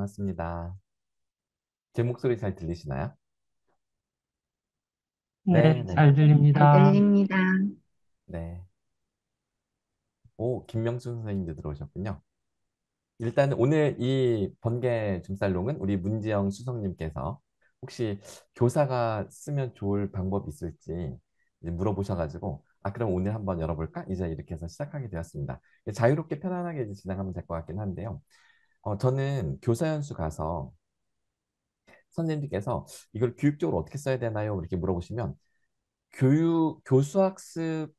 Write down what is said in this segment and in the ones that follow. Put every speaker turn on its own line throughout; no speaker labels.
반갑습니다. 제 목소리 잘 들리시나요?
네,
네, 네,
잘
잘
들립니다.
들립니다.
네. 오, 김명준 선생님도 들어오셨군요. 일단 오늘 이 번개 줌살롱은 우리 문지영 수석님께서 혹시 교사가 쓰면 좋을 방법이 있을지 이제 물어보셔가지고, 그럼 오늘 한번 열어볼까? 이제 이렇게 해서 시작하게 되었습니다. 자유롭게 편안하게 이제 진행하면 될 것 같긴 한데요. 저는 교사 연수 가서 선생님들께서 이걸 교육적으로 어떻게 써야 되나요? 이렇게 물어보시면 교수학습의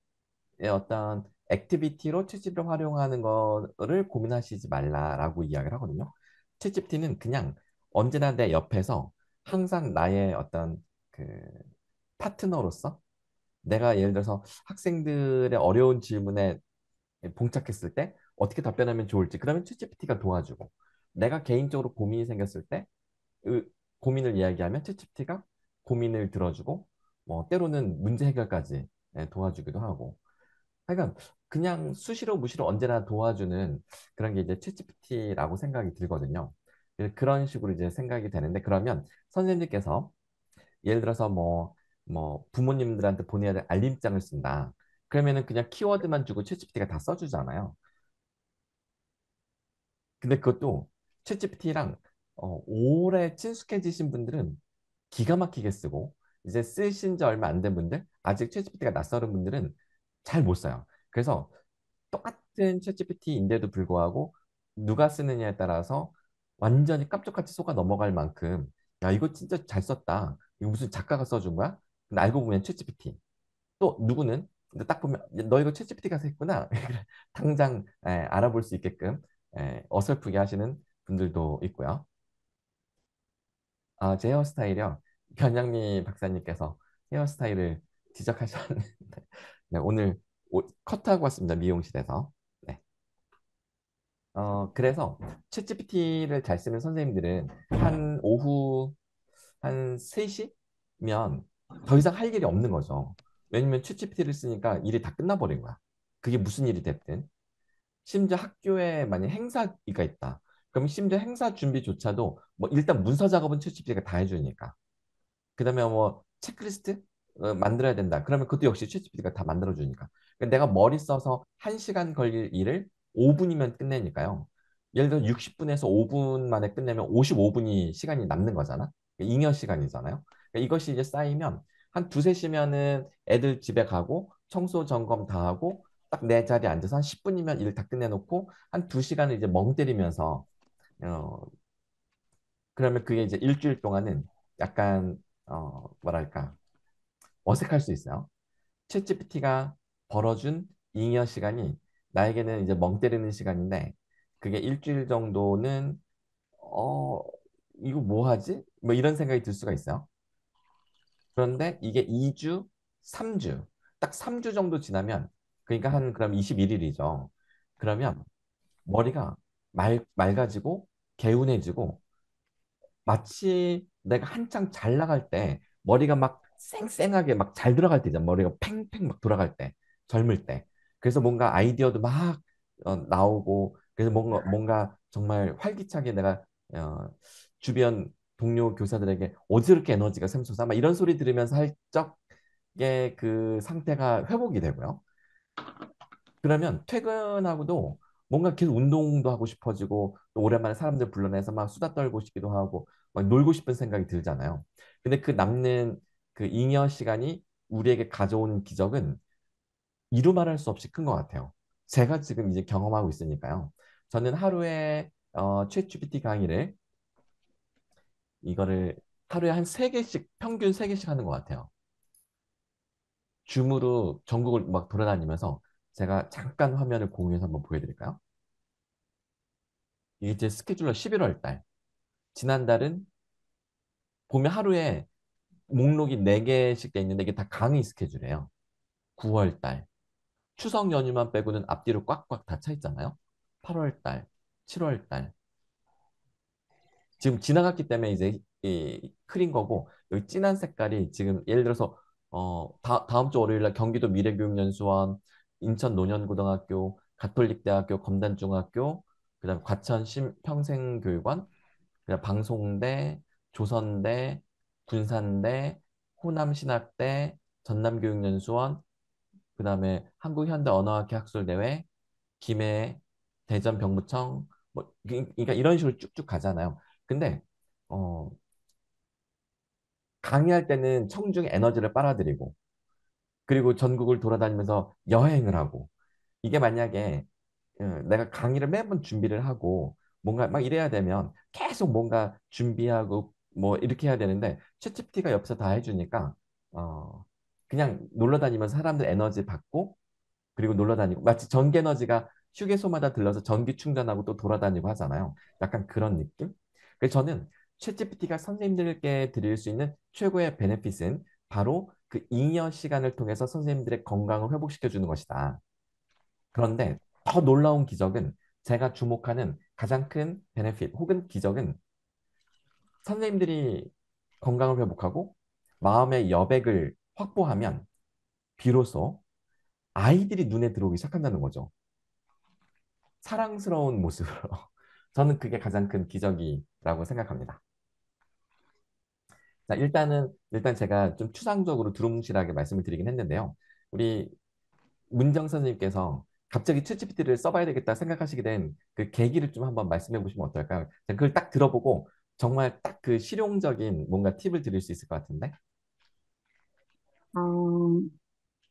어떤 액티비티로 챗GPT를 활용하는 거를 고민하시지 말라라고 이야기를 하거든요. 챗GPT는 그냥 언제나 내 옆에서 항상 나의 어떤 그 파트너로서 내가 예를 들어서 학생들의 어려운 질문에 봉착했을 때 어떻게 답변하면 좋을지 그러면 챗GPT가 도와주고 내가 개인적으로 고민이 생겼을 때 고민을 이야기하면 챗GPT가 고민을 들어주고 뭐 때로는 문제 해결까지 도와주기도 하고 하여간 그냥 수시로 무시로 언제나 도와주는 그런 게 이제 챗GPT라고 생각이 들거든요. 그런 식으로 이제 생각이 되는데 그러면 선생님께서 예를 들어서 뭐 부모님들한테 보내야 될 알림장을 쓴다. 그러면은 그냥 키워드만 주고 챗GPT가 다 써주잖아요. 근데 그것도 챗GPT랑 오래 친숙해지신 분들은 기가 막히게 쓰고 이제 쓰신 지 얼마 안 된 분들, 아직 챗GPT가 낯설은 분들은 잘 못 써요. 그래서 똑같은 챗GPT인데도 불구하고 누가 쓰느냐에 따라서 완전히 깜짝같이 속아 넘어갈 만큼 야 이거 진짜 잘 썼다. 이거 무슨 작가가 써준 거야? 근데 알고 보면 챗GPT. 또 누구는 근데 딱 보면 너 이거 챗GPT가 했구나. 당장 알아볼 수 있게끔 어설프게 하시는 분들도 있고요. 제 헤어스타일이요. 변양미 박사님께서 헤어스타일을 지적하셨는데 네, 오늘 컷하고 왔습니다. 미용실에서. 네. 그래서 챗GPT를 잘 쓰는 선생님들은 한 오후 한 3시면 더 이상 할 일이 없는 거죠. 왜냐면 챗GPT를 쓰니까 일이 다 끝나버린 거야. 그게 무슨 일이 됐든. 심지어 학교에 만약 행사가 있다. 그럼 심지어 행사 준비조차도 뭐 일단 문서 작업은 챗GPT가 다 해주니까. 그다음에 뭐 체크리스트 만들어야 된다. 그러면 그것도 역시 챗GPT가 다 만들어주니까. 그러니까 내가 머리 써서 1시간 걸릴 일을 5분이면 끝내니까요. 예를 들어 60분에서 5분 만에 끝내면 55분이 시간이 남는 거잖아. 그러니까 잉여 시간이잖아요. 그러니까 이것이 이제 쌓이면 한 두세 시면은 애들 집에 가고 청소 점검 다 하고 딱 내 자리에 앉아서 한 10분이면 일 다 끝내놓고 한 2시간을 이제 멍 때리면서 어, 그러면 그게 이제 일주일 동안은 약간 뭐랄까 어색할 수 있어요. 챗GPT가 벌어준 잉여 시간이 나에게는 이제 멍 때리는 시간인데 그게 일주일 정도는 어 이거 뭐 하지? 뭐 이런 생각이 들 수가 있어요. 그런데 이게 2주, 3주, 딱 3주 정도 지나면 그러니까 한 그럼 21일이죠. 그러면 머리가 맑아지고 개운해지고 마치 내가 한창 잘 나갈 때 머리가 막 쌩쌩하게 막 잘 들어갈 때 있잖아. 머리가 팽팽 막 돌아갈 때, 젊을 때. 그래서 뭔가 아이디어도 막 나오고 그래서 뭔가 정말 활기차게 내가 어, 주변 동료 교사들에게 어지럽게 에너지가 샘솟아 막 이런 소리 들으면서 할 적의 그 상태가 회복이 되고요. 그러면 퇴근하고도 뭔가 계속 운동도 하고 싶어지고 또 오랜만에 사람들 불러내서 막 수다 떨고 싶기도 하고 막 놀고 싶은 생각이 들잖아요. 근데 그 남는 그 잉여 시간이 우리에게 가져오는 기적은 이루 말할 수 없이 큰 것 같아요. 제가 지금 이제 경험하고 있으니까요. 저는 하루에 챗GPT 강의를 이거를 하루에 한 세개씩 평균 세개씩 하는 것 같아요. 줌으로 전국을 막 돌아다니면서 제가 잠깐 화면을 공유해서 한번 보여드릴까요? 이게 제 스케줄러 11월 달. 지난달은 보면 하루에 목록이 4개씩 돼 있는데 이게 다 강의 스케줄이에요. 9월 달. 추석 연휴만 빼고는 앞뒤로 꽉꽉 다 차 있잖아요. 8월 달, 7월 달. 지금 지나갔기 때문에 이제 흐린 거고 여기 진한 색깔이 지금 예를 들어서 다음 주 월요일 날 경기도 미래교육연수원, 인천 노년고등학교, 가톨릭대학교, 검단중학교, 그다음 과천 평생교육원 그냥 방송대, 조선대, 군산대, 호남신학대, 전남교육연수원, 그다음에 한국현대언어학회학술대회, 김해, 대전병무청, 뭐 그러니까 이런 식으로 쭉쭉 가잖아요. 근데 어, 강의할 때는 청중의 에너지를 빨아들이고 그리고 전국을 돌아다니면서 여행을 하고 이게 만약에 내가 강의를 매번 준비를 하고 뭔가 막 이래야 되면 계속 뭔가 준비하고 뭐 이렇게 해야 되는데 챗GPT가 옆에서 다 해주니까 어, 그냥 놀러 다니면서 사람들 에너지 받고 그리고 놀러 다니고 마치 전기 에너지가 휴게소마다 들러서 전기 충전하고 또 돌아다니고 하잖아요. 약간 그런 느낌? 그래서 저는 챗GPT가 선생님들께 드릴 수 있는 최고의 베네핏은 바로 그 잉여 시간을 통해서 선생님들의 건강을 회복시켜 주는 것이다. 그런데 더 놀라운 기적은 제가 주목하는 가장 큰 베네핏 혹은 기적은 선생님들이 건강을 회복하고 마음의 여백을 확보하면 비로소 아이들이 눈에 들어오기 시작한다는 거죠. 사랑스러운 모습으로. 저는 그게 가장 큰 기적이라고 생각합니다. 자, 일단 제가 좀 추상적으로 두루뭉실하게 말씀을 드리긴 했는데요. 우리 문정 선생님께서 갑자기 챗GPT를 써봐야 되겠다 생각하시게 된 그 계기를 좀 한번 말씀해 보시면 어떨까요? 그걸 딱 들어보고 정말 딱 그 실용적인 뭔가 팁을 드릴 수 있을 것 같은데.
어,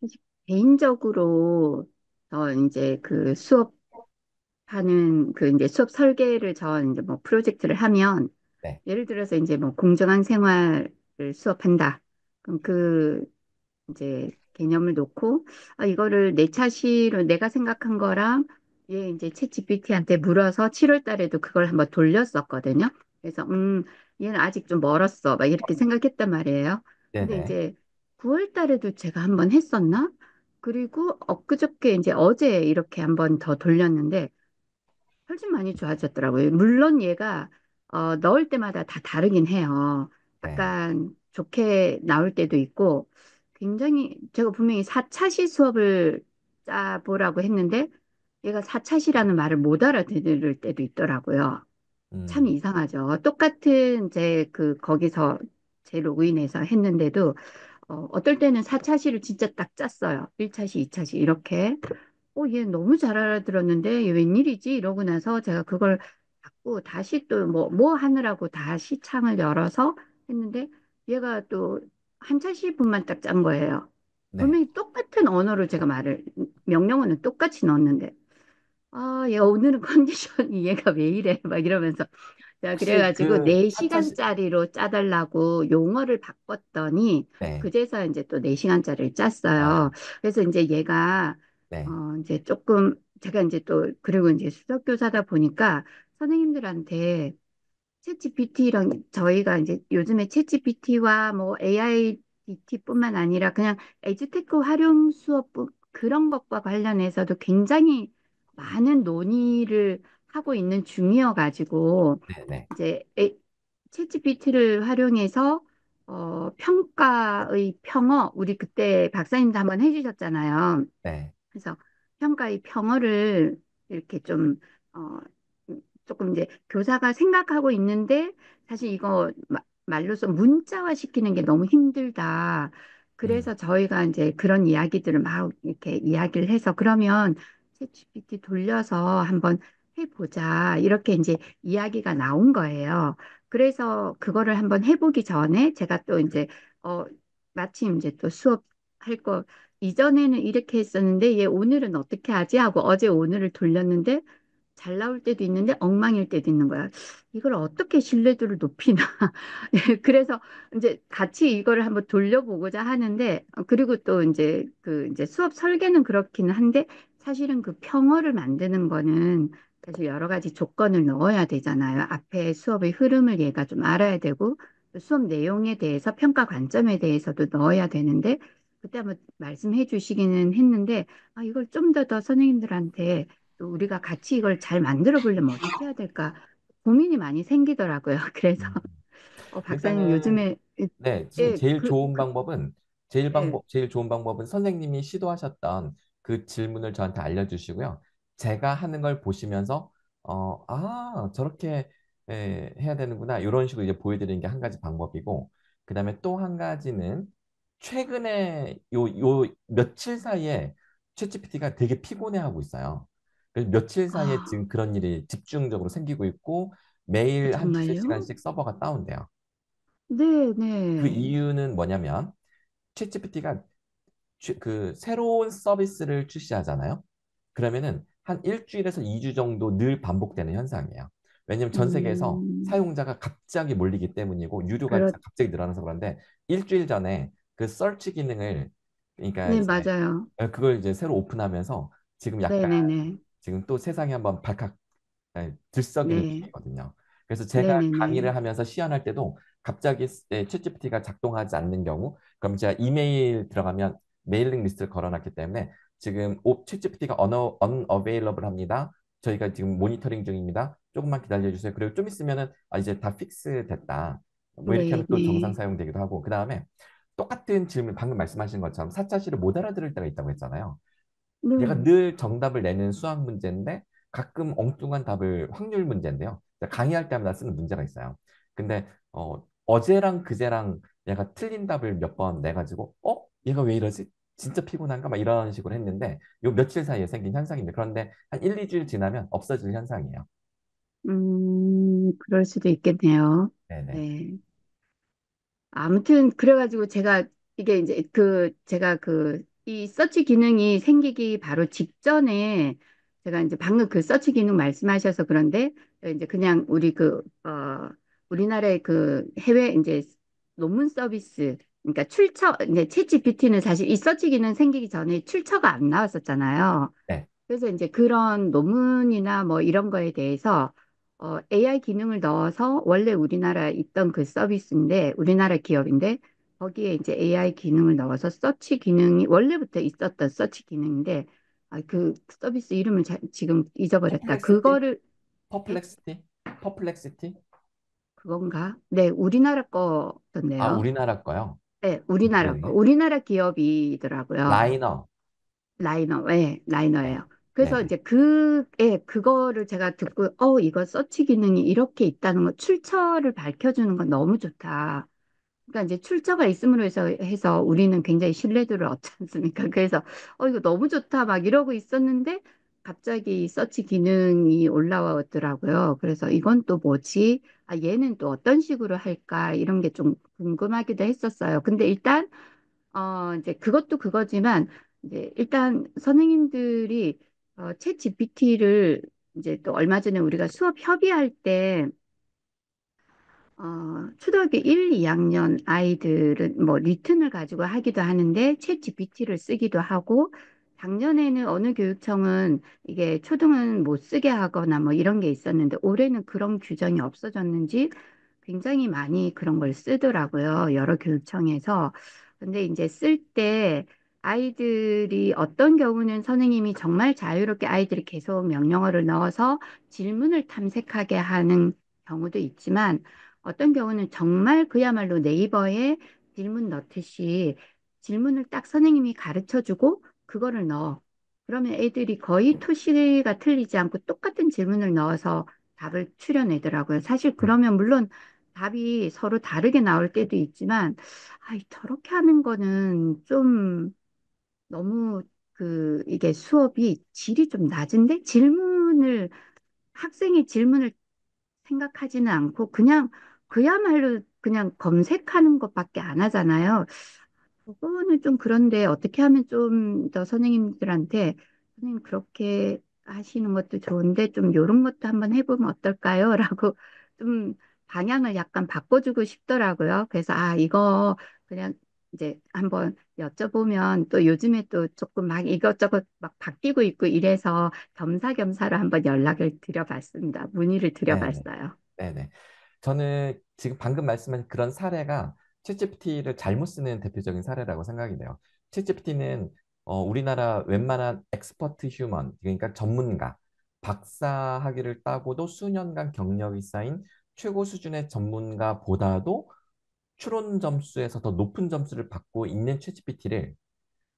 사실 개인적으로 저 이제 그 수업하는 그 이제 수업 설계를 저 이제 뭐 프로젝트를 하면
네,
예를 들어서 이제 뭐 공정한 생활을 수업한다. 그럼 그 이제 개념을 놓고 이거를 내 차시로 내가 생각한 거랑 얘 이제 챗GPT한테 물어서 7월 달에도 그걸 한번 돌렸었거든요. 그래서 얘는 아직 좀 멀었어. 막 이렇게 생각했단 말이에요. 근데
네네,
이제 9월 달에도 제가 한번 했었나? 그리고 엊그저께 이제 어제 이렇게 한번 더 돌렸는데 훨씬 많이 좋아졌더라고요. 물론 얘가 넣을 때마다 다 다르긴 해요.
네,
약간 좋게 나올 때도 있고 굉장히 제가 분명히 4차시 수업을 짜보라고 했는데 얘가 4차시라는 말을 못 알아들을 때도 있더라고요. 참
음,
이상하죠. 똑같은 제 그 거기서 제 로그인해서 했는데도 어떨 때는 4차시를 진짜 딱 짰어요. 1차시, 2차시 이렇게. 얘 너무 잘 알아들었는데 얘 웬일이지? 이러고 나서 제가 그걸 받고 다시 또 뭐 하느라고 다시 창을 열어서 했는데 얘가 또 한차시 분만 딱 짠 거예요.
네.
분명히 똑같은 언어로 제가 명령어는 똑같이 넣었는데 얘 오늘은 컨디션이 얘가 왜 이래? 막 이러면서 자,
혹시
그래가지고
그 4차시,
4시간짜리로 짜달라고 용어를 바꿨더니
네,
그제서 이제 또 4시간짜리를
아,
짰어요. 그래서 이제 얘가
네,
이제 조금 제가 이제 또 그리고 이제 수석교사다 보니까 선생님들한테 챗GPT랑 저희가 이제 요즘에 챗GPT와 뭐 AIDT뿐만 아니라 그냥 에듀테크 활용 수업 그런 것과 관련해서도 굉장히 많은 논의를 하고 있는 중이어가지고
네, 네,
이제 챗GPT를 활용해서 평가의 평어 우리 그때 박사님도 한번 해주셨잖아요.
네,
그래서 평가의 평어를 이렇게 좀, 어, 조금 이제 교사가 생각하고 있는데 사실 이거 말로써 문자화 시키는 게 너무 힘들다.
음,
그래서 저희가 이제 그런 이야기들을 막 이렇게 이야기를 해서 그러면 챗GPT 돌려서 한번 해보자. 이렇게 이제 이야기가 나온 거예요. 그래서 그거를 한번 해보기 전에 제가 또 이제, 어, 마침 이제 또 수업할 거 이전에는 이렇게 했었는데 얘 오늘은 어떻게 하지 하고 어제 오늘을 돌렸는데 잘 나올 때도 있는데 엉망일 때도 있는 거야. 이걸 어떻게 신뢰도를 높이나. 그래서 이제 같이 이거를 한번 돌려보고자 하는데 그리고 또 이제 그 이제 수업 설계는 그렇기는 한데 사실은 그 평어를 만드는 거는 사실 여러 가지 조건을 넣어야 되잖아요. 앞에 수업의 흐름을 얘가 좀 알아야 되고 또 수업 내용에 대해서 평가 관점에 대해서도 넣어야 되는데 그때 한번 말씀해 주시기는 했는데 이걸 좀 더 선생님들한테 또 우리가 같이 이걸 잘 만들어 보려면 어떻게 해야 될까 고민이 많이 생기더라고요. 그래서
음.
박사님
일단은
요즘에
네,
예,
제일 좋은 방법은
예.
제일 좋은 방법은 선생님이 시도하셨던 그 질문을 저한테 알려주시고요. 제가 하는 걸 보시면서 저렇게 해야 되는구나. 이런 식으로 이제 보여드리는 게 한 가지 방법이고, 그다음에 또 한 가지는 최근에 요 며칠 사이에 챗GPT가 되게 피곤해하고 있어요. 그래서 며칠 사이에
아,
지금 그런 일이 집중적으로 생기고 있고 매일 한 두세
정말요?
시간씩 서버가 다운돼요.
네,
그
네.
이유는 뭐냐면 챗GPT가 그 새로운 서비스를 출시하잖아요. 그러면은 한 일주일에서 2주 정도 늘 반복되는 현상이에요. 왜냐면 전 세계에서
음,
사용자가 갑자기 몰리기 때문이고 유료가
그렇,
갑자기 늘어나서 그런데 일주일 전에 그 서치 기능을 그러니까
네,
이제
맞아요.
그걸 이제 새로 오픈하면서 지금 약간
네네네.
지금 또 세상이 한번 발칵 들썩이는
네,
중이거든요. 그래서 제가
네네네.
강의를 하면서 시연할 때도 갑자기 챗GPT가 작동하지 않는 경우, 그럼 제가 이메일 들어가면 메일링 리스트를 걸어놨기 때문에 지금 챗GPT가 unavailable 합니다. 저희가 지금 모니터링 중입니다. 조금만 기다려주세요. 그리고 좀 있으면은 이제 다 픽스 됐다. 뭐 이렇게 하면 또 정상
네네.
사용되기도 하고, 그 다음에 똑같은 질문, 방금 말씀하신 것처럼 사차시를 못 알아들을 때가 있다고 했잖아요. 얘가
네.
늘 정답을 내는 수학 문제인데 가끔 엉뚱한 답을 확률 문제인데요. 강의할 때마다 쓰는 문제가 있어요. 근데 어제랑 그제랑 얘가 틀린 답을 몇 번 내가지고 얘가 왜 이러지? 진짜 피곤한가? 막 이런 식으로 했는데 요 며칠 사이에 생긴 현상입니다. 그런데 한 1, 2주일 지나면 없어질 현상이에요.
그럴 수도 있겠네요.
네네.
네. 아무튼 그래가지고 제가 이게 이제 제가 이 서치 기능이 생기기 바로 직전에 제가 이제 방금 그 서치 기능 말씀하셔서 그런데 이제 그냥 우리나라의 그 해외 이제 논문 서비스 그러니까 출처 이제 챗GPT는 사실 이 서치 기능 생기기 전에 출처가 안 나왔었잖아요.
네.
그래서 이제 그런 논문이나 뭐 이런 거에 대해서 AI 기능을 넣어서 원래 우리나라에 있던 그 서비스인데 우리나라 기업인데 거기에 이제 AI 기능을 넣어서 서치 기능이 원래부터 있었던 서치 기능인데 그 서비스 이름을 지금 잊어버렸다.
퍼플렉시티?
그거를 네?
퍼플렉시티? 퍼플렉시티?
그건가? 네, 우리나라 거던데요.
우리나라 거요.
네, 우리나라 거.
모르겠네.
우리나라 기업이더라고요.
라이너.
라이너, 네,
네.
라이너예요. 그래서
네네.
이제 그거를 제가 듣고, 이거 서치 기능이 이렇게 있다는 거, 출처를 밝혀주는 건 너무 좋다. 그러니까 이제 출처가 있음으로 해서 우리는 굉장히 신뢰도를 얻지 않습니까? 그래서, 이거 너무 좋다, 막 이러고 있었는데, 갑자기 서치 기능이 올라왔더라고요. 그래서 이건 또 뭐지? 얘는 또 어떤 식으로 할까? 이런 게 좀 궁금하기도 했었어요. 근데 일단, 이제 그것도 그거지만, 이제 일단 선생님들이 챗 GPT를 이제 또 얼마 전에 우리가 수업 협의할 때, 초등학교 1, 2학년 아이들은 뭐 리튼을 가지고 하기도 하는데 챗 GPT를 쓰기도 하고, 작년에는 어느 교육청은 이게 초등은 못 쓰게 하거나 뭐 이런 게 있었는데, 올해는 그런 규정이 없어졌는지 굉장히 많이 그런 걸 쓰더라고요. 여러 교육청에서. 근데 이제 쓸 때 아이들이 어떤 경우는 선생님이 정말 자유롭게 아이들이 계속 명령어를 넣어서 질문을 탐색하게 하는 경우도 있지만 어떤 경우는 정말 그야말로 네이버에 질문 넣듯이 질문을 딱 선생님이 가르쳐 주고 그거를 넣어. 그러면 애들이 거의 토시가 틀리지 않고 똑같은 질문을 넣어서 답을 추려내더라고요. 사실 그러면 물론 답이 서로 다르게 나올 때도 있지만, 저렇게 하는 거는 좀 너무 이게 수업이 질이 좀 낮은데 학생의 질문을 생각하지는 않고 그냥 그야말로 그냥 검색하는 것밖에 안 하잖아요. 그거는 좀 그런데 어떻게 하면 좀 더 선생님들한테 선생님 그렇게 하시는 것도 좋은데 좀 이런 것도 한번 해보면 어떨까요? 라고 좀 방향을 약간 바꿔주고 싶더라고요. 그래서 이거 그냥 이제 한번 여쭤보면 또 요즘에 또 조금 막 이것저것 막 바뀌고 있고 이래서 겸사겸사로 한번 연락을 드려봤습니다. 문의를
네네.
드려봤어요.
네네. 저는 지금 방금 말씀하신 그런 사례가 챗GPT를 잘못 쓰는 대표적인 사례라고 생각이 돼요. 챗GPT는 우리나라 웬만한 엑스퍼트 휴먼, 그러니까 전문가, 박사 학위를 따고도 수년간 경력이 쌓인 최고 수준의 전문가보다도 추론 점수에서 더 높은 점수를 받고 있는 챗GPT를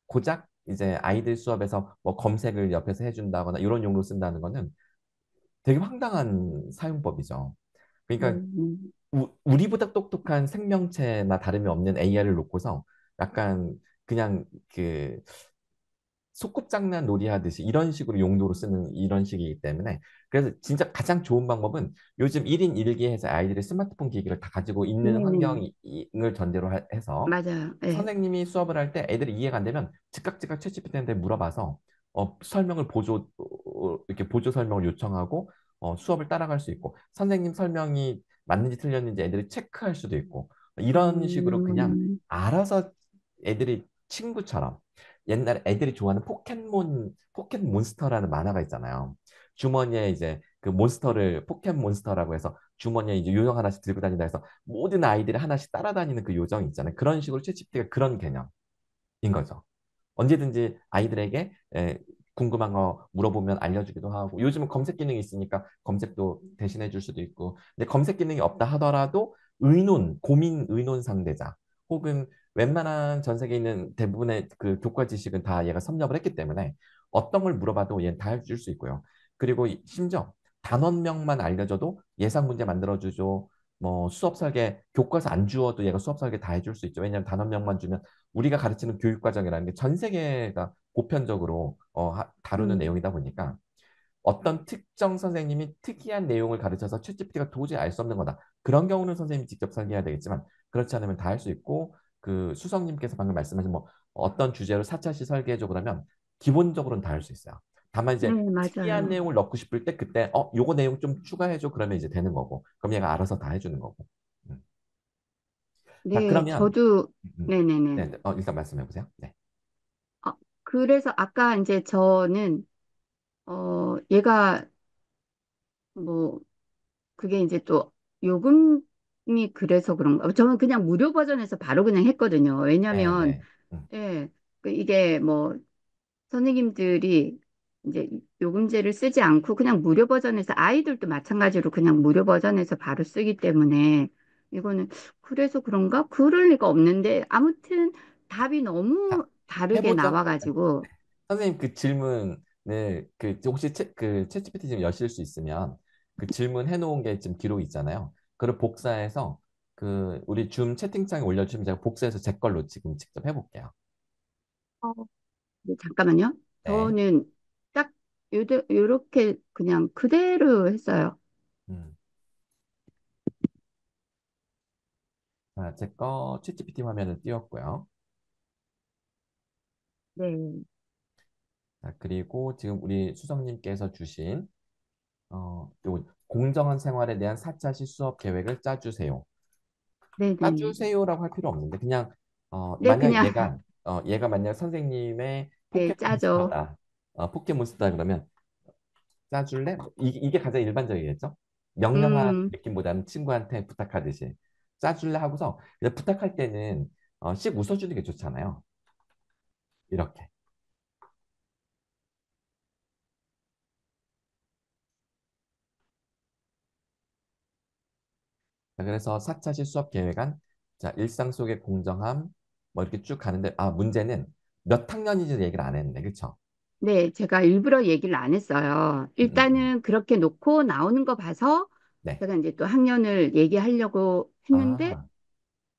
고작 이제 아이들 수업에서 뭐 검색을 옆에서 해준다거나 이런 용도로 쓴다는 거는 되게 황당한 사용법이죠. 그러니까
음,
우리보다 똑똑한 생명체나 다름이 없는 AI를 놓고서 약간 그냥 그 소꿉장난 놀이하듯이 이런 식으로 용도로 쓰는 이런 식이기 때문에 그래서 진짜 가장 좋은 방법은 요즘 1인 1기해서 아이들이 스마트폰 기기를 다 가지고 있는
네네.
환경을 전제로 해서
맞아요. 예.
선생님이 수업을 할 때 애들이 이해가 안 되면 즉각 챗GPT한테 물어봐서 설명을 이렇게 보조 설명을 요청하고 수업을 따라갈 수 있고 선생님 설명이 맞는지 틀렸는지 애들이 체크할 수도 있고 이런 식으로 그냥
음,
알아서 애들이 친구처럼 옛날에 애들이 좋아하는 포켓몬스터라는 만화가 있잖아요. 주머니에 이제 그 몬스터를 포켓몬스터라고 해서 주머니에 이제 요정 하나씩 들고 다닌다 해서 모든 아이들이 하나씩 따라다니는 그 요정 있잖아요. 그런 식으로 챗GPT가 그런 개념인 거죠. 언제든지 아이들에게 궁금한 거 물어보면 알려주기도 하고 요즘은 검색 기능이 있으니까 검색도 대신해 줄 수도 있고 근데 검색 기능이 없다 하더라도 고민 의논 상대자 혹은 웬만한 전 세계에 있는 대부분의 그 교과 지식은 다 얘가 섭렵을 했기 때문에 어떤 걸 물어봐도 얘는 다 해줄 수 있고요. 그리고 심지어 단원명만 알려줘도 예상 문제 만들어주죠. 뭐 수업 설계 교과서 안 주어도 얘가 수업 설계 다 해줄 수 있죠. 왜냐하면 단원명만 주면 우리가 가르치는 교육 과정이라는 게 전 세계가 보편적으로 다루는
음,
내용이다 보니까 어떤 특정 선생님이 특이한 내용을 가르쳐서 챗GPT가 도저히 알 수 없는 거다. 그런 경우는 선생님이 직접 설계해야 되겠지만 그렇지 않으면 다 할 수 있고 그 수석님께서 방금 말씀하신 뭐 어떤 주제로 4차시 설계해줘 그러면 기본적으로는 다 할 수 있어요. 다만
네,
이제 특이한
맞아요.
내용을 넣고 싶을 때 그때 요거 내용 좀 추가해줘 그러면 이제 되는 거고 그럼 얘가 알아서 다 해주는 거고. 음. 자
네,
그러면
저도,
네,
네네네.
네. 일단 말씀해 보세요. 네.
어, 그래서 아까 이제 저는, 얘가 뭐, 그게 이제 또 요금이 그래서 그런가. 저는 그냥 무료 버전에서 바로 그냥 했거든요.
네,
왜냐면,
네.
예, 이게 뭐, 선생님들이 이제 요금제를 쓰지 않고 그냥 무료 버전에서 아이들도 마찬가지로 그냥 무료 버전에서 바로 쓰기 때문에 이거는 그래서 그런가? 그럴 리가 없는데 아무튼 답이
자,
너무 다르게
해보죠.
나와가지고
선생님 그 질문을 혹시 그 챗GPT 지금 여실 수 있으면 그 질문 해놓은 게 지금 기록 있잖아요. 그걸 복사해서 그 우리 줌 채팅창에 올려주시면 제가 복사해서 제 걸로 지금 직접 해볼게요.
네, 잠깐만요.
네.
저는 딱 요렇게 그냥 그대로 했어요.
음. 자, 제 거 챗GPT 화면을 띄웠고요.
네,
자, 그리고 지금 우리 수석님께서 주신 요 공정한 생활에 대한 4차시 수업 계획을 짜주세요.
네, 네,
짜주세요라고 할 필요 없는데 그냥
네,
만약
그냥
얘가 만약 선생님의
네, 짜죠.
포켓몬스터다 그러면 짜줄래? 이게 가장 일반적이겠죠? 명령하는
음,
느낌보다는 친구한테 부탁하듯이 짜줄래 하고서 그냥 부탁할 때는 씩 웃어주는 게 좋잖아요. 이렇게. 자, 그래서 4차시 수업 계획안, 자, 일상 속의 공정함, 뭐 이렇게 쭉 가는데, 문제는 몇 학년인지 얘기를 안 했네. 그쵸?
네, 제가 일부러 얘기를 안 했어요.
음, 음, 음.
일단은 그렇게 놓고 나오는 거 봐서
네.
제가 이제 또 학년을 얘기하려고 했는데,
아,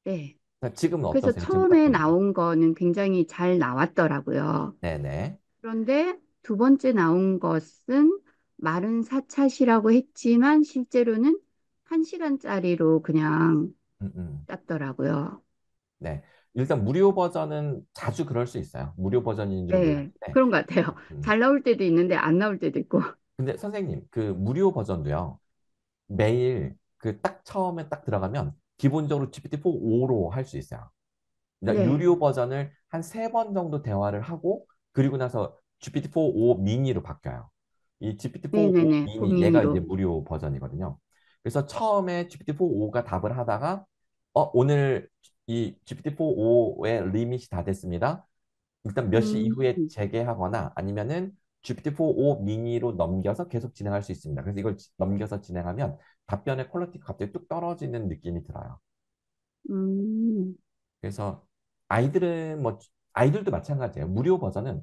네.
자, 지금은
그래서
어떠세요? 지금 딱
처음에
보니까.
나온 거는 굉장히 잘 나왔더라고요.
네네.
그런데 두 번째 나온 것은 마른 사찰이라고 했지만 실제로는 한 시간짜리로 그냥
음, 음.
땄더라고요.
네. 일단 무료 버전은 자주 그럴 수 있어요. 무료 버전인 줄
네,
몰랐는데.
그런 것 같아요.
음.
잘 나올 때도 있는데 안 나올 때도 있고.
근데 선생님, 그 무료 버전도요. 매일 그 딱 처음에 딱 들어가면 기본적으로 GPT-4 5로 할 수 있어요. 그러니까
네,
유료 버전을 한 세 번 정도 대화를 하고 그리고 나서 GPT-4 5 미니로 바뀌어요. 이 GPT-4 5
네네네,
미니 얘가 이제
고민이로.
무료 버전이거든요. 그래서 처음에 GPT-4 5가 답을 하다가 오늘 이 GPT-4 5의 리밋이 다 됐습니다. 일단 몇 시
음,
이후에 재개하거나 아니면은 GPT-4 5 미니로 넘겨서 계속 진행할 수 있습니다. 그래서 이걸 넘겨서 진행하면 답변의 퀄리티가 갑자기 뚝 떨어지는 느낌이 들어요.
음,
그래서 아이들은 뭐 아이들도 마찬가지예요. 무료 버전은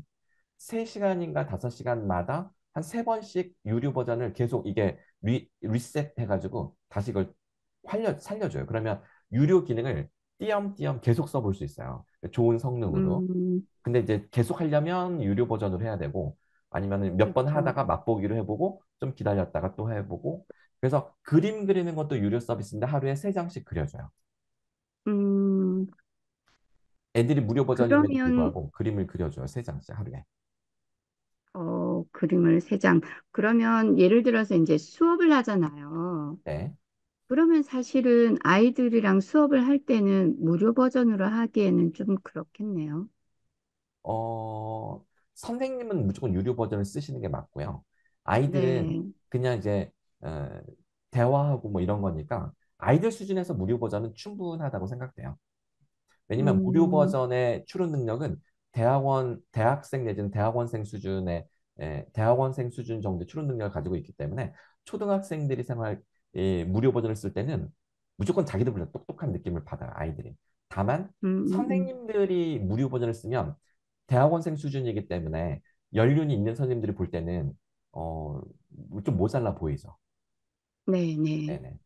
3시간인가 5시간마다 한 세 번씩 유료 버전을 계속 이게 리셋 해가지고 다시 이걸 살려줘요. 그러면 유료 기능을 띄엄띄엄 계속 써볼 수 있어요. 좋은 성능으로.
음,
근데 이제 계속 하려면 유료 버전으로 해야 되고 아니면은 몇 번
그렇죠.
하다가 맛보기로 해보고 좀 기다렸다가 또 해보고 그래서 그림 그리는 것도 유료 서비스인데 하루에 세 장씩 그려줘요.
음,
애들이 무료 버전임에도
그러면,
불구하고 그림을 그려줘요. 세 장씩 하루에.
그림을 세 장. 그러면 예를 들어서 이제 수업을 하잖아요.
네.
그러면 사실은 아이들이랑 수업을 할 때는 무료 버전으로 하기에는 좀 그렇겠네요.
어, 선생님은 무조건 유료 버전을 쓰시는 게 맞고요. 아이들은
네.
그냥 이제 어, 대화하고 뭐 이런 거니까 아이들 수준에서 무료 버전은 충분하다고 생각돼요. 왜냐면 무료
음,
버전의 추론 능력은 대학생 내지는 대학원생 수준 정도의 추론 능력을 가지고 있기 때문에 초등학생들이 무료 버전을 쓸 때는 무조건 자기들보다 똑똑한 느낌을 받아요, 아이들이. 다만
음, 음.
선생님들이 무료 버전을 쓰면 대학원생 수준이기 때문에 연륜이 있는 선생님들이 볼 때는 어, 좀 모자라 보이죠.
네, 네.
네네.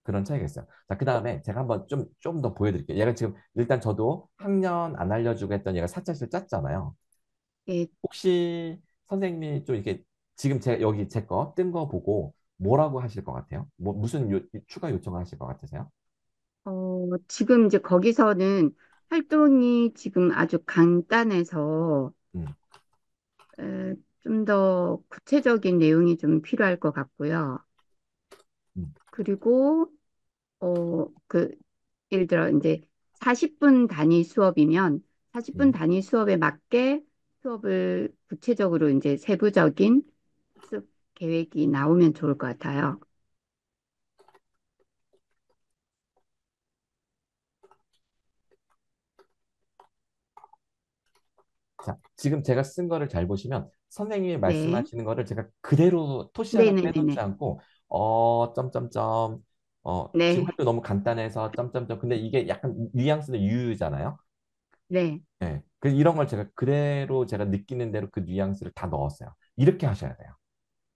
그런 차이가 있어요. 자, 그 다음에 제가 한번 좀 더 보여드릴게요. 얘가 지금 일단 저도 학년 안 알려주고 했던 얘가 사차시를 짰잖아요.
예,
혹시 선생님이 좀 이렇게 지금 여기 제 거 뜬 거 보고 뭐라고 하실 것 같아요? 뭐 무슨 추가 요청을 하실 것 같으세요?
지금 이제 거기서는 활동이 지금 아주 간단해서
음,
좀 더 구체적인 내용이 좀 필요할 것 같고요.
음,
그리고 그 예를 들어 이제 40분 단위 수업이면 40분
음.
단위 수업에 맞게 수업을 구체적으로 이제 세부적인 학습 계획이 나오면 좋을 것 같아요.
자, 지금 제가 쓴 거를 잘 보시면 선생님이
네.
말씀하시는 거를 제가 그대로 토시 하나 빼놓지
네네네네.
않고 점점점 지금
네.
활동 너무 간단해서 점점점 근데 이게 약간 뉘앙스는 유유잖아요.
네.
네. 그래서 이런 걸 제가 그대로 제가 느끼는 대로 그 뉘앙스를 다 넣었어요. 이렇게 하셔야 돼요.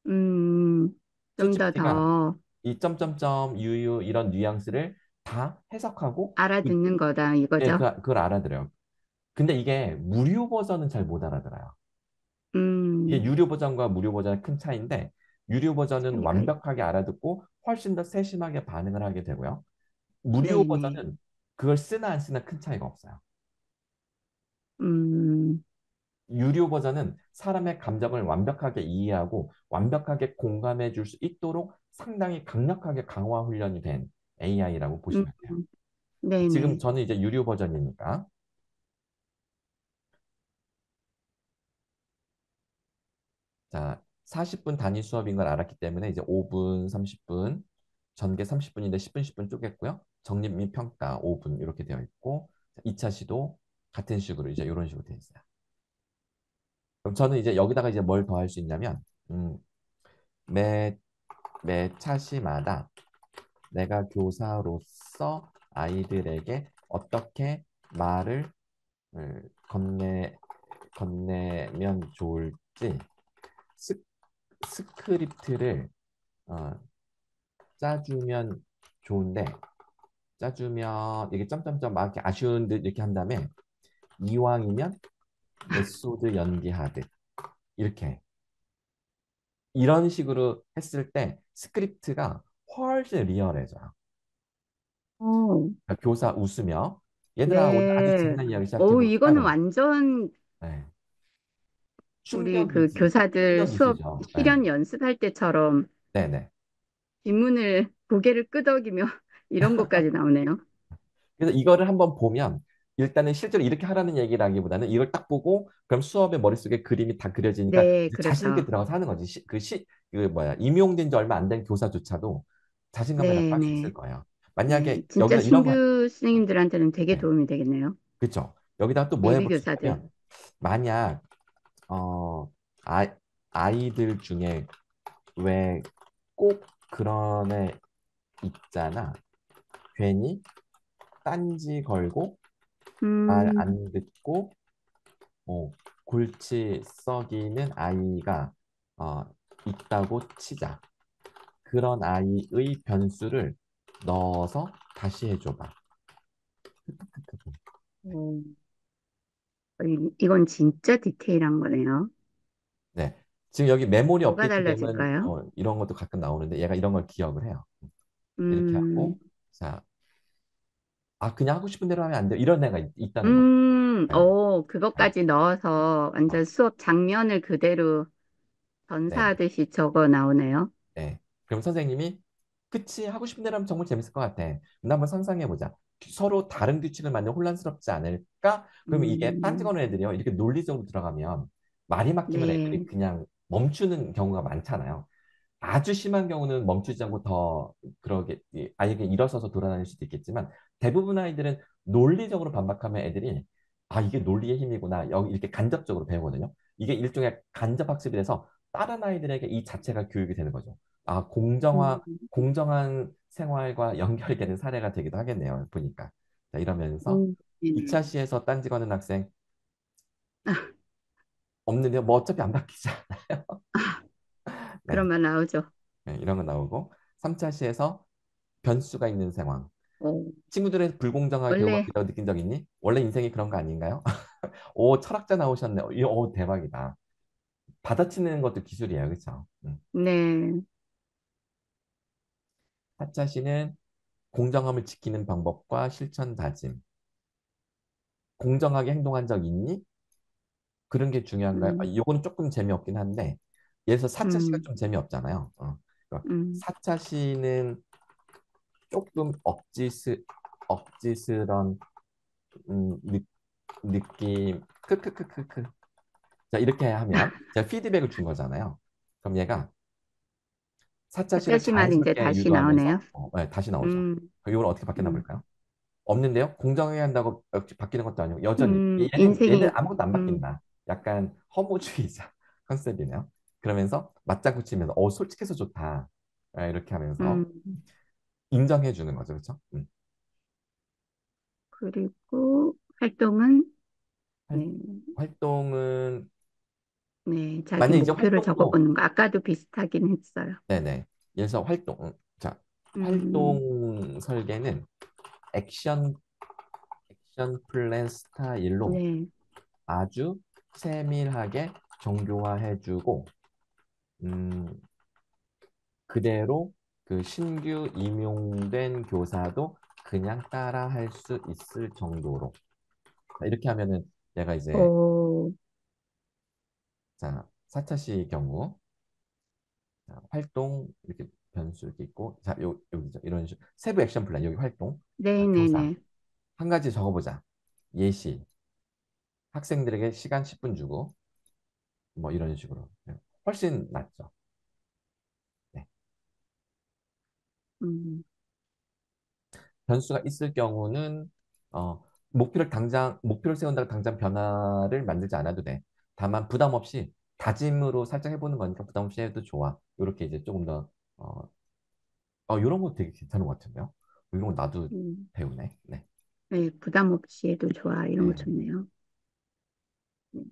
음, 좀
챗GPT가
더
이 점점점 유유 이런 뉘앙스를 다 해석하고
알아듣는 거다
예,
이거죠.
그걸 알아들어요. 근데 이게 무료 버전은 잘 못 알아들어요. 이게
음,
유료 버전과 무료 버전의 큰 차이인데 유료 버전은
차이가,
완벽하게 알아듣고 훨씬 더 세심하게 반응을 하게 되고요. 무료
네네.
버전은 그걸 쓰나 안 쓰나 큰 차이가 없어요.
음,
유료 버전은 사람의 감정을 완벽하게 이해하고 완벽하게 공감해 줄 수 있도록 상당히 강력하게 강화 훈련이 된 AI라고
음,
보시면 돼요. 지금
네네.
저는 이제 유료 버전이니까 자, 40분 단위 수업인 걸 알았기 때문에 이제 5분, 30분, 전개 30분인데 10분, 10분 쪼갰고요. 정립 및 평가 5분 이렇게 되어 있고 2차 시도 같은 식으로 이제 이런 식으로 되어 있어요. 그럼 저는 이제 여기다가 이제 뭘 더 할 수 있냐면 매, 매 차시마다 내가 교사로서 아이들에게 어떻게 말을 건네면 좋을지 스, 스크립트를 어, 짜주면 좋은데 짜주면 이게 점점점 막 이렇게 아쉬운 듯 이렇게 한 다음에 이왕이면 메소드 연기하듯 이렇게 이런 식으로 했을 때 스크립트가 훨씬 리얼해져요.
어,
그러니까 교사 웃으며 얘들아 오늘 아주
네.
재미난 이야기 시작해 볼까
이거는
이러면
완전
네.
우리 그 교사들 수업
충격이시죠. 네.
실연 연습할 때처럼
네네.
뒷문을 고개를 끄덕이며 이런 것까지 나오네요.
그래서 이거를 한번 보면 일단은 실제로 이렇게 하라는 얘기라기보다는 이걸 딱 보고 그럼 수업의 머릿속에 그림이 다 그려지니까
네,
이제 자신 있게
그렇죠.
들어가서 하는 거지. 그 뭐야 임용된 지 얼마 안 된 교사조차도 자신감을 갖고
네,
할 수 있을
네.
거예요.
네,
만약에
진짜
여기다 이런 거
신규 선생님들한테는 되게
네.
도움이 되겠네요.
그렇죠. 여기다 또 뭐
예비
해볼 수
교사들.
있냐면 만약 어 아, 아이들 중에 왜 꼭 그런 애 있잖아. 괜히 딴지 걸고 말
음,
안 듣고 어, 골치 썩이는 아이가 어, 있다고 치자. 그런 아이의 변수를 넣어서 다시 해줘봐.
오, 이건 진짜 디테일한 거네요.
네. 지금 여기 메모리
뭐가
업데이트 되면
달라질까요?
이런 것도 가끔 나오는데 얘가 이런 걸 기억을 해요. 이렇게
음,
하고 자, 그냥 하고 싶은 대로 하면 안 돼요. 이런 애가 있다는 거. 네. 자,
그것까지 넣어서 완전
어,
수업 장면을 그대로
네네.
전사하듯이 적어 나오네요.
네. 그럼 선생님이 그치 하고 싶은 대로 하면 정말 재밌을 것 같아. 근데 한번 상상해 보자. 서로 다른 규칙을 만들면 혼란스럽지 않을까? 그러면 이게
음,
딴지거는 애들이요. 이렇게 논리적으로 들어가면 말이 막히면 애들이
네,
그냥 멈추는 경우가 많잖아요. 아주 심한 경우는 멈추지 않고 더 그러게 아이에게 일어서서 돌아다닐 수도 있겠지만 대부분 아이들은 논리적으로 반박하면 애들이 이게 논리의 힘이구나 여기 이렇게 간접적으로 배우거든요. 이게 일종의 간접 학습이 돼서 다른 아이들에게 이 자체가 교육이 되는 거죠.
음,
공정한 생활과 연결되는 사례가 되기도 하겠네요. 보니까. 자, 이러면서
네네.
2차 시에서 딴지 거는 학생
아,
없는데요. 뭐 어차피 안 바뀌잖아. 네.
그러면 나오죠.
네, 이런 거 나오고 3차 시에서 변수가 있는 상황.
오,
친구들의 불공정한 경험을
원래,
그대로 느낀 적 있니? 원래 인생이 그런 거 아닌가요? 오, 철학자 나오셨네. 대박이다. 받아치는 것도 기술이에요. 그렇죠?
네,
4차 시는 공정함을 지키는 방법과 실천 다짐. 공정하게 행동한 적 있니? 그런 게 중요한가요?
음,
이거는 조금 재미없긴 한데, 예를 들어서 4차 시가
음,
좀 재미없잖아요.
음.
4차 시는 조금 억지스런 느낌, 크크크크크. 자, 이렇게 하면 제가 피드백을 준 거잖아요. 그럼 얘가 4차 시를
가짜시만 이제
자연스럽게
다시 나오네요.
유도하면서 네, 다시 나오죠.
음,
그럼 이걸 어떻게 바뀌나
음,
볼까요? 없는데요? 공정해야 한다고 바뀌는 것도 아니고 여전히 얘는
인생이,
아무것도 안
음,
바뀐다. 약간 허무주의자 컨셉이네요. 그러면서 맞장구 치면서 솔직해서 좋다. 이렇게 하면서
음.
인정해 주는 거죠. 그렇죠?
그리고 활동은,
활,
네,
활동은
네, 자기
만약 이제
목표를
활동도
적어보는 거. 아까도 비슷하긴 했어요.
네네. 그래서 자,
음,
활동 설계는 액션 액션 플랜 스타일로
네.
아주 세밀하게 정교화해주고 음, 그대로 그 신규 임용된 교사도 그냥 따라 할 수 있을 정도로 이렇게 하면은 얘가 이제
오,
자 4차시 경우 자, 활동 이렇게 변수 이렇게 있고 자 여기죠 이런 식으로 세부 액션 플랜 여기 활동 교사
네네네.
한 가지 적어보자 예시 학생들에게 시간 10분 주고 뭐 이런 식으로 훨씬 낫죠. 네.
음,
변수가 있을 경우는 목표를 세운다고 당장 변화를 만들지 않아도 돼. 다만 부담 없이 다짐으로 살짝 해보는 거니까 부담 없이 해도 좋아. 이렇게 이제 조금 더 이런 거 되게 괜찮은 것 같은데요. 이런 거 나도
음.
배우네. 네.
네, 부담 없이 해도 좋아. 이런 거
네.
좋네요. 네.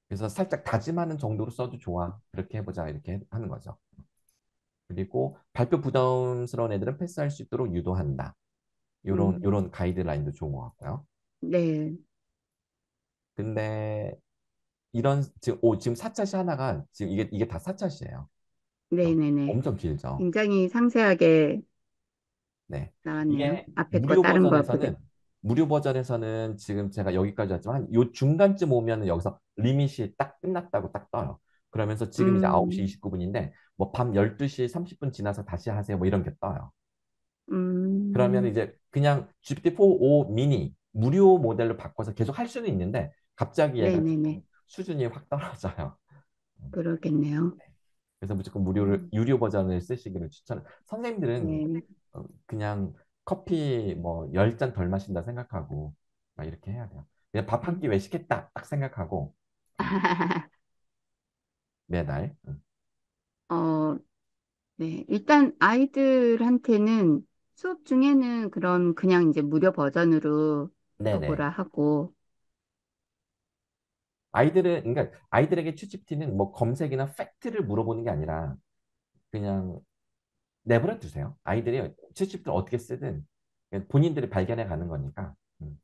그래서 살짝 다짐하는 정도로 써도 좋아. 그렇게 해보자. 이렇게 하는 거죠. 그리고 발표 부담스러운 애들은 패스할 수 있도록 유도한다.
음,
요런 가이드라인도 좋은 것 같고요.
네,
근데 지금 4차시 하나가 지금 이게 다 4차시예요.
네네네.
엄청 길죠.
굉장히 상세하게
네.
나왔네요.
이게
앞에 거 다른 거 그대.
무료 버전에서는 지금 제가 여기까지 왔지만 요 중간쯤 오면은 여기서 리밋이 딱 끝났다고 딱 떠요. 그러면서 지금 이제 9시
음,
29분인데 뭐 밤 12시 30분 지나서 다시 하세요. 뭐 이런 게 떠요. 그러면
음,
이제 그냥 GPT-4o 미니 무료 모델로 바꿔서 계속 할 수는 있는데 갑자기 얘가
네네네.
조금 수준이 확 떨어져요.
그러겠네요.
그래서 무조건
음,
유료 버전을 쓰시기를 선생님들은
네.
그냥 커피 뭐 10잔 덜 마신다 생각하고 막 이렇게 해야 돼요. 그냥 밥 한 끼
음.
외식했다 딱 생각하고 매달
어, 네. 일단 아이들한테는 수업 중에는 그런 그냥 이제 무료 버전으로
네네
적으라 하고,
그러니까 아이들에게 챗GPT는 뭐 검색이나 팩트를 물어보는 게 아니라 그냥 내버려 두세요. 아이들이 챗GPT를 어떻게 쓰든 그냥 본인들이 발견해 가는 거니까. 음.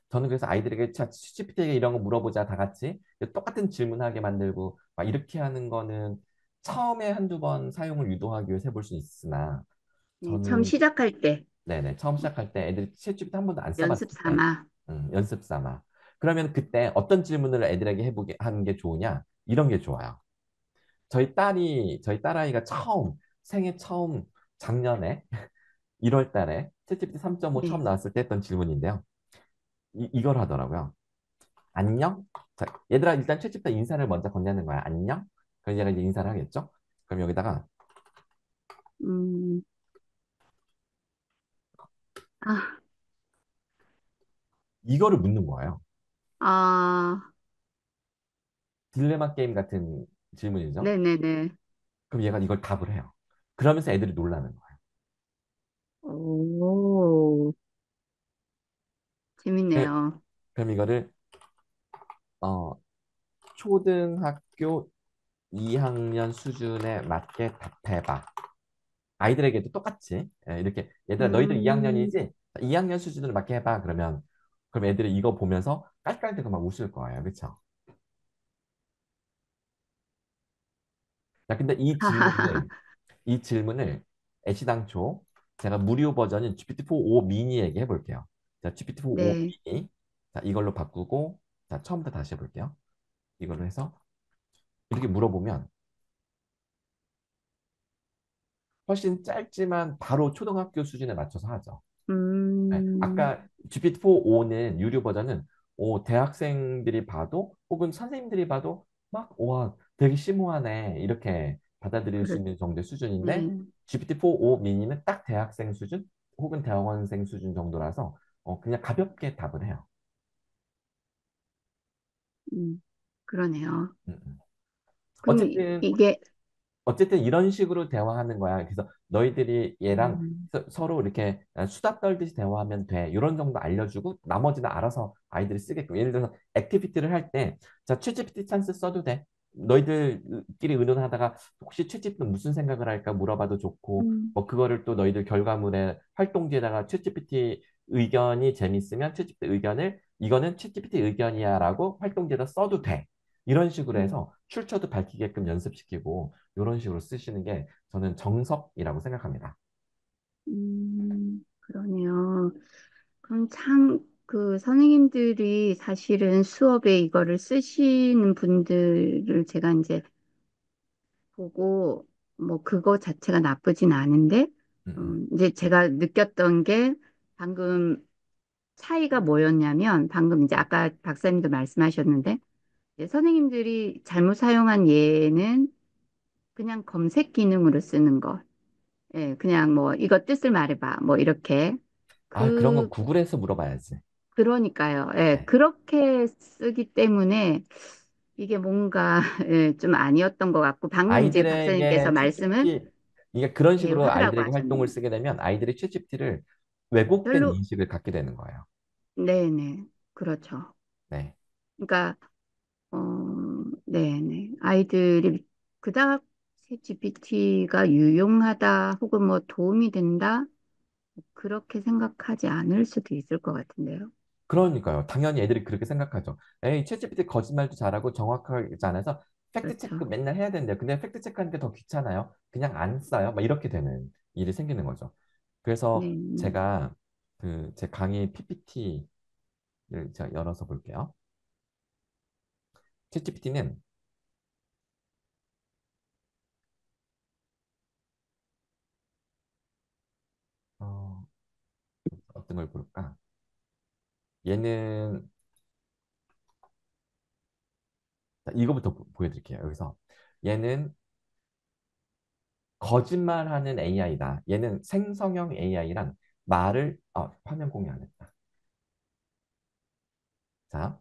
저는 그래서 아이들에게 챗GPT에게 이런 거 물어보자 다 같이 똑같은 질문하게 만들고 막 이렇게 하는 거는 처음에 한두 번 사용을 유도하기 위해서 해볼 수 있으나
네, 처음
저는
시작할 때
네네 처음 시작할 때 애들이 챗GPT 한 번도 안
연습
써봤을 때
삼아.
연습 삼아 그러면 그때 어떤 질문을 애들에게 해보게 하는 게 좋으냐 이런 게 좋아요. 저희 딸아이가 생애 처음 작년에 1월 달에 챗GPT 3.5 처음
네.
나왔을 때 했던 질문인데요. 이걸 하더라고요. 안녕? 자, 얘들아 일단 채찍부터 인사를 먼저 건네는 거야. 안녕? 그럼 얘가 이제 인사를 하겠죠? 그럼 여기다가
음, 아,
이거를 묻는 거예요.
아,
딜레마 게임 같은 질문이죠.
네네네.
그럼 얘가 이걸 답을 해요. 그러면서 애들이 놀라는 거예요.
오,
그-
재밌네요.
그럼 이거를 어, 초등학교 2학년 수준에 맞게 답해봐. 아이들에게도 똑같이 이렇게 얘들아 너희들
음,
2학년이지? 2학년 수준으로 맞게 해봐. 그럼 애들이 이거 보면서 깔깔대고 막 웃을 거예요. 그렇죠? 자, 근데 이 질문을 애시당초 제가 무료 버전인 GPT-4 o 미니에게 해볼게요. 자, GPT-4 o
네.
미니. 자, 이걸로 바꾸고, 자, 처음부터 다시 해볼게요. 이걸로 해서 이렇게 물어보면 훨씬 짧지만 바로 초등학교 수준에 맞춰서 하죠. 네,
음,
아까 GPT-4O는 유료 버전은 대학생들이 봐도 혹은 선생님들이 봐도 막, 와, 되게 심오하네. 이렇게 받아들일 수
그렇,
있는 정도의 수준인데
네.
GPT-4O 미니는 딱 대학생 수준 혹은 대학원생 수준 정도라서 그냥 가볍게 답을 해요.
음, 그러네요.
음, 음.
그럼
어쨌든
이게,
이런 식으로 대화하는 거야. 그래서 너희들이 얘랑
음,
서로 이렇게 수다 떨듯이 대화하면 돼. 이런 정도 알려주고 나머지는 알아서 아이들이 쓰게끔. 예를 들어서 액티비티를 할 때, 자, 챗GPT 찬스 써도 돼. 너희들끼리 의논하다가 혹시 챗GPT 무슨 생각을 할까 물어봐도 좋고,
음,
뭐 그거를 또 너희들 결과물에 활동지에다가 챗GPT 의견이 재밌으면 챗GPT 의견을 이거는 챗GPT 의견이야라고 활동지에다 써도 돼. 이런 식으로
음,
해서 출처도 밝히게끔 연습시키고 이런 식으로 쓰시는 게 저는 정석이라고 생각합니다.
그러네요. 그럼 참, 그 선생님들이 사실은 수업에 이거를 쓰시는 분들을 제가 이제 보고, 뭐, 그거 자체가 나쁘진 않은데,
음.
이제 제가 느꼈던 게 방금 차이가 뭐였냐면, 방금 이제 아까 박사님도 말씀하셨는데, 이제 선생님들이 잘못 사용한 예는 그냥 검색 기능으로 쓰는 거. 예, 그냥 뭐, 이거 뜻을 말해봐. 뭐, 이렇게.
그런 건
그,
구글에서 물어봐야지.
그러니까요. 예,
네.
그렇게 쓰기 때문에 이게 뭔가 예, 좀 아니었던 것 같고, 방금 이제 박사님께서
아이들에게
말씀은
이게 그런
예,
식으로
하라고
아이들에게 활동을
하셨네요.
쓰게 되면 아이들이 챗GPT를 왜곡된
별로,
인식을 갖게 되는 거예요.
네네. 그렇죠.
네.
그러니까, 네네. 아이들이 그닥 GPT가 유용하다 혹은 뭐 도움이 된다? 그렇게 생각하지 않을 수도 있을 것 같은데요.
그러니까요. 당연히 애들이 그렇게 생각하죠. 에이, 챗GPT 거짓말도 잘하고 정확하지 않아서 팩트 체크
그렇죠.
맨날 해야 되는데요. 근데 팩트 체크하는 게 더 귀찮아요. 그냥 안 써요. 막 이렇게 되는 일이 생기는 거죠. 그래서
네.
제가 제 강의 PPT를 제가 열어서 볼게요. 챗GPT는 어떤 걸 볼까? 얘는 이거부터 보여드릴게요. 여기서 얘는 거짓말하는 AI다. 얘는 생성형 AI란 말을 화면 공유 안 했다. 자,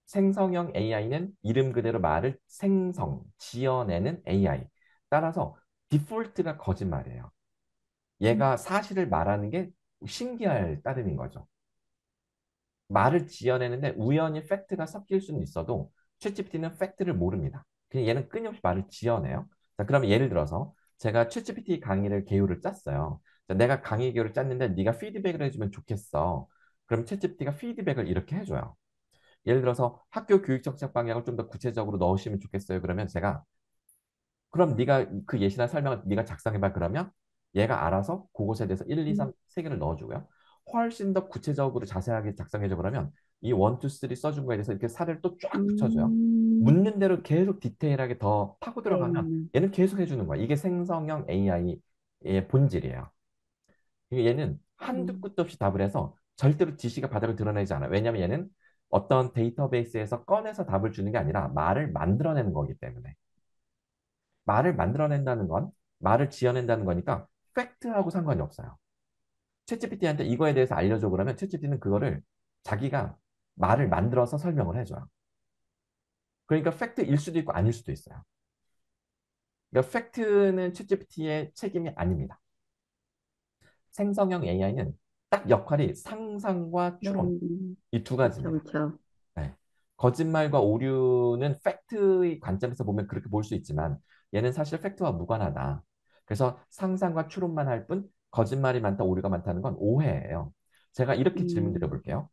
생성형 AI는 이름 그대로 말을 지어내는 AI. 따라서 디폴트가 거짓말이에요.
음,
얘가 사실을 말하는 게 신기할 따름인 거죠. 말을 지어내는데 우연히 팩트가 섞일 수는 있어도 챗GPT는 팩트를 모릅니다. 그냥 얘는 끊임없이 말을 지어내요. 자, 그러면 예를 들어서 제가 챗GPT 강의를 개요를 짰어요. 자, 내가 강의 개요를 짰는데 네가 피드백을 해주면 좋겠어. 그럼 챗GPT가 피드백을 이렇게 해줘요. 예를 들어서 학교 교육 정책 방향을 좀 더 구체적으로 넣으시면 좋겠어요. 그러면 제가 그럼 네가 그 예시나 설명을 네가 작성해봐 그러면 얘가 알아서 그것에 대해서 1, 2,
음,
3, 3개를 넣어주고요. 훨씬 더 구체적으로 자세하게 작성해줘 그러면 이 1, 2, 3 써준 거에 대해서 이렇게 살을 또 쫙 붙여줘요.
음,
묻는 대로 계속 디테일하게 더 파고
네,
들어가면 얘는 계속 해주는 거야. 이게 생성형 AI의 본질이에요. 얘는 한두
음,
끝도 없이 답을 해서 절대로 지시가 바닥을 드러내지 않아요. 왜냐하면 얘는 어떤 데이터베이스에서 꺼내서 답을 주는 게 아니라 말을 만들어내는 거기 때문에. 말을 만들어낸다는 건 말을 지어낸다는 거니까 팩트하고 상관이 없어요. 챗GPT한테 이거에 대해서 알려줘 그러면 챗GPT는 그거를 자기가 말을 만들어서 설명을 해줘요. 그러니까 팩트일 수도 있고 아닐 수도 있어요. 그러니까 팩트는 챗GPT의 책임이 아닙니다. 생성형 AI는 딱 역할이 상상과
네,
추론 이 두
그렇죠,
가지입니다.
그렇죠.
네. 거짓말과 오류는 팩트의 관점에서 보면 그렇게 볼 수 있지만 얘는 사실 팩트와 무관하다. 그래서 상상과 추론만 할 뿐 거짓말이 많다, 오류가 많다는 건 오해예요. 제가 이렇게 질문
음,
드려볼게요.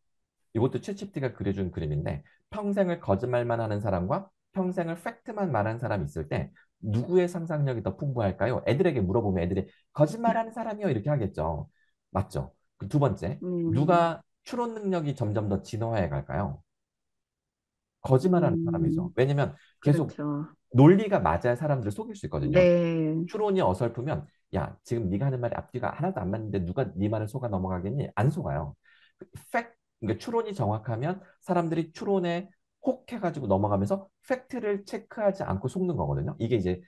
이것도 챗GPT가 그려준 그림인데 평생을 거짓말만 하는 사람과 평생을 팩트만 말하는 사람이 있을 때 누구의 상상력이 더 풍부할까요? 애들에게 물어보면 애들이 거짓말하는 사람이요 이렇게 하겠죠. 맞죠? 그 두 번째,
음,
누가 추론 능력이 점점 더 진화해 갈까요? 거짓말하는 사람이죠.
음,
왜냐면 계속
그렇죠.
논리가 맞아야 사람들을 속일 수 있거든요.
네,
추론이 어설프면 야 지금 네가 하는 말이 앞뒤가 하나도 안 맞는데 누가 네 말을 속아 넘어가겠니? 안 속아요. 그러니까 추론이 정확하면 사람들이 추론에 혹해가지고 넘어가면서 팩트를 체크하지 않고 속는 거거든요. 이게 이제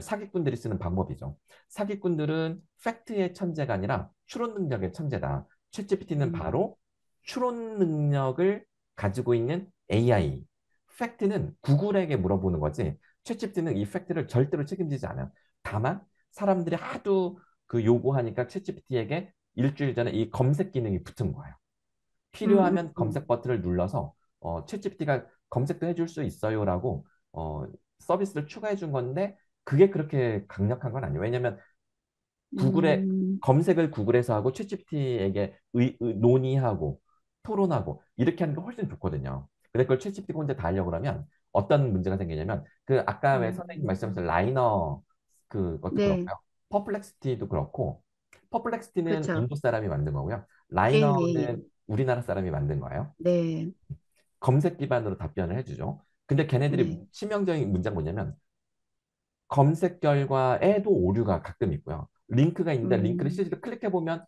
사기꾼들이 쓰는 방법이죠. 사기꾼들은 팩트의 천재가 아니라 추론 능력의 천재다. 챗GPT는
음,
바로 추론 능력을 가지고 있는 AI. 팩트는 구글에게 물어보는 거지. 챗GPT는 이 팩트를 절대로 책임지지 않아요. 다만 사람들이 하도 그 요구하니까 챗GPT에게 일주일 전에 이 검색 기능이 붙은 거예요.
음,
필요하면 검색 버튼을 눌러서 챗GPT가 검색도 해줄 수 있어요라고 서비스를 추가해 준 건데 그게 그렇게 강력한 건 아니에요. 왜냐하면 구글에
음,
검색을 구글에서 하고 챗GPT에게 논의하고 토론하고 이렇게 하는 게 훨씬 좋거든요. 근데 그걸 챗GPT 혼자 다 하려고 그러면 어떤 문제가 생기냐면 그 아까 왜 선생님 말씀하신
음,
라이너 그것도
네,
그렇고요. 퍼플렉스티도 그렇고 퍼플렉스티는
그렇죠.
인도 사람이 만든 거고요.
예, 예,
라이너는
예.
우리나라 사람이 만든 거예요.
네,
검색 기반으로 답변을 해주죠. 근데 걔네들이
네,
치명적인 문제가 뭐냐면 검색 결과에도 오류가 가끔 있고요. 링크가 있는데 링크를
음,
실제로 클릭해보면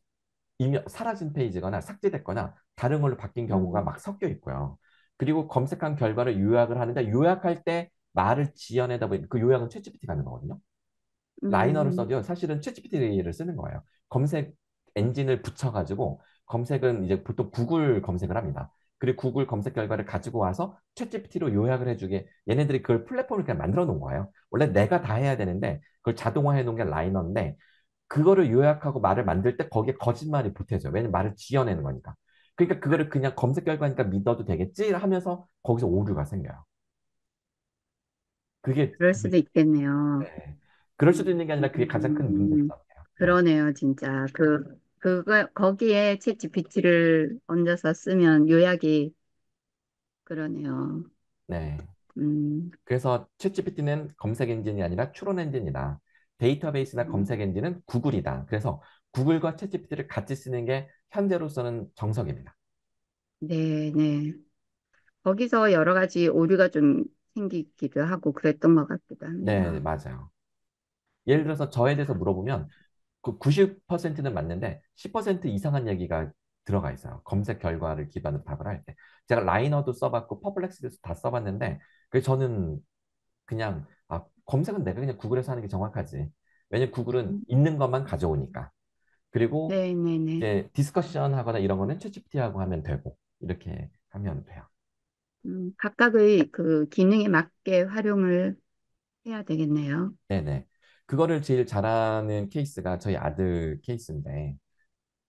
이미 사라진 페이지거나 삭제됐거나 다른 걸로 바뀐 경우가
음,
막 섞여 있고요. 그리고 검색한 결과를 요약을 하는데 요약할 때 말을 지어내다 보니 그 요약은 챗GPT가 하는 거거든요. 라이너를
음,
써도 사실은 챗GPT를 쓰는 거예요. 검색 엔진을 붙여가지고 검색은 이제 보통 구글 검색을 합니다. 그리고 구글 검색 결과를 가지고 와서 챗GPT로 요약을 해주게 얘네들이 그걸 플랫폼을 그냥 만들어 놓은 거예요. 원래 내가 다 해야 되는데 그걸 자동화해 놓은 게 라이너인데 그거를 요약하고 말을 만들 때 거기에 거짓말이 보태져요. 왜냐면 말을 지어내는 거니까. 그러니까 그거를 그냥 검색 결과니까 믿어도 되겠지 하면서 거기서 오류가 생겨요. 그게
그럴 수도 있겠네요.
네. 그럴 수도 있는 게 아니라 그게 가장 큰
음,
문제점이에요. 네.
그러네요, 진짜. 거기에 챗 GPT를 얹어서 쓰면 요약이 그러네요.
네.
음,
그래서 챗GPT는 검색 엔진이 아니라 추론 엔진이다. 데이터베이스나
음,
검색 엔진은 구글이다. 그래서 구글과 챗GPT를 같이 쓰는 게 현재로서는 정석입니다.
네, 네. 거기서 여러 가지 오류가 좀 생기기도 하고 그랬던 것 같기도
네,
합니다.
맞아요. 예를 들어서 저에 대해서 물어보면 그 90%는 맞는데 10% 이상한 얘기가 들어가 있어요. 검색 결과를 기반으로 답을 할 때. 제가 라이너도 써봤고 퍼플렉스도 다 써봤는데 그 저는 그냥 검색은 내가 그냥 구글에서 하는 게 정확하지. 왜냐면 구글은 있는 것만 가져오니까. 그리고
네, 네, 네.
이제 디스커션 하거나 이런 거는 챗GPT하고 하면 되고 이렇게 하면 돼요.
각각의 그 기능에 맞게 활용을 해야 되겠네요.
네네. 그거를 제일 잘하는 케이스가 저희 아들 케이스인데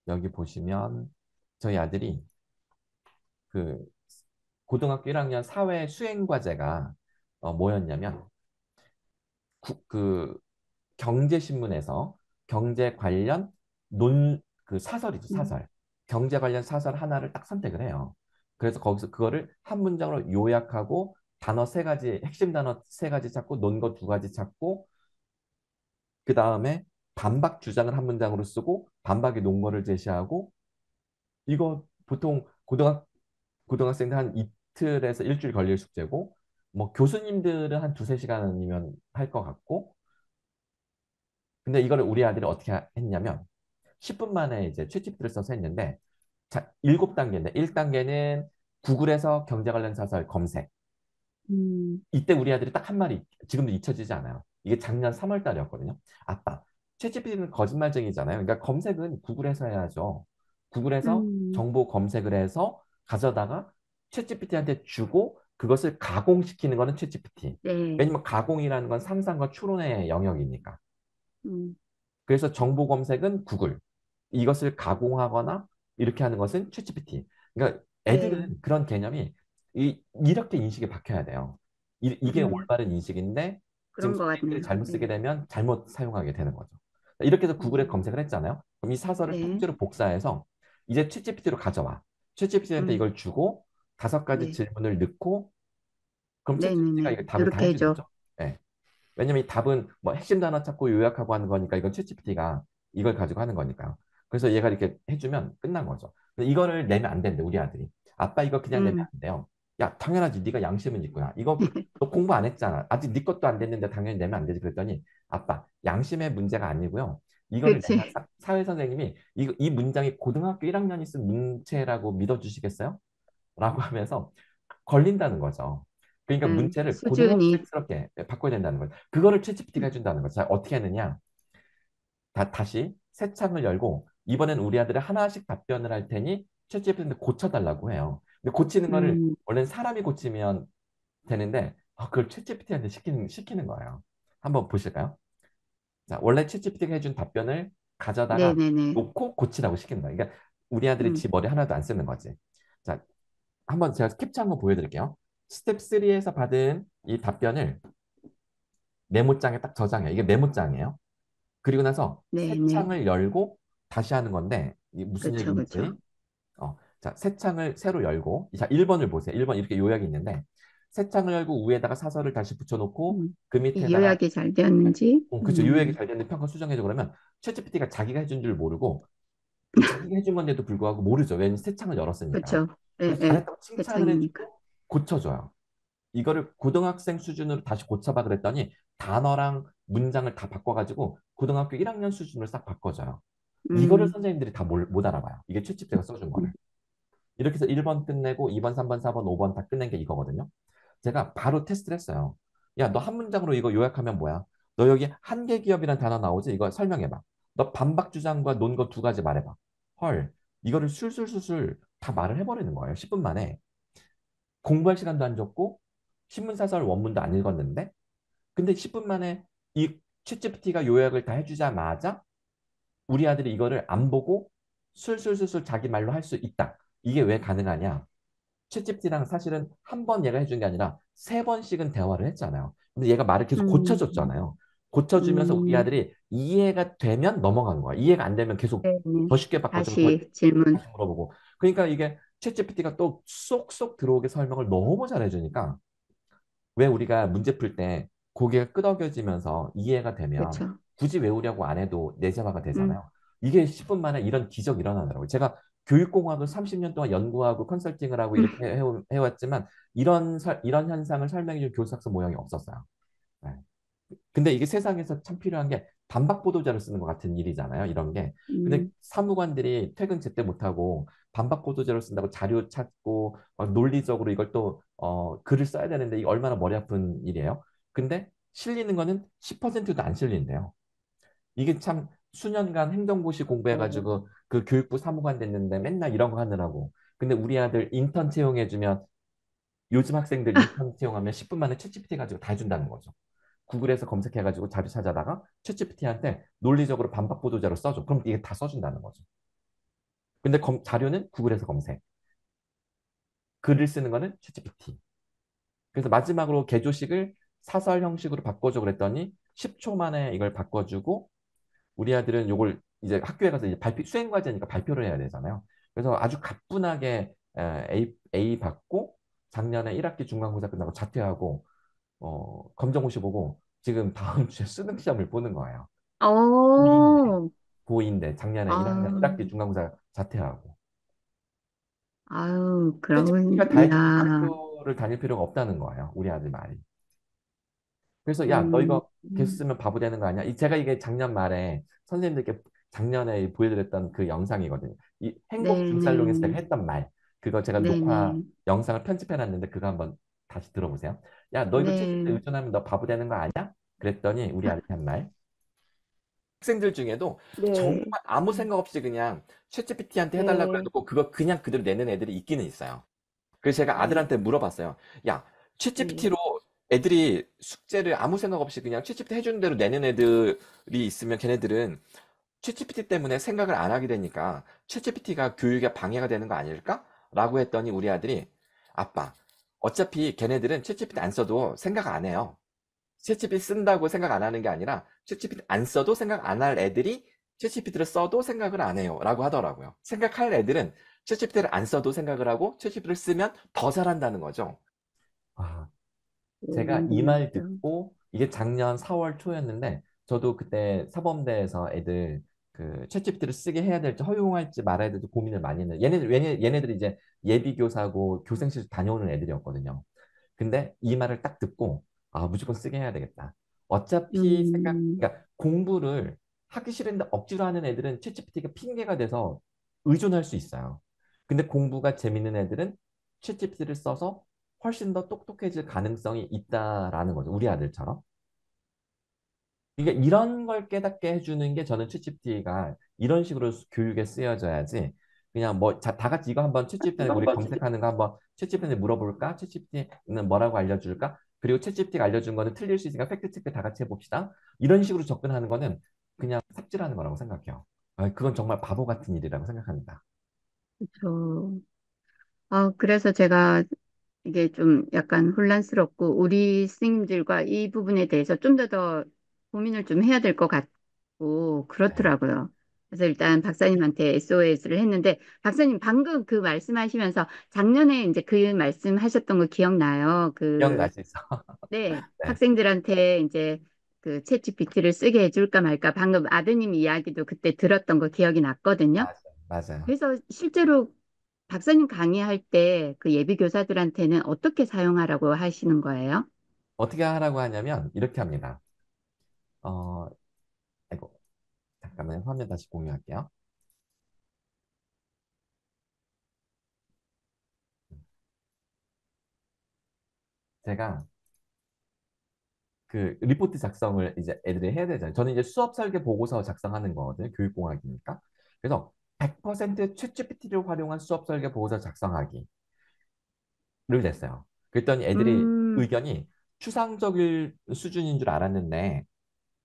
여기 보시면 저희 아들이 그 고등학교 1학년 사회 수행 과제가 뭐였냐면 그 경제신문에서 경제 관련 그 사설이죠,
음,
사설. 경제 관련 사설 하나를 딱 선택을 해요. 그래서 거기서 그거를 한 문장으로 요약하고 단어 세 가지, 핵심 단어 세 가지 찾고 논거 두 가지 찾고 그 다음에 반박 주장을 한 문장으로 쓰고 반박의 논거를 제시하고 이거 보통 고등학생들 한 이틀에서 일주일 걸릴 숙제고 뭐 교수님들은 한 두세 시간이면 할 것 같고 근데 이거를 우리 아들이 어떻게 했냐면 10분 만에 이제 채찌피티를 써서 했는데 자, 7단계인데 1단계는 구글에서 경제 관련 사설 검색.
음,
이때 우리 아들이 딱 한 말이 지금도 잊혀지지 않아요. 이게 작년 3월 달이었거든요. 아빠, 채찌피티는 거짓말쟁이잖아요. 그러니까 검색은 구글에서 해야죠. 구글에서
음,
정보 검색을 해서 가져다가 채찌피티한테 주고 그것을 가공시키는 거는 채찌피티.
네,
왜냐면 가공이라는 건 상상과 추론의 영역이니까.
음,
그래서 정보 검색은 구글, 이것을 가공하거나 이렇게 하는 것은 챗GPT. 그러니까
네,
애들은 그런 개념이 이렇게 인식이 박혀야 돼요. 이게
음,
올바른 인식인데 지금
그런 것
선생님들이
같네요.
잘못 쓰게
네,
되면 잘못 사용하게 되는 거죠. 이렇게 해서 구글에
음,
검색을 했잖아요. 그럼 이 사설을
네,
통째로 복사해서 이제 챗GPT로 가져와. 챗GPT한테
음,
이걸 주고 5가지
네,
질문을 넣고 그럼 챗GPT가
네네네.
이거 답을 다
이렇게 해줘.
해주겠죠. 네. 왜냐면 이 답은 뭐 핵심 단어 찾고 요약하고 하는 거니까 이건 챗GPT가 이걸 가지고 하는 거니까요. 그래서 얘가 이렇게 해주면 끝난 거죠. 근데 이거를 내면 안 된대, 우리 아들이. 아빠 이거 그냥 내면
음,
안 돼요. 야, 당연하지. 네가 양심은 있고야. 이거 너 공부 안 했잖아. 아직 네 것도 안 됐는데 당연히 내면 안 되지. 그랬더니 아빠, 양심의 문제가 아니고요. 이거를 내면
그렇지.
사회 선생님이 이 문장이 고등학교 1학년이 쓴 문체라고 믿어주시겠어요? 라고 하면서 걸린다는 거죠. 그러니까 문체를
수준이,
고등학생스럽게 바꿔야 된다는 거예요. 그거를 챗GPT가 해준다는 거죠. 자, 어떻게 하느냐? 다시 새 창을 열고 이번엔 우리 아들이 하나씩 답변을 할 테니 챗GPT한테 고쳐달라고 해요. 근데 고치는 거를
음,
원래는 사람이 고치면 되는데 그걸 챗GPT한테 시키는 거예요. 한번 보실까요? 자, 원래 챗GPT가 해준 답변을 가져다가
네네네.
놓고 고치라고 시키는 거예요. 그러니까 우리 아들이
음,
지 머리 하나도 안 쓰는 거지. 자, 한번 제가 캡처 한번 보여드릴게요. 스텝 3에서 받은 이 답변을 메모장에 딱 저장해요. 이게 메모장이에요. 그리고 나서 새
네네.
창을 열고 다시 하는 건데 이게 무슨
그쵸, 그쵸.
얘기인지 자, 새 창을 새로 열고 자, 1번을 보세요. 1번 이렇게 요약이 있는데 새 창을 열고 위에다가 사설을 다시 붙여놓고 그
이
밑에다가
요약이 잘 되었는지,
그쵸 요약이 잘 됐는데 평가 수정해줘 그러면 챗GPT가 자기가 해준 줄 모르고 자기가 해준 건데도 불구하고 모르죠. 왜냐면 새 창을 열었으니까요.
그쵸. 예,
그래서
예.
잘했다고 칭찬을
대창이니까.
해주고 고쳐줘요. 이거를 고등학생 수준으로 다시 고쳐봐 그랬더니 단어랑 문장을 다 바꿔가지고 고등학교 1학년 수준으로 싹 바꿔줘요. 이거를
음,
선생님들이 다 못 알아봐요. 이게 챗GPT가 써준
음,
거를. 이렇게 해서 1번 끝내고 2번, 3번, 4번, 5번 다 끝낸 게 이거거든요. 제가 바로 테스트를 했어요. 야, 너 한 문장으로 이거 요약하면 뭐야? 너 여기 한계 기업이라는 단어 나오지? 이거 설명해봐. 너 반박 주장과 논거 두 가지 말해봐. 헐, 이거를 술술술술 다 말을 해버리는 거예요. 10분 만에. 공부할 시간도 안 줬고 신문사설 원문도 안 읽었는데 근데 10분 만에 이 챗GPT가 요약을 다 해주자마자 우리 아들이 이거를 안 보고 술술술술 자기 말로 할 수 있다. 이게 왜 가능하냐? 챗GPT랑 사실은 한 번 얘가 해준 게 아니라 3번씩은 대화를 했잖아요. 근데 얘가 말을 계속
음,
고쳐줬잖아요. 고쳐주면서 우리
음,
아들이 이해가 되면 넘어간 거야. 이해가 안 되면 계속
네, 네.
더 쉽게 바꿔주고 더
다시 질문.
다시 물어보고. 그러니까 이게 챗GPT가 또 쏙쏙 들어오게 설명을 너무 잘해주니까 왜 우리가 문제 풀 때 고개가 끄덕여지면서 이해가 되면
그쵸.
굳이 외우려고 안 해도 내재화가
음,
되잖아요. 이게 10분 만에 이런 기적이 일어나더라고요. 제가 교육공학을 30년 동안 연구하고 컨설팅을 하고
음,
이렇게 해왔지만 이런 현상을 설명해 줄 교수학서 모형이 없었어요. 네. 근데 이게 세상에서 참 필요한 게 반박 보도자를 쓰는 것 같은 일이잖아요. 이런 게. 근데
음,
사무관들이 퇴근 제때 못하고 반박 보도자를 쓴다고 자료 찾고 논리적으로 이걸 또 글을 써야 되는데 이게 얼마나 머리 아픈 일이에요. 근데 실리는 거는 10%도 안 실린대요. 이게 참 수년간 행정고시 공부해가지고 그 교육부 사무관 됐는데 맨날 이런 거 하느라고. 근데 우리 아들 인턴 채용해주면 요즘 학생들 인턴 채용하면 10분 만에 챗GPT 가지고 다 해준다는 거죠. 구글에서 검색해가지고 자료 찾아다가 챗GPT한테 논리적으로 반박 보도자료 써줘. 그럼 이게 다 써준다는 거죠. 근데 자료는 구글에서 검색. 글을 쓰는 거는 챗GPT. 그래서 마지막으로 개조식을 사설 형식으로 바꿔줘 그랬더니 10초 만에 이걸 바꿔주고 우리 아들은 요걸 이제 학교에 가서 이제 수행 과제니까 발표를 해야 되잖아요. 그래서 아주 가뿐하게 A 받고 작년에 1학기 중간고사 끝나고 자퇴하고 검정고시 보고 지금 다음 주에 수능 시험을 보는 거예요. 고2인데,
어,
고2인데 작년에
아,
1학기 중간고사 자퇴하고.
아유,
채찍피가
그러면,
다 해주고
야,
학교를 다닐 필요가 없다는 거예요. 우리 아들 말이. 그래서 야, 너
음,
이거 개수 쓰면 바보 되는 거 아니야? 제가 이게 작년 말에 선생님들께 작년에 보여드렸던 그 영상이거든요. 이 행복 빙살롱에서 제가
네네,
했던 말. 그거 제가 녹화
네네,
영상을 편집해놨는데 그거 한번 다시 들어보세요. 야, 너 이거 채찍피
네,
의존하면 너 바보 되는 거 아니야? 그랬더니 우리 아들이 한 말. 학생들 중에도 정말
네,
아무 생각 없이 그냥 챗GPT한테 해달라고
네,
그래놓고 그거 그냥 그대로 내는 애들이 있기는 있어요. 그래서 제가
네,
아들한테 물어봤어요. 야,
네.
챗GPT로 애들이 숙제를 아무 생각 없이 그냥 챗GPT 해주는 대로 내는 애들이 있으면 걔네들은 챗GPT 때문에 생각을 안 하게 되니까 챗GPT가 교육에 방해가 되는 거 아닐까? 라고 했더니 우리 아들이 아빠, 어차피 걔네들은 챗GPT 안 써도 생각 안 해요. 챗GPT 쓴다고 생각 안 하는 게 아니라 챗GPT 안 써도 생각 안 할 애들이 챗GPT를 써도 생각을 안 해요. 라고 하더라고요. 생각할 애들은 챗GPT를 안 써도 생각을 하고 챗GPT를 쓰면 더 잘한다는 거죠. 아, 제가 이 말
오,
듣고 이게 작년 4월 초였는데 저도 그때 사범대에서 애들 그 챗GPT를 쓰게 해야 될지 허용할지 말아야 될지 고민을 많이 했는데 얘네들이 이제 예비교사고 교생실 다녀오는 애들이었거든요. 근데 이 말을 딱 듣고 아 무조건 쓰게 해야 되겠다. 어차피
음,
그러니까 공부를 하기 싫은데 억지로 하는 애들은 챗GPT가 핑계가 돼서 의존할 수 있어요. 근데 공부가 재밌는 애들은 챗GPT를 써서 훨씬 더 똑똑해질 가능성이 있다라는 거죠. 우리 아들처럼. 그러니까 이런 걸 깨닫게 해주는 게 저는 챗GPT가 이런 식으로 교육에 쓰여져야지 그냥 뭐 다 같이 이거 한번 챗GPT한테 우리 검색하는 거 한번 챗GPT한테 물어볼까? 챗GPT는 뭐라고 알려줄까? 그리고 챗GPT가 알려준 거는 틀릴 수 있으니까 팩트체크 다 같이 해봅시다. 이런 식으로 접근하는 거는 그냥 삽질하는 거라고 생각해요. 그건 정말 바보 같은 일이라고 생각합니다.
그렇죠. 그래서 제가 이게 좀 약간 혼란스럽고 우리 스님들과 이 부분에 대해서 좀 더 고민을 좀 해야 될 것 같고
네.
그렇더라고요. 그래서 일단 박사님한테 SOS를 했는데 박사님 방금 그 말씀하시면서 작년에 이제 그 말씀하셨던 거 기억나요?
기억날 수 있어.
네,
네.
학생들한테 이제 그 챗GPT를 쓰게 해줄까 말까 방금 아드님 이야기도 그때 들었던 거 기억이 났거든요.
맞아요. 맞아요.
그래서 실제로 박사님 강의할 때 그 예비 교사들한테는 어떻게 사용하라고 하시는 거예요?
어떻게 하라고 하냐면 이렇게 합니다. 어, 아이고, 잠깐만 화면 다시 공유할게요. 제가 그 리포트 작성을 이제 애들이 해야 되잖아요. 저는 이제 수업 설계 보고서 작성하는 거거든요. 교육공학이니까. 그래서 100% 챗GPT를 활용한 수업 설계 보고서 작성하기를 냈어요. 그랬더니 애들이
음,
의견이 추상적일 수준인 줄 알았는데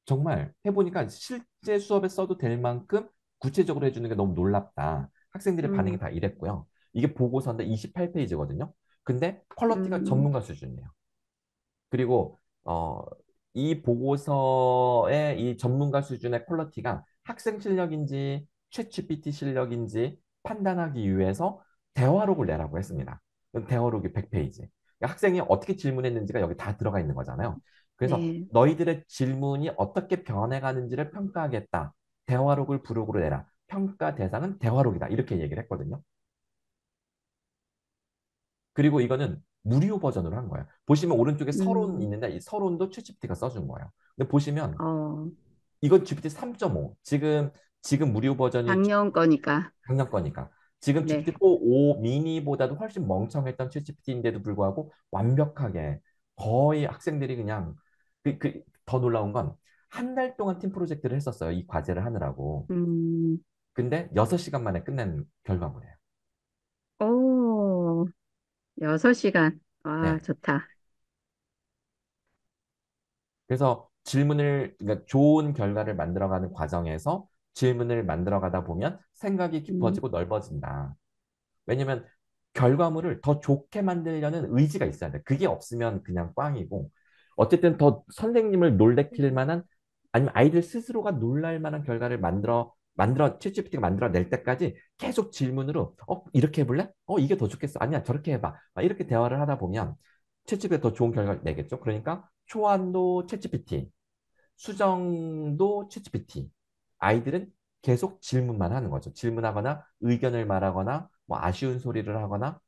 정말 해보니까 실제 수업에 써도 될 만큼 구체적으로 해주는 게 너무 놀랍다. 학생들의 반응이
음,
다 이랬고요. 이게 보고서인데 28페이지거든요. 근데 퀄리티가
음,
전문가 수준이에요. 그리고 이 보고서의 이 전문가 수준의 퀄리티가 학생 실력인지 챗GPT 실력인지 판단하기 위해서 대화록을 내라고 했습니다. 대화록이 100페이지. 학생이 어떻게 질문했는지가 여기 다 들어가 있는 거잖아요. 그래서
네.
너희들의 질문이 어떻게 변해가는지를 평가하겠다. 대화록을 부록으로 내라. 평가 대상은 대화록이다. 이렇게 얘기를 했거든요. 그리고 이거는 무료 버전으로 한 거예요. 보시면 오른쪽에 서론
음,
있는데 이 서론도 챗GPT가 써준 거예요. 근데 보시면
어,
이건 GPT 3.5. 지금 무료 버전이
작년 거니까.
작년 거니까. 지금
네.
GPT-4 미니보다도 훨씬 멍청했던 챗GPT인데도 불구하고 완벽하게 거의 학생들이 그냥 더 놀라운 건 한 달 동안 팀 프로젝트를 했었어요. 이 과제를 하느라고.
음,
근데 6시간 만에 끝낸 결과물이에요.
오, 6시간. 와,
네.
좋다.
그래서 그러니까 좋은 결과를 만들어가는 과정에서 질문을 만들어가다 보면 생각이
음,
깊어지고 넓어진다. 왜냐면 결과물을 더 좋게 만들려는 의지가 있어야 돼. 그게 없으면 그냥 꽝이고, 어쨌든 더 선생님을 놀래킬 만한, 아니면 아이들 스스로가 놀랄 만한 결과를 챗GPT가 만들어낼 때까지 계속 질문으로, 이렇게 해볼래? 이게 더 좋겠어. 아니야, 저렇게 해봐. 막 이렇게 대화를 하다 보면 챗GPT가 더 좋은 결과를 내겠죠. 그러니까 초안도 챗GPT, 수정도 챗GPT. 아이들은 계속 질문만 하는 거죠. 질문하거나 의견을 말하거나 뭐 아쉬운 소리를 하거나,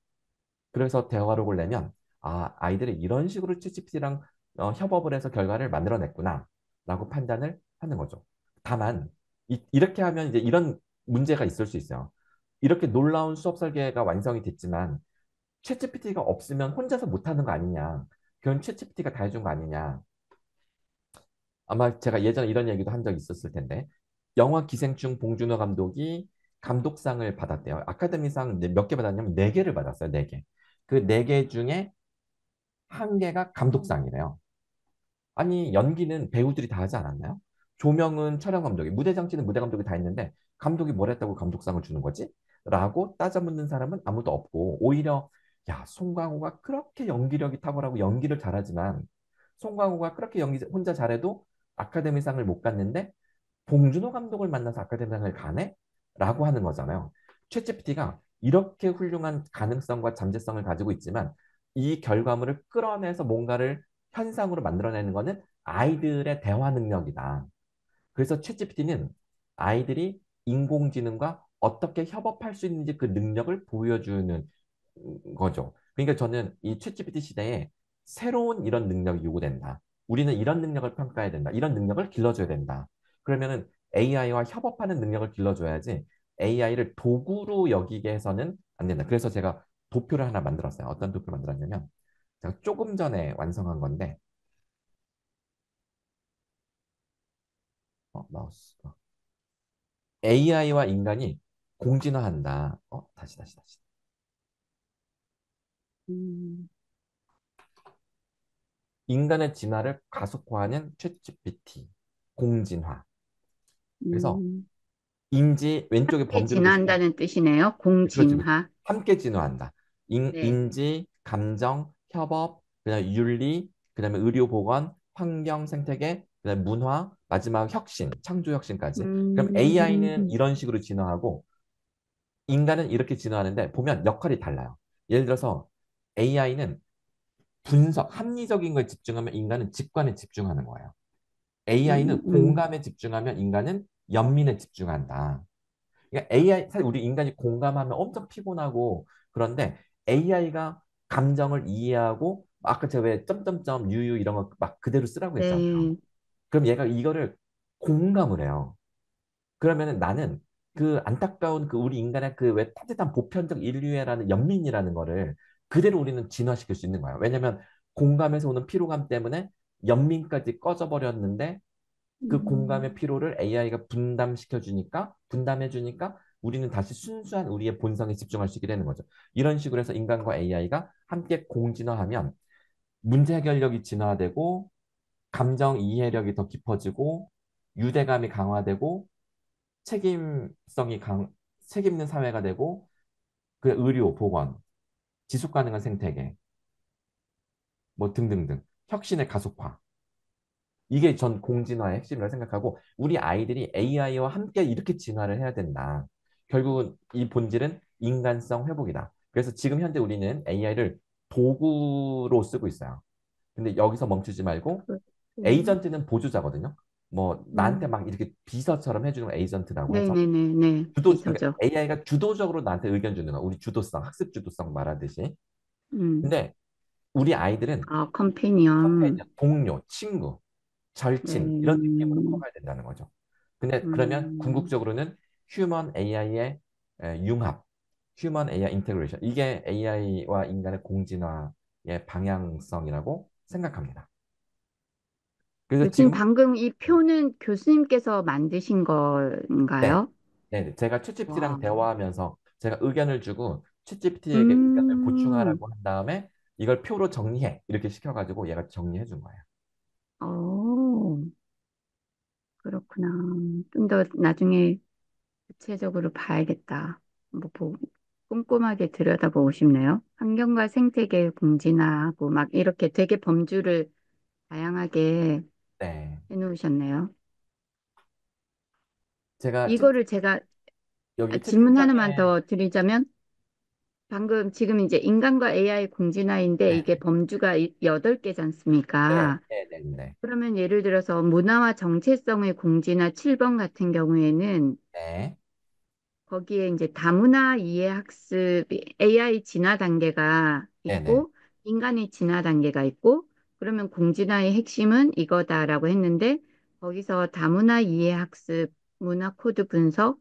그래서 대화록을 내면 아이들이 이런 식으로 챗GPT랑 협업을 해서 결과를 만들어냈구나 라고 판단을 하는 거죠. 다만 렇게 하면 이제 이런 문제가 있을 수 있어요. 이렇게 놀라운 수업 설계가 완성이 됐지만 챗GPT가 없으면 혼자서 못하는 거 아니냐. 그건 챗GPT가 다 해준 거 아니냐. 아마 제가 예전에 이런 얘기도 한 적이 있었을 텐데, 영화 기생충 봉준호 감독이 감독상을 받았대요. 아카데미상 몇 개 받았냐면 네 개를 받았어요. 네 개. 그 네 개 중에 한 개가 감독상이래요. 아니, 연기는 배우들이 다 하지 않았나요? 조명은 촬영 감독이, 무대 장치는 무대 감독이 다 했는데 감독이 뭘 했다고 감독상을 주는 거지? 라고 따져묻는 사람은 아무도 없고, 오히려 야, 송강호가 그렇게 연기력이 탁월하고 연기를 잘하지만, 송강호가 그렇게 연기 혼자 잘해도 아카데미상을 못 갔는데 봉준호 감독을 만나서 아카데미상을 가네? 라고 하는 거잖아요. 챗GPT가 이렇게 훌륭한 가능성과 잠재성을 가지고 있지만 이 결과물을 끌어내서 뭔가를 현상으로 만들어내는 거는 아이들의 대화 능력이다. 그래서 챗GPT는 아이들이 인공지능과 어떻게 협업할 수 있는지 그 능력을 보여주는 거죠. 그러니까 저는 이 챗GPT 시대에 새로운 이런 능력이 요구된다. 우리는 이런 능력을 평가해야 된다. 이런 능력을 길러줘야 된다. 그러면은 AI와 협업하는 능력을 길러줘야지 AI를 도구로 여기게 해서는 안 된다. 그래서 제가 도표를 하나 만들었어요. 어떤 도표를 만들었냐면, 제가 조금 전에 완성한 건데, 마우스. AI와 인간이 공진화한다. 다시.
음,
인간의 진화를 가속화하는 챗GPT. 공진화. 그래서
음.
인지, 왼쪽에
함께
범주를 보시면,
진화한다는 뜻이네요.
그렇죠.
공진화.
함께 진화한다.
네.
인지, 감정, 협업, 그다음에 윤리, 그다음에 의료 보건, 환경 생태계, 그다음에 문화, 마지막 혁신, 창조 혁신까지. 그럼 AI는
음,
이런 식으로 진화하고 인간은 이렇게 진화하는데 보면 역할이 달라요. 예를 들어서 AI는 분석, 합리적인 거에 집중하면 인간은 직관에 집중하는 거예요.
음,
AI는
음.
공감에 집중하면 인간은 연민에 집중한다. 그러니까 AI, 사실 우리 인간이 공감하면 엄청 피곤하고, 그런데 AI가 감정을 이해하고, 아까 제가 왜 점점점 유유 이런 거 막 그대로 쓰라고 했잖아요.
네.
그럼 얘가 이거를 공감을 해요. 그러면은 나는 그 안타까운 그 우리 인간의 그 왜 따뜻한 보편적 인류애라는 연민이라는 거를 그대로 우리는 진화시킬 수 있는 거야. 왜냐면 공감에서 오는 피로감 때문에 연민까지 꺼져버렸는데, 그 공감의
음,
피로를 AI가 분담해 주니까 우리는 다시 순수한 우리의 본성에 집중할 수 있게 되는 거죠. 이런 식으로 해서 인간과 AI가 함께 공진화하면 문제 해결력이 진화되고, 감정 이해력이 더 깊어지고, 유대감이 강화되고, 책임성이 책임있는 사회가 되고, 그 의료, 보건, 지속 가능한 생태계, 뭐 등등등 혁신의 가속화. 이게 전 공진화의 핵심이라고 생각하고, 우리 아이들이 AI와 함께 이렇게 진화를 해야 된다. 결국은 이 본질은 인간성 회복이다. 그래서 지금 현재 우리는 AI를 도구로 쓰고 있어요. 근데 여기서 멈추지 말고,
그,
에이전트는 보조자거든요. 뭐 나한테
음.
막 이렇게 비서처럼 해주는 거 에이전트라고 해서,
네네네네.
그러니까
비서죠.
AI가 주도적으로 나한테 의견 주는 거, 우리 주도성, 학습 주도성 말하듯이.
음.
근데 우리 아이들은
아, 컴패니언.
컴페니언, 동료, 친구,
네.
절친 이런 느낌으로 커가야 된다는 거죠. 근데 그러면
음.
궁극적으로는 휴먼 AI의 융합, 휴먼 AI 인테그레이션, 이게 AI와 인간의 공진화의 방향성이라고 생각합니다. 그래서
교수님,
지금
방금 이 표는 교수님께서 만드신
네,
건가요?
네, 제가 챗GPT랑
와.
대화하면서 제가 의견을 주고 챗GPT에게 의견을
음.
보충하라고 한 다음에 이걸 표로 정리해 이렇게 시켜가지고 얘가 정리해 준 거예요.
어, 그렇구나. 좀 더 나중에 구체적으로 봐야겠다. 뭐, 꼼꼼하게 들여다보고 싶네요. 환경과 생태계 공진화하고 막 이렇게 되게 범주를 다양하게
네.
해놓으셨네요.
제가
이거를 제가
여기
질문 하나만
채팅창에
더 드리자면 방금 지금 이제 인간과 AI 공진화인데
네,
이게 범주가 8개지
네,
않습니까?
네, 네, 네,
그러면 예를 들어서 문화와 정체성의 공진화 7번 같은 경우에는
네,
거기에 이제 다문화 이해 학습 AI 진화 단계가
네, 네,
있고 인간의 진화 단계가 있고 그러면 공진화의 핵심은 이거다라고 했는데 거기서 다문화 이해 학습, 문화 코드 분석,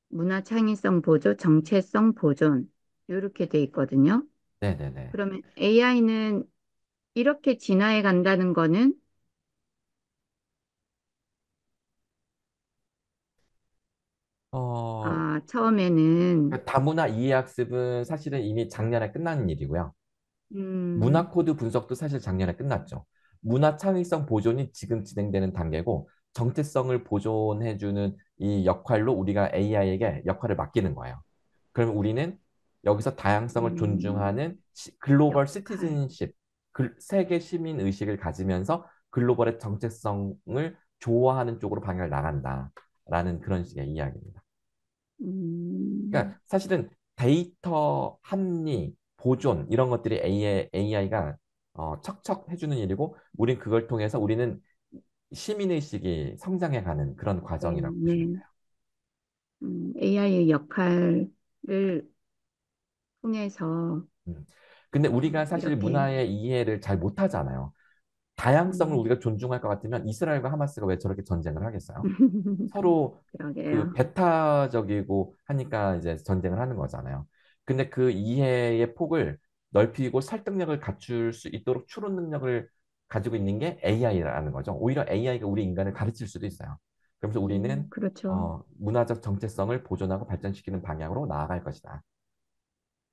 문화 창의성 보조, 정체성 보존 이렇게 돼 있거든요.
네, 네, 네.
그러면 AI는 이렇게 진화해 간다는 거는
어,
처음에는
그 다문화 이해학습은 사실은 이미 작년에 끝난 일이고요. 문화
음,
코드 분석도 사실 작년에 끝났죠. 문화 창의성 보존이 지금 진행되는 단계고 정체성을 보존해주는 이 역할로 우리가 AI에게 역할을 맡기는 거예요. 그러면 우리는 여기서 다양성을
음,
존중하는 글로벌
역할.
시티즌십, 세계 시민 의식을 가지면서 글로벌의 정체성을 좋아하는 쪽으로 방향을 나간다라는 그런 식의 이야기입니다.
음,
그러니까 사실은 데이터 합리, 보존 이런 것들이 AI가 척척 해주는 일이고 우린 그걸 통해서 우리는 시민의식이 성장해가는 그런
네,
과정이라고 보시면
네.
돼요.
AI의 역할을 통해서
근데 우리가 사실
이렇게,
문화의 이해를 잘 못하잖아요. 다양성을
음,
우리가 존중할 것 같으면 이스라엘과 하마스가 왜 저렇게 전쟁을 하겠어요? 서로 그
그러게요.
배타적이고 하니까 이제 전쟁을 하는 거잖아요. 근데 그 이해의 폭을 넓히고 설득력을 갖출 수 있도록 추론 능력을 가지고 있는 게 AI라는 거죠. 오히려 AI가 우리 인간을 가르칠 수도 있어요. 그러면서 우리는
그렇죠.
문화적 정체성을 보존하고 발전시키는 방향으로 나아갈 것이다.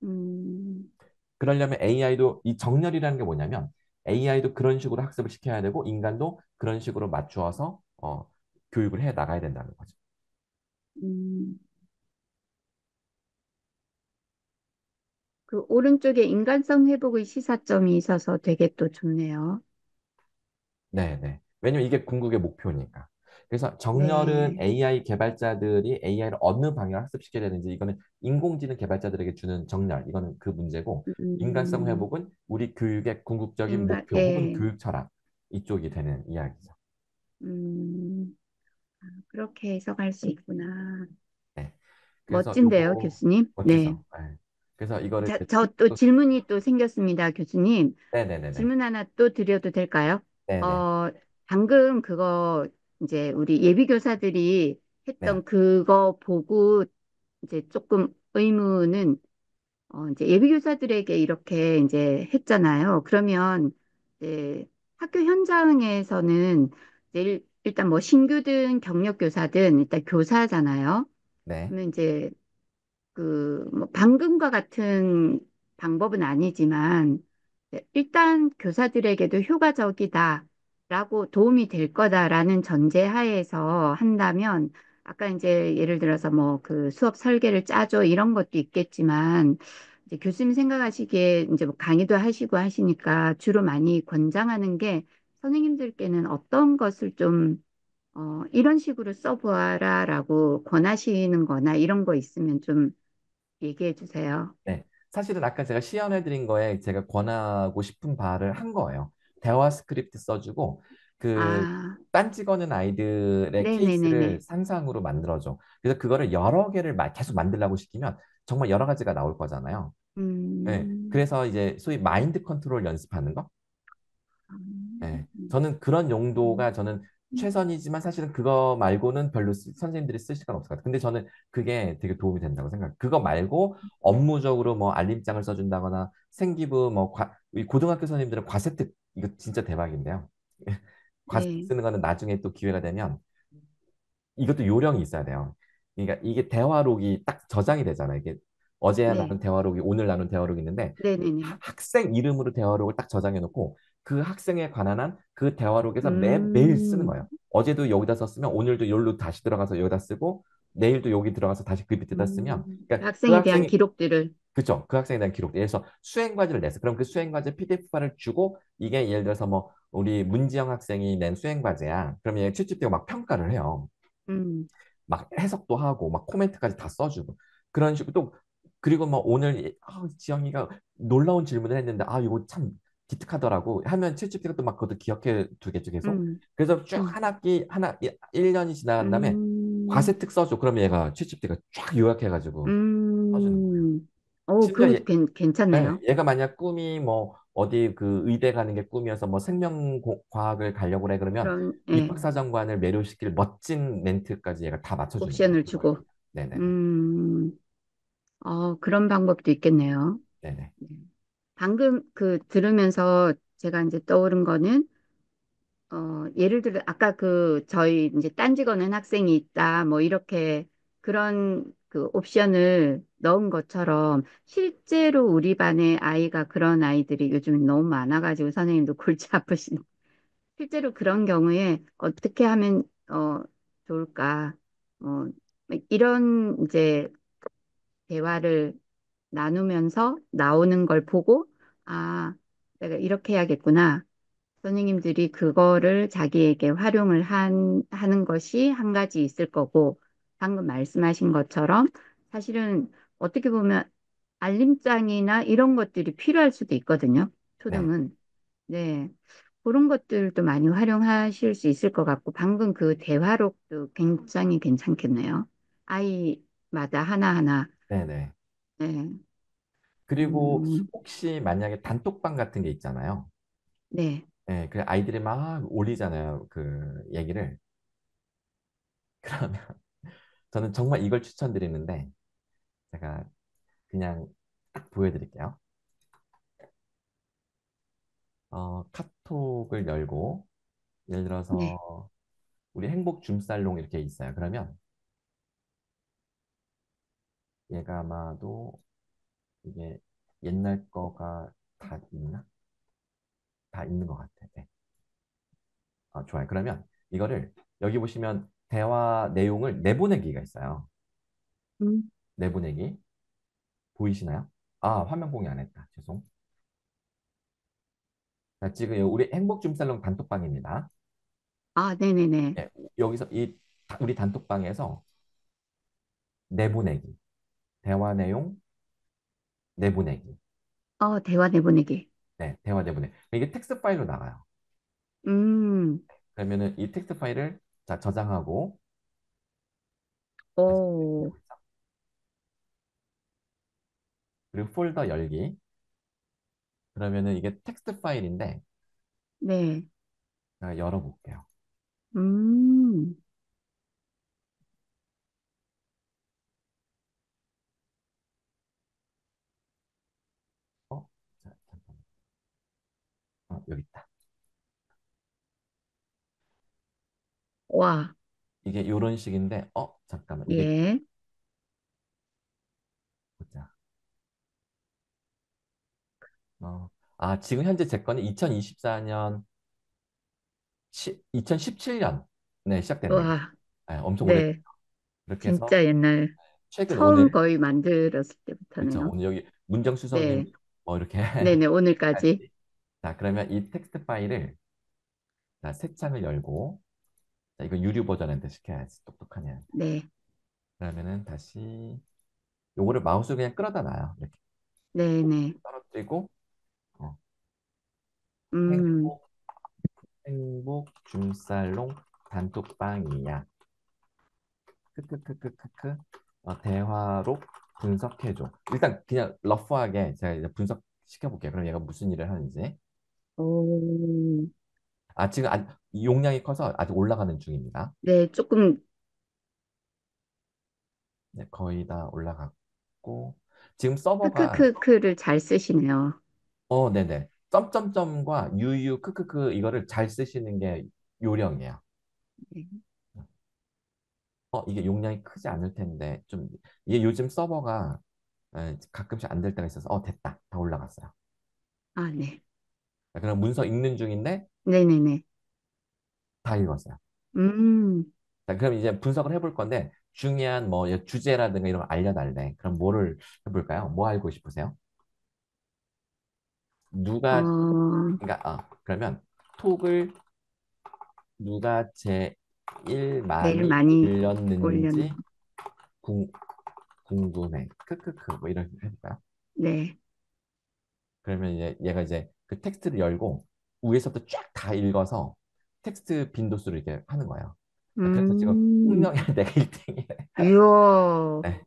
음,
그러려면 AI도 이 정렬이라는 게 뭐냐면 AI도 그런 식으로 학습을 시켜야 되고 인간도 그런 식으로 맞추어서 교육을 해 나가야 된다는 거죠.
음. 그 오른쪽에 인간성 회복의 시사점이 있어서 되게 또 좋네요.
네네. 왜냐면 이게 궁극의 목표니까. 그래서 정렬은
네.
AI 개발자들이 AI를 어느 방향 학습시켜야 되는지 이거는 인공지능 개발자들에게 주는 정렬 이거는 그 문제고 인간성
음,
회복은 우리 교육의 궁극적인 목표 혹은
예.
교육 철학 이쪽이 되는 이야기죠.
음, 그렇게 해석할 수 있구나.
네. 그래서
멋진데요,
요거
교수님? 네.
멋지죠. 네. 그래서 이거를
자,
이제
저 또
팁으로
질문이 또 생겼습니다, 교수님.
네네네네.
질문 하나 또 드려도 될까요?
네네.
어, 방금 그거 이제 우리 예비 교사들이
네.
했던 그거 보고 이제 조금 의문은 이제 예비 교사들에게 이렇게 이제 했잖아요. 그러면 이제 학교 현장에서는 이제 일단 뭐 신규든 경력 교사든 일단 교사잖아요.
네.
그러면 이제 그, 뭐, 방금과 같은 방법은 아니지만, 일단 교사들에게도 효과적이다라고 도움이 될 거다라는 전제하에서 한다면, 아까 이제 예를 들어서 뭐 그 수업 설계를 짜줘 이런 것도 있겠지만, 이제 교수님 생각하시기에 이제 뭐 강의도 하시고 하시니까 주로 많이 권장하는 게 선생님들께는 어떤 것을 좀 이런 식으로 써보아라라고 권하시는 거나 이런 거 있으면 좀 얘기해 주세요.
네. 사실은 아까 제가 시연해 드린 거에 제가 권하고 싶은 바를 한 거예요. 대화 스크립트 써주고 그
아,
딴지 거는 아이들의 케이스를
네네네네.
상상으로 만들어줘. 그래서 그거를 여러 개를 계속 만들라고 시키면 정말 여러 가지가 나올 거잖아요. 네.
음,
그래서 이제 소위 마인드 컨트롤 연습하는 거. 네.
음,
저는 그런
음,
용도가 저는 최선이지만 사실은 그거 말고는 별로 선생님들이 쓸 시간 없을 것 같아요. 근데 저는 그게 되게 도움이 된다고 생각해요. 그거 말고 업무적으로 뭐 알림장을 써준다거나 생기부 뭐 이 고등학교 선생님들은 과세특 이거 진짜 대박인데요. 과세특
네,
쓰는 거는 나중에 또 기회가 되면 이것도 요령이 있어야 돼요. 그러니까 이게 대화록이 딱 저장이 되잖아요. 이게 어제 나눈
네,
대화록이 오늘 나눈 대화록이 있는데
네네네.
학생 이름으로 대화록을 딱 저장해 놓고 그 학생에 관한 한 그 대화록에서 매일 쓰는
음,
거예요. 어제도 여기다 썼으면 오늘도 여기로 다시 들어가서 여기다 쓰고 내일도 여기 들어가서 다시 그 밑에다 쓰면,
그
그러니까 그
학생에 대한
학생이,
기록들을,
그죠? 그 학생에 대한 기록. 예를 들어서 수행 과제를 냈어. 그럼 그 수행 과제 PDF 파일을 주고 이게 예를 들어서 뭐 우리 문지영 학생이 낸 수행 과제야. 그럼 얘 챗GPT가 막 평가를 해요.
음,
막 해석도 하고 막 코멘트까지 다 써주고 그런 식으로 또 그리고 뭐 오늘 지영이가 놀라운 질문을 했는데 이거 참 기특하더라고 하면 챗GPT가 또 막 그것도 기억해 두겠죠 계속.
음,
그래서 쭉
음,
한 학기 하나 1년이 지나간 다음에
음,
과세특 써줘. 그러면 얘가 챗GPT가 쫙 요약해가지고 써주는 거예요. 심지어
그거 괜찮네요.
얘가 만약 꿈이 뭐 어디 그 의대 가는 게 꿈이어서 뭐 생명과학을 가려고 그래 그러면
그런, 예,
입학사정관을 매료시킬 멋진 멘트까지 얘가 다 맞춰주는 거예요.
옵션을
그거
주고,
있으면. 네네네.
음, 그런 방법도 있겠네요.
네네.
네. 방금 그 들으면서 제가 이제 떠오른 거는 예를 들어 아까 그 저희 이제 딴지 거는 학생이 있다 뭐 이렇게 그런 그 옵션을 넣은 것처럼 실제로 우리 반에 아이가 그런 아이들이 요즘 너무 많아가지고 선생님도 골치 아프신 실제로 그런 경우에 어떻게 하면 좋을까 이런 이제 대화를 나누면서 나오는 걸 보고 아 내가 이렇게 해야겠구나. 선생님들이 그거를 자기에게 활용을 하는 것이 한 가지 있을 거고, 방금 말씀하신 것처럼 사실은 어떻게 보면 알림장이나 이런 것들이 필요할 수도 있거든요.
네.
초등은. 네. 그런 것들도 많이 활용하실 수 있을 것 같고, 방금 그 대화록도 굉장히 괜찮겠네요. 아이마다 하나하나.
네네.
네.
그리고
음,
혹시 만약에 단톡방 같은 게 있잖아요.
네.
네, 그 아이들이 막 올리잖아요. 그 얘기를. 그러면 저는 정말 이걸 추천드리는데 제가 그냥 딱 보여드릴게요. 카톡을 열고 예를
네.
들어서 우리 행복 줌살롱 이렇게 있어요. 그러면 얘가 아마도 이게 옛날 거가 다 있나? 다 있는 것 같아. 네. 좋아요. 그러면 이거를 여기 보시면 대화 내용을 내보내기가 있어요.
음,
내보내기 보이시나요? 화면 공유 안 했다. 죄송. 자, 지금 우리 행복 줌살롱 단톡방입니다.
네네네.
네, 여기서 우리 단톡방에서 내보내기, 대화 내용 내보내기.
대화 내보내기.
네, 대화 내보내. 이게 텍스트 파일로 나가요.
음,
그러면은 이 텍스트 파일을 자 저장하고 다시
오,
그리고 폴더 열기. 그러면은 이게 텍스트 파일인데
네.
제가 열어볼게요.
음,
어, 자, 잠깐만. 여기 있다.
와,
이게 이런 식인데, 잠깐만. 이게
예,
보자. 지금 현재 제 거는 2024년, 2017년에 시작됐네요.
와,
네, 엄청 오래.
네.
그렇게 해서
진짜 옛날
최근
처음
오늘,
거의 만들었을
그쵸.
때부터네요.
오늘 여기 문정수석님,
네,
이렇게
네네, 오늘까지.
까지. 자, 그러면 이 텍스트 파일을, 자, 새 창을 열고, 자, 이거 유료 버전한테 시켜야지. 똑똑하냐.
네,
그러면은 다시, 요거를 마우스로 그냥 끌어다 놔요. 이렇게
네네.
떨어뜨리고, 어,
음,
행복, 행복 줌살롱 단톡방이야. 크크크크크크. 대화로 분석해줘. 일단 그냥 러프하게 제가 이제 분석시켜볼게요. 그럼 얘가 무슨 일을 하는지.
오,
지금 용량이 커서 아직 올라가는 중입니다.
네, 조금
네, 거의 다 올라갔고 지금 서버가
크크크크를 잘 쓰시네요.
네네. 점점점과 유유 크크크 이거를 잘 쓰시는 게 요령이에요.
네.
이게 용량이 크지 않을 텐데 좀 이게 요즘 서버가 가끔씩 안 될 때가 있어서 됐다. 다 올라갔어요.
네.
자, 그럼 문서 읽는 중인데
네네네.
다 읽었어요.
음,
자, 그럼 이제 분석을 해볼 건데 중요한 뭐 주제라든가 이런 거 알려달래. 그럼 뭐를 해볼까요? 뭐 알고 싶으세요? 누가,
어,
그러니까, 그러면 톡을 누가 제일
제일
많이
많이
올렸는지
올렸는.
궁, 궁금해. 크크크. 뭐 이런 거 해볼까요?
네.
그러면 얘가 이제 그 텍스트를 열고 위에서부터 쫙 다 읽어서 텍스트 빈도수를 이렇게 하는 거예요. 그래서 지금
음,
분명히 내가 1등이래.
유어.
네.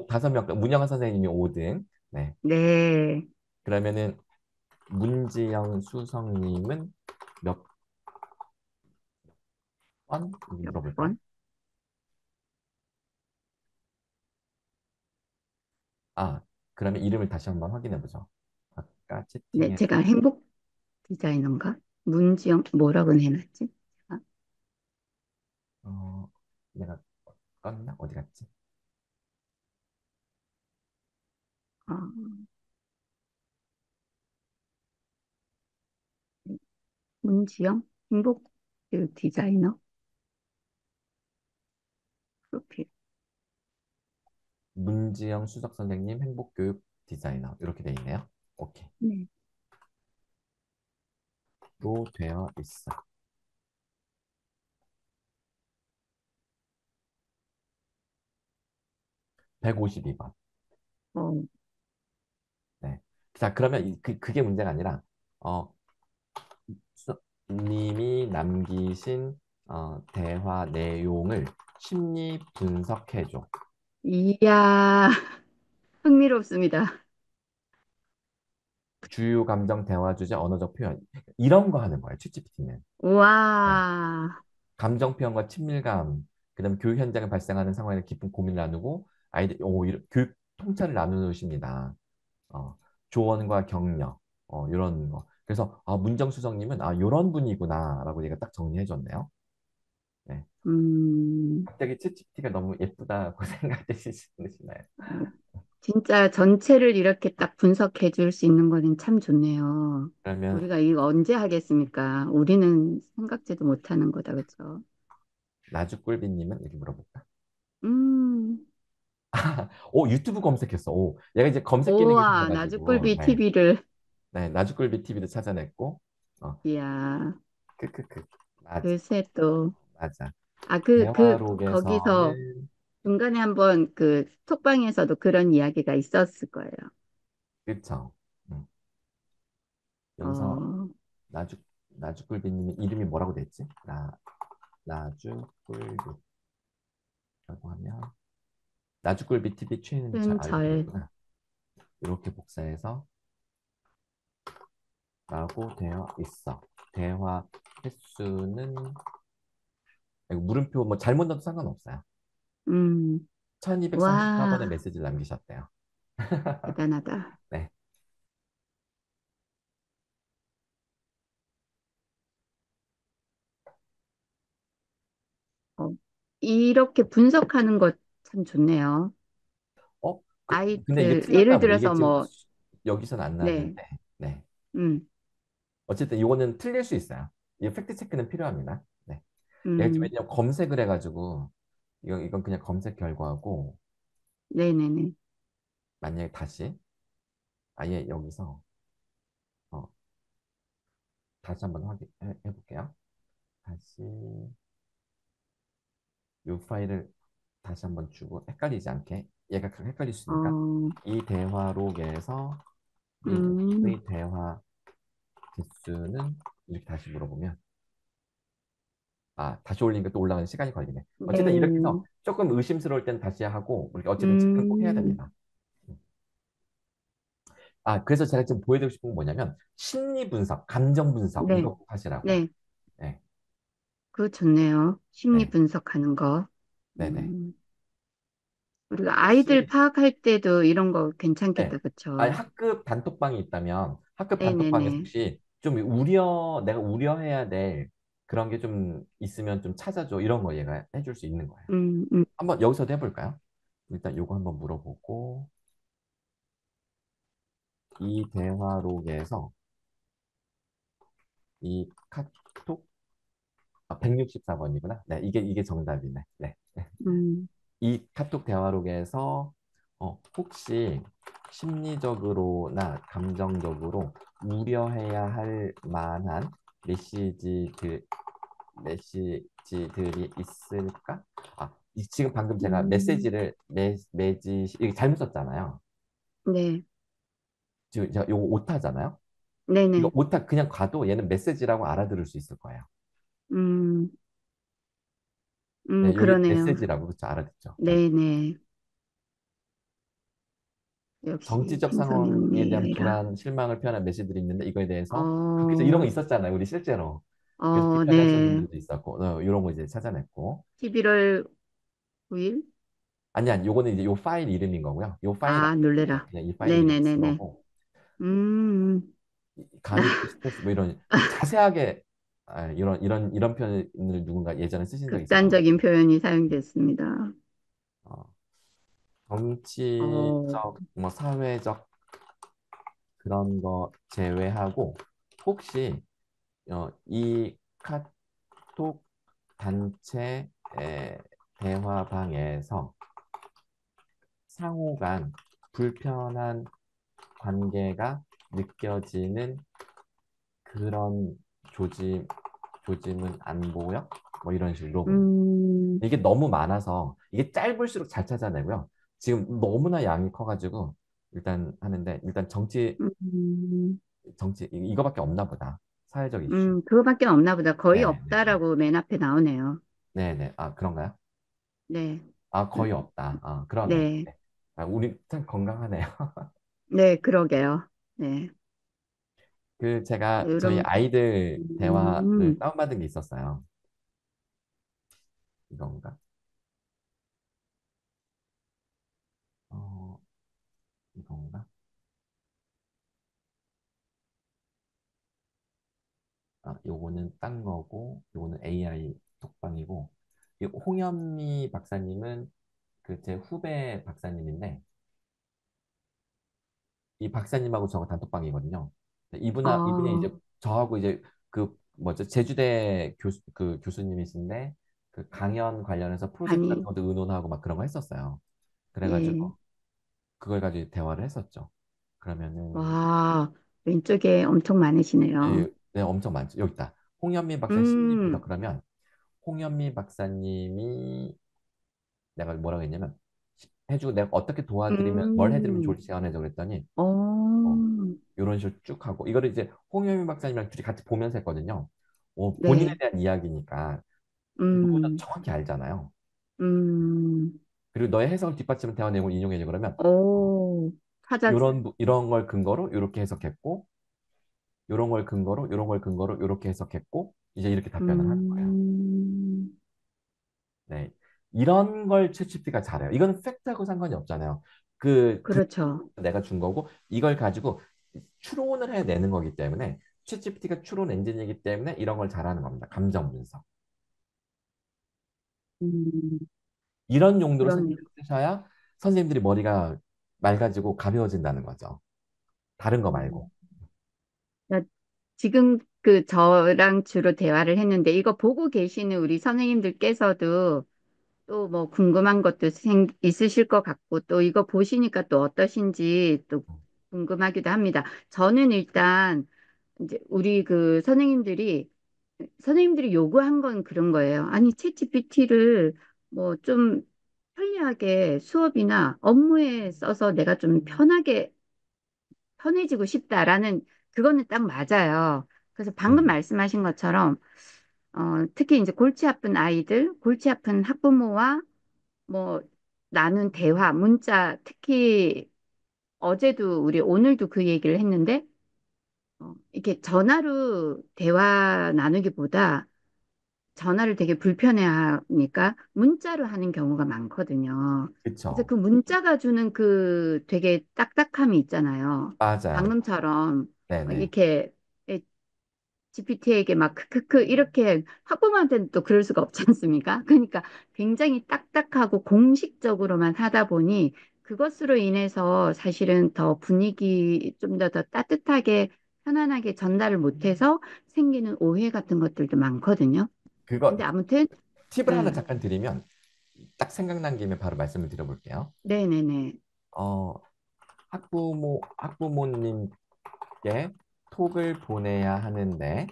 다섯 명, 문영아 선생님이 5등. 네.
네.
그러면은 문지영 수성님은 몇 번?
몇
물어볼까요?
번?
아, 그러면 이름을 다시 한번 확인해 보죠. 아까
네,
채팅에
제가 행복 디자이너인가? 문지영, 뭐라고 해놨지? 제가,
내가 껐나? 어디 갔지?
어, 문지영? 행복 디자이너? 프로필.
문지영 수석 선생님 행복교육 디자이너 이렇게 돼 있네요. 오케이.
네.
로 되어 있어. 152번.
어,
네. 자, 그러면 그게 문제가 아니라 어, 님이 남기신 대화 내용을 심리 분석해줘.
이야, 흥미롭습니다.
주요 감정, 대화 주제, 언어적 표현 이런 거 하는 거예요. 챗GPT는. 네.
우와,
감정 표현과 친밀감, 그다음 교육 현장에 발생하는 상황에 깊은 고민을 나누고 아이들 교육 통찰을 나누십니다. 어, 조언과 격려, 이런 거. 그래서 문정수석님은 이런 분이구나라고 얘가 딱 정리해줬네요. 네.
음,
갑자기 챗GPT가 너무 예쁘다고 생각되시나요?
어, 진짜 전체를 이렇게 딱 분석해 줄 수 있는 거는 참 좋네요.
그러면
우리가 이거 언제 하겠습니까? 우리는 생각지도 못하는 거다, 그렇죠?
나주꿀비님은 이렇게 물어볼까?
음,
오, 유튜브 검색했어. 오, 얘가 이제 검색 기능이
우와,
생겨가지고,
나주꿀비
네,
TV를,
네, 나주꿀비 TV도 찾아냈고, 어,
이야,
크크크, 맞아,
글쎄 또,
맞아.
아, 거기서
대화록에서는
중간에 한번 그 톡방에서도 그런 이야기가 있었을 거예요.
그쵸. 음, 여기서
어,
나주 나주꿀비님이 이름이 뭐라고 됐지? 나주꿀비라고 하면 나주꿀비 TV 최애는 잘 알고
잘,
계셨구나. 이렇게 복사해서 라고 되어 있어. 대화 횟수는 이거 물음표 뭐 잘못 넣어도 상관없어요.
음,
1234번의
와,
메시지를 남기셨대요.
대단하다.
네.
어, 이렇게 분석하는 것 참 좋네요.
근데 이게
아이들,
틀렸나
예를
보네. 이게
들어서
지금
뭐,
여기선 안
네,
나왔는데. 네.
음,
어쨌든 이거는 틀릴 수 있어요. 이 팩트 체크는 필요합니다. 네. 내가 지금
음,
왜냐면 검색을 해가지고 이건 그냥 검색 결과고
네네네.
만약에 아예 여기서 어, 다시 한번 확인해 볼게요. 다시 이 파일을 다시 한번 주고 헷갈리지 않게 얘가 헷갈릴 수 있으니까
어,
이 대화록에서
음,
님의 대화 개수는 이렇게 다시 물어보면 다시 올리니까 또 올라가는 시간이 걸리네. 어쨌든 이렇게
네,
해서 조금 의심스러울 땐 다시 하고 우리가 어쨌든 체크는 꼭 해야
음,
됩니다. 그래서 제가 지금 보여드리고 싶은 건 뭐냐면 심리 분석, 감정 분석
네,
이거 꼭 하시라고요.
네,
네,
그거 좋네요. 심리
네,
분석하는 거.
네, 네.
음, 우리가 아이들
혹시
파악할 때도 이런 거
네.
괜찮겠다, 그쵸?
학급 단톡방이 있다면 학급 단톡방에서
네네네.
혹시 좀 내가 우려해야 될 그런 게 좀 있으면 좀 찾아줘. 이런 거 얘가 해줄 수 있는 거예요.
음, 음,
한번 여기서도 해볼까요? 일단 요거 한번 물어보고 이 대화록에서 이 카톡 아, 164번이구나. 네, 이게 정답이네. 네.
음,
이 카톡 대화록에서 혹시 심리적으로나 감정적으로 우려해야 할 만한 메시지들, 메시지들이 있을까? 아, 지금 방금 제가
음,
메시지를 이게 잘못 썼잖아요.
네,
지금 제가 요거 오타잖아요. 이거
네네,
오타 그냥 가도 얘는 메시지라고 알아들을 수 있을 거예요.
음,
네, 요게
그러네요.
메시지라고 그렇죠. 알아듣죠. 네.
네네. 역시
정치적
생선이
상황에
없네,
대한
여기라.
불안, 실망을 표현한 메시지들이 있는데 이거에 대해서 그래서 이런 거
어,
있었잖아요. 우리 실제로. 그래서 불편해하시는
네.
분들도 있었고 이런 거 이제 찾아냈고
11월 9일?
아니 요거는 이제 요 파일 이름인 거고요. 요 파일
아,
안에
놀래라.
그냥 이 파일 이름을 쓴
네네네네.
거고
음,
감히 또 스트레스 뭐 이런 자세하게 이런 표현을 누군가 예전에 쓰신 적이 있었던
극단적인 표현이 사용됐습니다.
어,
어,
정치적 뭐 사회적 그런 거 제외하고 혹시 이 카톡 단체 대화방에서 상호 간 불편한 관계가 느껴지는 그런 조짐, 조짐은 안 보여? 뭐 이런 식으로 물어보는 거예요.
음,
이게 너무 많아서 이게 짧을수록 잘 찾아내고요. 지금 너무나 양이 커가지고 일단 하는데 일단
음,
이거밖에 없나 보다. 사회적 이슈.
그거밖에 없나 보다. 거의
네, 네, 네.
없다라고 맨 앞에 나오네요.
네, 네. 아, 그런가요?
네,
아,
음,
거의 없다. 아, 그러네.
네,
네. 아, 우리 참 건강하네요.
네, 그러게요. 네,
그 제가 저희
이런,
아이들 대화를
음,
다운받은 게 있었어요. 이건가? 어, 이건가? 아, 요거는 딴 거고, 요거는 AI 독방이고, 이 홍현미 박사님은 그 제 후배 박사님인데, 이 박사님하고 저하고 단톡방이거든요. 이분이 이제
어,
저하고 이제 그 뭐죠 제주대 교수님이신데 그 강연 관련해서 프로젝트 같은
아니,
것도 의논하고 막 그런 거 했었어요.
예,
그래가지고 그걸 가지고 대화를 했었죠. 그러면은
와, 왼쪽에 엄청 많으시네요.
네, 엄청 많죠. 여기 있다. 홍현미 박사 심리 분석
음,
그러면 홍현미 박사님이 내가 뭐라고 했냐면 해주고 내가 어떻게 도와드리면 뭘 해드리면
음,
좋을지 제안해줘 그랬더니
어,
이런 식으로 쭉 하고 이거를 이제 홍현미 박사님이랑 둘이 같이 보면서 했거든요. 본인에
네,
대한 이야기니까 누구든
음,
정확히 알잖아요.
음,
그리고 너의 해석을 뒷받치는 대화 내용을 인용해줘 그러면
오, 찾아,
이런 걸 근거로 이렇게 해석했고 이런 걸 근거로 이렇게 해석했고 이제 이렇게 답변을 하는 거예요.
음,
네. 이런 걸 챗GPT가 잘해요. 이거는 팩트하고 상관이 없잖아요. 그
그렇죠.
내가 준 거고 이걸 가지고 추론을 해내는 거기 때문에 챗GPT가 추론 엔진이기 때문에 이런 걸 잘하는 겁니다. 감정 분석.
음,
이런 용도로
그러네요.
선생님이 쓰셔야 선생님들이 머리가 맑아지고 가벼워진다는 거죠. 다른 거 말고.
음. 나 지금 그 저랑 주로 대화를 했는데 이거 보고 계시는 우리 선생님들께서도 또 뭐 궁금한 것도 있으실 것 같고 또 이거 보시니까 또 어떠신지 또 궁금하기도 합니다. 저는 일단 이제 우리 그 선생님들이 요구한 건 그런 거예요. 아니, 챗GPT를 뭐 좀 편리하게 수업이나 업무에 써서 내가 좀 편해지고 싶다라는 그거는 딱 맞아요. 그래서 방금
음,
말씀하신 것처럼 특히 이제 골치 아픈 아이들, 골치 아픈 학부모와 뭐 나눈 대화, 문자, 특히 우리 오늘도 그 얘기를 했는데 이렇게 전화로 대화 나누기보다 전화를 되게 불편해하니까 문자로 하는 경우가 많거든요. 그래서
그쵸.
그 문자가 주는 그 되게 딱딱함이 있잖아요.
맞아요.
방금처럼
네네.
이렇게 GPT에게 막 크크크 이렇게 학부모한테는 또 그럴 수가 없지 않습니까? 그러니까 굉장히 딱딱하고 공식적으로만 하다 보니 그것으로 인해서 사실은 더 분위기 좀 더 따뜻하게 편안하게 전달을 못해서 생기는 오해 같은 것들도 많거든요.
그거
근데 아무튼,
팁을 하나
네,
잠깐 드리면 딱 생각난 김에 바로 말씀을 드려볼게요.
네네네.
어, 학부모님께 톡을 보내야 하는데,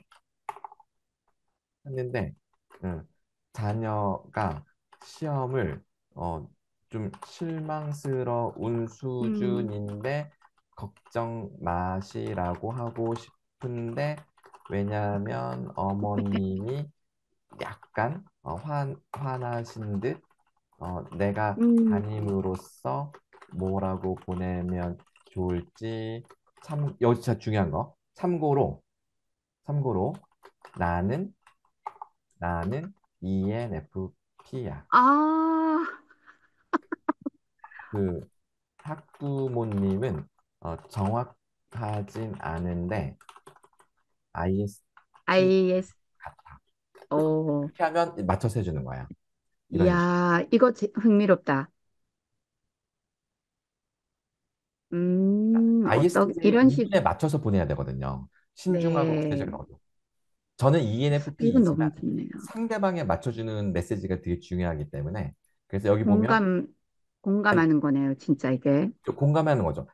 음, 자녀가 시험을 어, 좀 실망스러운
음,
수준인데 걱정 마시라고 하고 싶은데, 왜냐하면 어머님이 약간 화나신 듯, 내가
음,
담임으로서 뭐라고 보내면 좋을지. 여기 진짜 중요한 거, 참고로 나는 ENFP야.
아,
그 학부모님은 정확하진 않은데 IST
IS,
같아.
어,
이렇게 하면 맞춰서 해주는 거야. 이런 식으로.
이야, 이거 흥미롭다.
ISTJ
이런 식,
기준에 맞춰서 보내야 되거든요. 신중하고
네,
구체적으로. 저는
이건
ENFP이지만
너무 좋네요.
상대방에 맞춰주는 메시지가 되게 중요하기 때문에, 그래서 여기 보면
공감, 공감하는 거네요, 진짜 이게.
공감하는 거죠.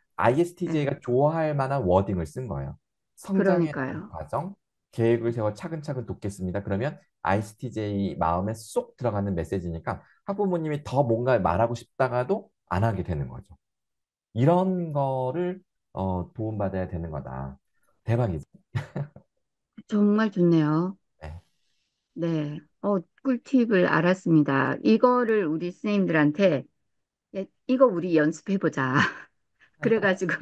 네,
ISTJ가 좋아할 만한 워딩을 쓴 거예요. 성장의
그러니까요.
과정, 계획을 세워 차근차근 돕겠습니다. 그러면 ISTJ 마음에 쏙 들어가는 메시지니까 학부모님이 더 뭔가 말하고 싶다가도 안 하게 되는 거죠. 이런 거를 도움받아야 되는 거다. 대박이지.
정말 좋네요.
네.
네, 꿀팁을 알았습니다. 이거를 우리 선생님들한테, 이거 우리 연습해보자. 그래가지고,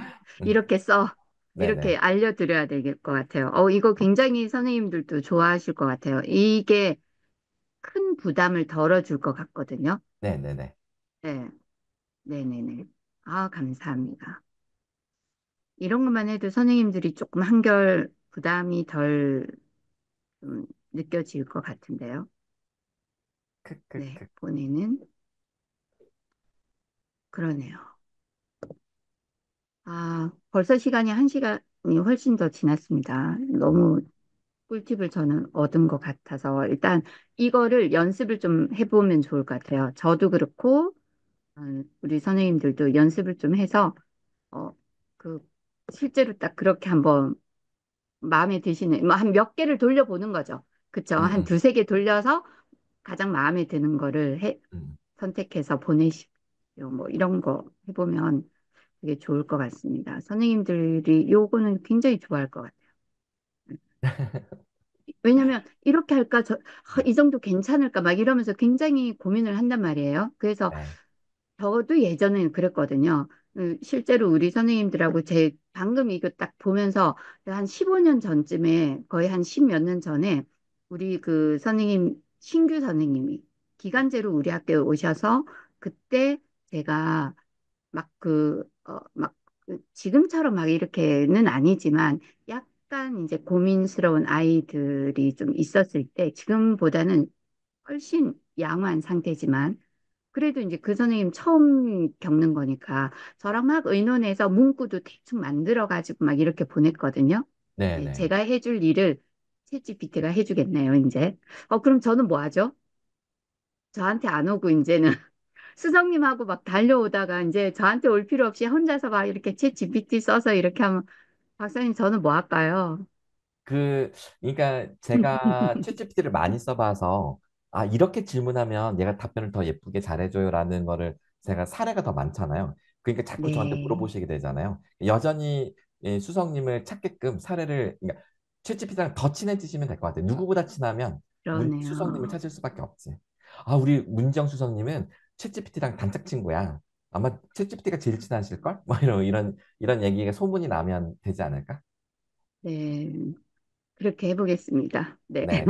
음,
이렇게 써. 이렇게
네네.
알려드려야 될 것 같아요. 이거 굉장히 선생님들도 좋아하실 것 같아요. 이게 큰 부담을 덜어줄 것 같거든요.
네네네.
네, 네네네. 아, 감사합니다. 이런 것만 해도 선생님들이 조금 한결 부담이 덜 느껴질 것 같은데요. 네,
크크크.
본인은 그러네요. 아, 벌써 시간이 한 시간이 훨씬 더 지났습니다. 너무 꿀팁을 저는 얻은 것 같아서 일단 이거를 연습을 좀 해보면 좋을 것 같아요. 저도 그렇고 우리 선생님들도 연습을 좀 해서 어, 그 실제로 딱 그렇게 한번 마음에 드시는 뭐 한 몇 개를 돌려보는 거죠. 그쵸?
음,
한
음,
두세 개 돌려서 가장 마음에 드는 거를
음.
선택해서 보내십시오. 뭐 이런 거 해보면 되게 좋을 것 같습니다. 선생님들이 요거는 굉장히 좋아할 것 같아요. 왜냐면 이렇게 할까 이 정도 괜찮을까 막 이러면서 굉장히 고민을 한단 말이에요. 그래서
네.
저도 예전에는 그랬거든요. 실제로 우리 선생님들하고 제 방금 이거 딱 보면서 한 15년 전쯤에 거의 한 10몇 년 전에 우리 그 선생님 신규 선생님이 기간제로 우리 학교에 오셔서 그때 제가 지금처럼 막 이렇게는 아니지만 약간 이제 고민스러운 아이들이 좀 있었을 때 지금보다는 훨씬 양호한 상태지만 그래도 이제 그 선생님 처음 겪는 거니까 저랑 막 의논해서 문구도 대충 만들어 가지고 막 이렇게 보냈거든요. 네,
네네.
제가 해줄 일을 챗GPT가 해주겠네요, 이제. 그럼 저는 뭐 하죠? 저한테 안 오고 이제는 스승님하고 막 달려오다가 이제 저한테 올 필요 없이 혼자서 막 이렇게 챗 GPT 써서 이렇게 하면 박사님 저는 뭐 할까요?
그, 그러니까 제가 챗GPT를 많이 써봐서, 이렇게 질문하면 얘가 답변을 더 예쁘게 잘해줘요라는 거를 제가 사례가 더 많잖아요. 그러니까 자꾸 저한테
네,
물어보시게 되잖아요. 여전히 수성님을 찾게끔 그러니까 챗GPT랑 더 친해지시면 될 것 같아요. 누구보다 친하면 수성님을
그러네요.
찾을 수밖에 없지. 우리 문정 수성님은 챗GPT랑 단짝 친구야. 아마 챗GPT가 제일 친하실걸? 뭐 이런 얘기가 소문이 나면 되지 않을까?
네, 그렇게 해보겠습니다. 네,
네네.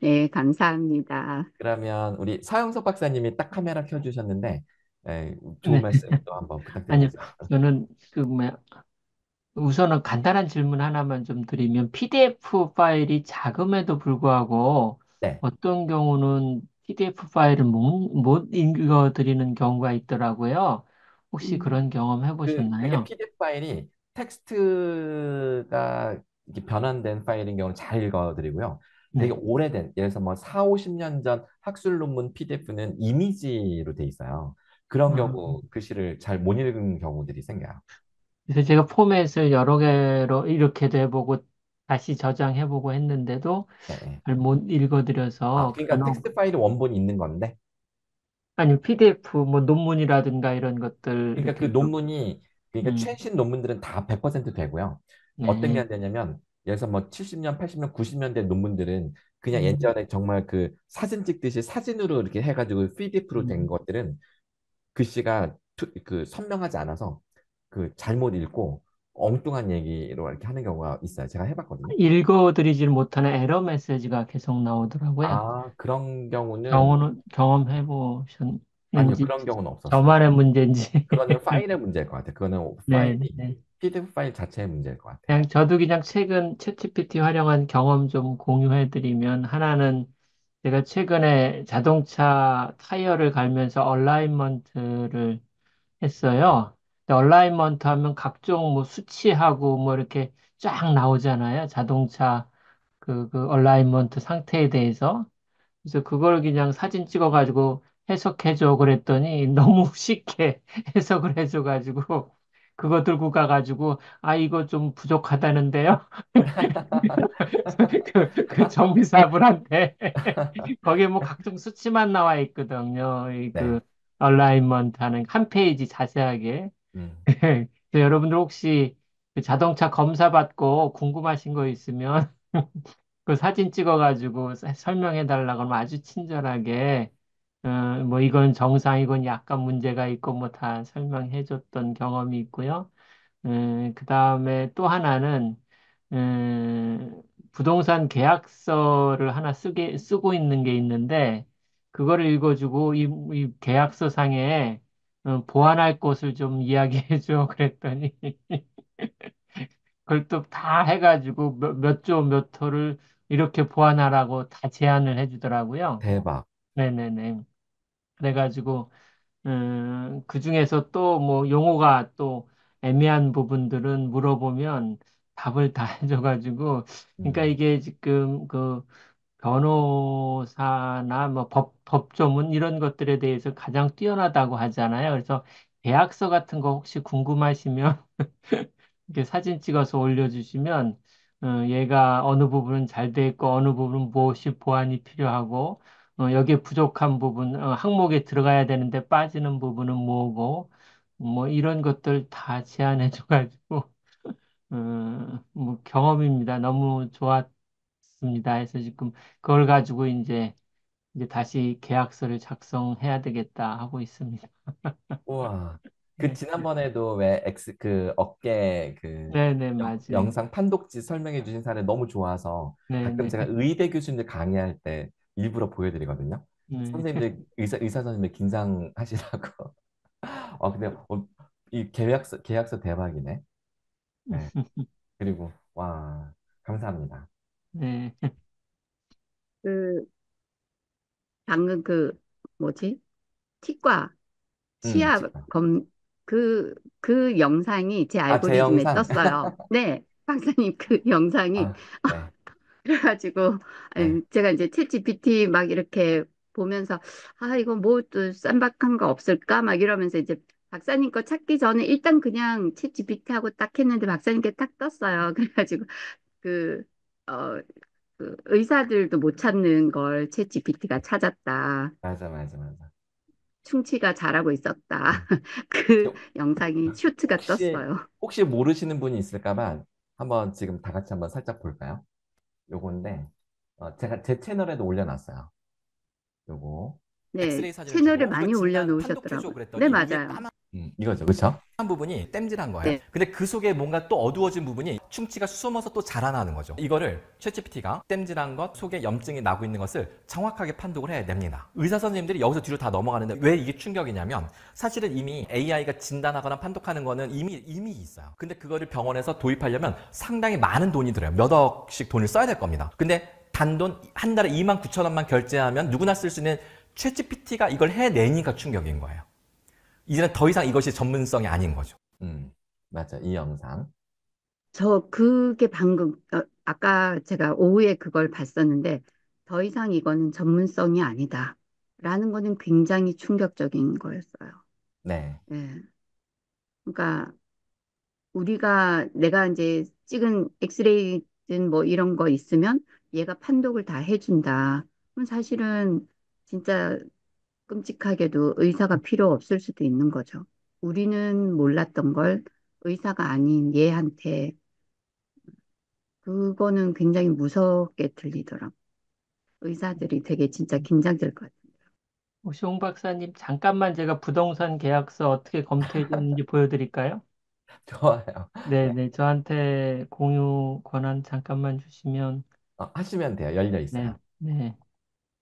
네, 감사합니다.
그러면 우리 서영석 박사님이 딱 카메라 켜주셨는데, 좋은
네.
말씀 또 한번
아니요,
부탁드리겠습니다.
저는 우선은 간단한 질문 하나만 좀 드리면 PDF 파일이 작음에도 불구하고
네.
어떤 경우는 PDF 파일을 못 읽어드리는 경우가 있더라고요. 혹시
음,
그런 경험
그게
해보셨나요?
PDF 파일이 텍스트가 이렇게 변환된 파일인 경우는 잘 읽어드리고요. 되게
네.
오래된, 예를 들어서 뭐 4, 50년 전 학술 논문 PDF는 이미지로 돼 있어요. 그런
아,
경우 글씨를 잘 못 읽은 경우들이 생겨요.
그래서 제가 포맷을 여러 개로 이렇게도 해보고 다시 저장해보고 했는데도
네, 네.
잘 못 읽어드려서
그러니까
변호,
텍스트 파일이 원본이 있는 건데,
아니 PDF 뭐 논문이라든가 이런 것들
그러니까 그
이렇게
논문이, 그러니까
음,
최신 논문들은 다 100% 되고요. 어떤 게
네,
안 되냐면, 예를 들어서 뭐 70년, 80년, 90년대 논문들은 그냥
음,
예전에 정말 그 사진 찍듯이 사진으로 이렇게 해가지고 PDF로 된
음.
것들은 글씨가 그 선명하지 않아서 그 잘못 읽고 엉뚱한 얘기로 이렇게 하는 경우가 있어요. 제가 해봤거든요.
읽어드리질 못하는 에러 메시지가 계속 나오더라고요.
그런 경우는, 아니요,
경험해보셨는지
그런 경우는 없었어요.
저만의 문제인지.
그거는 파일의 문제일 것 같아요. 그거는
네,
파일이,
네.
PDF 파일 자체의 문제일 것 같아요.
그냥 저도 그냥 최근 챗GPT 활용한 경험 좀 공유해드리면 하나는 제가 최근에 자동차 타이어를 갈면서 얼라이먼트를 했어요. 근데 얼라이먼트 하면 각종 뭐 수치하고 뭐 이렇게 쫙 나오잖아요. 자동차 그 얼라이먼트 상태에 대해서. 그래서 그걸 그냥 사진 찍어가지고 해석해줘 그랬더니 너무 쉽게 해석을 해줘가지고 그거 들고 가가지고 아 이거 좀 부족하다는데요. 그 정비사분한테 거기에 뭐 각종 수치만 나와 있거든요.
네.
이그 얼라이먼트 하는 한 페이지 자세하게.
음,
그래서 여러분들 혹시 그 자동차 검사 받고 궁금하신 거 있으면 그 사진 찍어가지고 설명해 달라고 하면 아주 친절하게 뭐 이건 정상, 이건 약간 문제가 있고 뭐 다 설명해 줬던 경험이 있고요. 그 다음에 또 하나는 부동산 계약서를 하나 쓰고 있는 게 있는데 그거를 읽어주고 이 계약서 상에 보완할 것을 좀 이야기해 줘 그랬더니 그걸 또 다 해가지고 몇 조 몇 호를 이렇게 보완하라고 다 제안을 해주더라고요.
대박.
네네네. 그래가지고 그 중에서 또 뭐 용어가 또 애매한 부분들은 물어보면 답을 다 해줘가지고 그러니까
음,
이게 지금 그 변호사나 뭐 법조문 이런 것들에 대해서 가장 뛰어나다고 하잖아요. 그래서 계약서 같은 거 혹시 궁금하시면 이렇게 사진 찍어서 올려주시면 얘가 어느 부분은 잘 돼 있고 어느 부분은 무엇이 보완이 필요하고 여기에 부족한 부분 항목에 들어가야 되는데 빠지는 부분은 뭐고 뭐 이런 것들 다 제안해 줘가지고 뭐 경험입니다. 너무 좋았습니다. 해서 지금 그걸 가지고 이제 다시 계약서를 작성해야 되겠다 하고 있습니다.
우와. 그
네,
지난번에도 왜 그 어깨 그
네, 네, 맞아요.
영상 판독지 설명해 주신 사례 너무 좋아서
네,
가끔
네,
제가 의대 교수님들 강의할 때 일부러 보여드리거든요.
네,
선생님들, 의사 선생님들 긴장하시라고. 근데 이 계약서 대박이네. 네. 그리고 와, 감사합니다.
네,
그 방금 그 뭐지? 치과 치아
치과.
검 그 영상이 제
제
알고리즘에
영상.
떴어요. 네, 박사님 그 영상이
네,
그래가지고
네.
아니, 제가 이제 챗 GPT 막 이렇게 보면서 아 이거 뭐 또 쌈박한 거 없을까 막 이러면서 이제 박사님 거 찾기 전에 일단 그냥 챗 GPT 하고 딱 했는데 박사님께 딱 떴어요. 그래가지고 그 어, 그 의사들도 못 찾는 걸 챗 GPT가 찾았다.
맞아, 맞아, 맞아.
충치가 잘하고 있었다.
음.
그
저
영상이 슈트가
혹시
떴어요.
혹시 모르시는 분이 있을까 봐 한번 지금 다 같이 한번 살짝 볼까요? 요건데 제가 제 채널에도 올려놨어요. 요거.
네,
엑스레이 사진을
채널에
주고 이거
많이
진단 판독해줘
올려놓으셨더라고요. 네,
그랬더니 이게
맞아요.
까만 이거죠, 그렇죠? 한 부분이 땜질한 거예요.
네.
근데 그 속에 뭔가 또 어두워진 부분이 충치가 숨어서 또 자라나는 거죠. 이거를 챗GPT가 땜질한 것 속에 염증이 나고 있는 것을 정확하게 판독을 해냅니다. 의사 선생님들이 여기서 뒤로 다 넘어가는데 왜 이게 충격이냐면 사실은 이미 AI가 진단하거나 판독하는 거는 이미 있어요. 근데 그거를 병원에서 도입하려면 상당히 많은 돈이 들어요. 몇 억씩 돈을 써야 될 겁니다. 근데 단돈 한 달에 2만 9천 원만 결제하면 누구나 쓸 수 있는 챗GPT가 이걸 해내니까 충격인 거예요. 이제는 더 이상 이것이 전문성이 아닌 거죠. 맞아. 이 영상.
그게 방금, 아까 제가 오후에 그걸 봤었는데, 더 이상 이거는 전문성이 아니다. 라는 거는 굉장히 충격적인 거였어요.
네.
예. 그러니까 내가 이제 찍은 엑스레이든 뭐 이런 거 있으면 얘가 판독을 다 해준다. 그럼 사실은 진짜 끔찍하게도 의사가 필요 없을 수도 있는 거죠. 우리는 몰랐던 걸 의사가 아닌 얘한테 그거는 굉장히 무섭게 들리더라고. 의사들이 되게 진짜 긴장될 것 같아요.
혹시 홍 박사님, 잠깐만 제가 부동산 계약서 어떻게 검토해 줬는지 보여드릴까요?
좋아요. 네.
네네, 저한테 공유 권한 잠깐만 주시면,
하시면 돼요. 열려
네,
있어요.
네.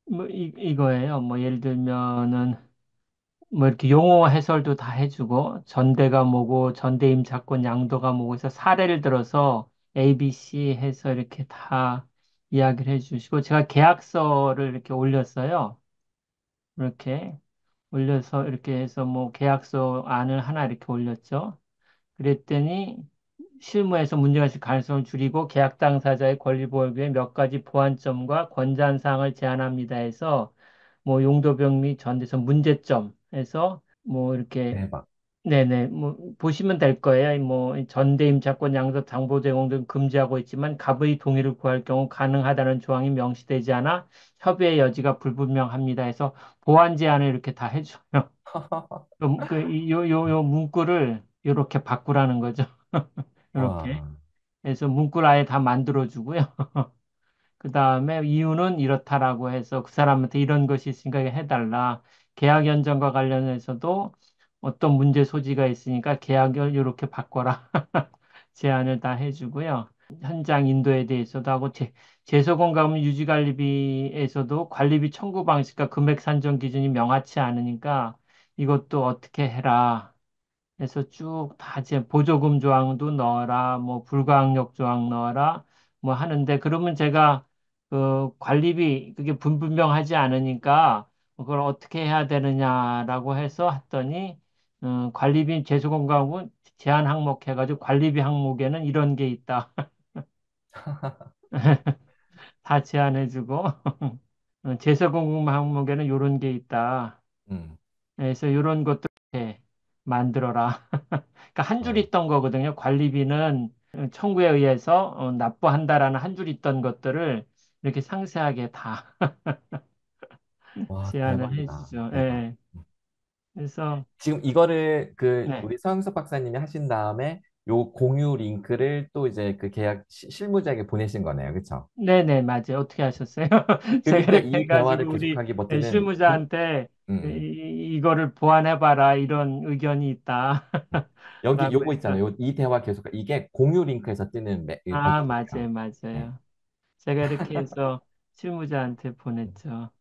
뭐, 이거예요. 뭐, 예를 들면은, 뭐, 이렇게 용어 해설도 다 해주고, 전대가 뭐고, 전대임 사건 양도가 뭐고 해서 사례를 들어서 ABC 해서 이렇게 다 이야기를 해주시고, 제가 계약서를 이렇게 올렸어요. 이렇게 올려서, 이렇게 해서 뭐, 계약서 안을 하나 이렇게 올렸죠. 그랬더니 실무에서 문제가 있을 가능성을 줄이고 계약 당사자의 권리 보호를 위해 몇 가지 보완점과 권장 사항을 제안합니다 해서 뭐 용도병 및 전대에서 문제점에서 뭐 이렇게
대박.
네네 뭐 보시면 될 거예요. 뭐 전대 임차권 양도 담보 제공 등 금지하고 있지만 갑의 동의를 구할 경우 가능하다는 조항이 명시되지 않아 협의의 여지가 불분명합니다 해서 보완 제안을 이렇게 다 해줘요. 요 문구를 이렇게 바꾸라는 거죠. 이렇게.
와.
그래서 문구를 아예 다 만들어주고요. 그 다음에 이유는 이렇다라고 해서 그 사람한테 이런 것이 있으니까 이거 해달라. 계약 연장과 관련해서도 어떤 문제 소지가 있으니까 계약을 이렇게 바꿔라. 제안을 다 해주고요. 현장 인도에 대해서도 하고 제소공과금 유지관리비에서도 관리비 청구 방식과 금액 산정 기준이 명확치 않으니까 이것도 어떻게 해라. 해서 쭉 다 이제 보조금 조항도 넣어라, 뭐 불가항력 조항 넣어라, 뭐 하는데 그러면 제가 그 관리비 그게 분명하지 않으니까 그걸 어떻게 해야 되느냐라고 해서 했더니 관리비 재수공과금 제한 항목 해가지고 관리비 항목에는 이런 게 있다. 다 제한해주고 재수공급 항목에는 이런 게 있다.
음.
그래서 이런 것도 이렇게 만들어라. 그러니까 한 줄
와.
있던 거거든요. 관리비는 청구에 의해서 납부한다라는 한 줄 있던 것들을 이렇게 상세하게 다
와,
제안을
대박이다.
해주죠.
대박.
예. 그래서
지금 이거를
네,
우리 서영석 박사님이 하신 다음에 요 공유 링크를 또 이제 그 계약 실무자에게 보내신 거네요. 그렇죠?
네네, 맞아요. 어떻게 하셨어요? 제가
그러니까
이렇게
이 대화를
해가지고 우리
계속하기 버티는
실무자한테
음.
이거를 보완해봐라 이런 의견이 있다.
여기
라고
요거
해서
있잖아요. 이 대화 계속 이게 공유 링크에서 뜨는 이
아,
버튼이에요.
맞아요,
네.
맞아요. 제가 이렇게 해서 실무자한테 보냈죠.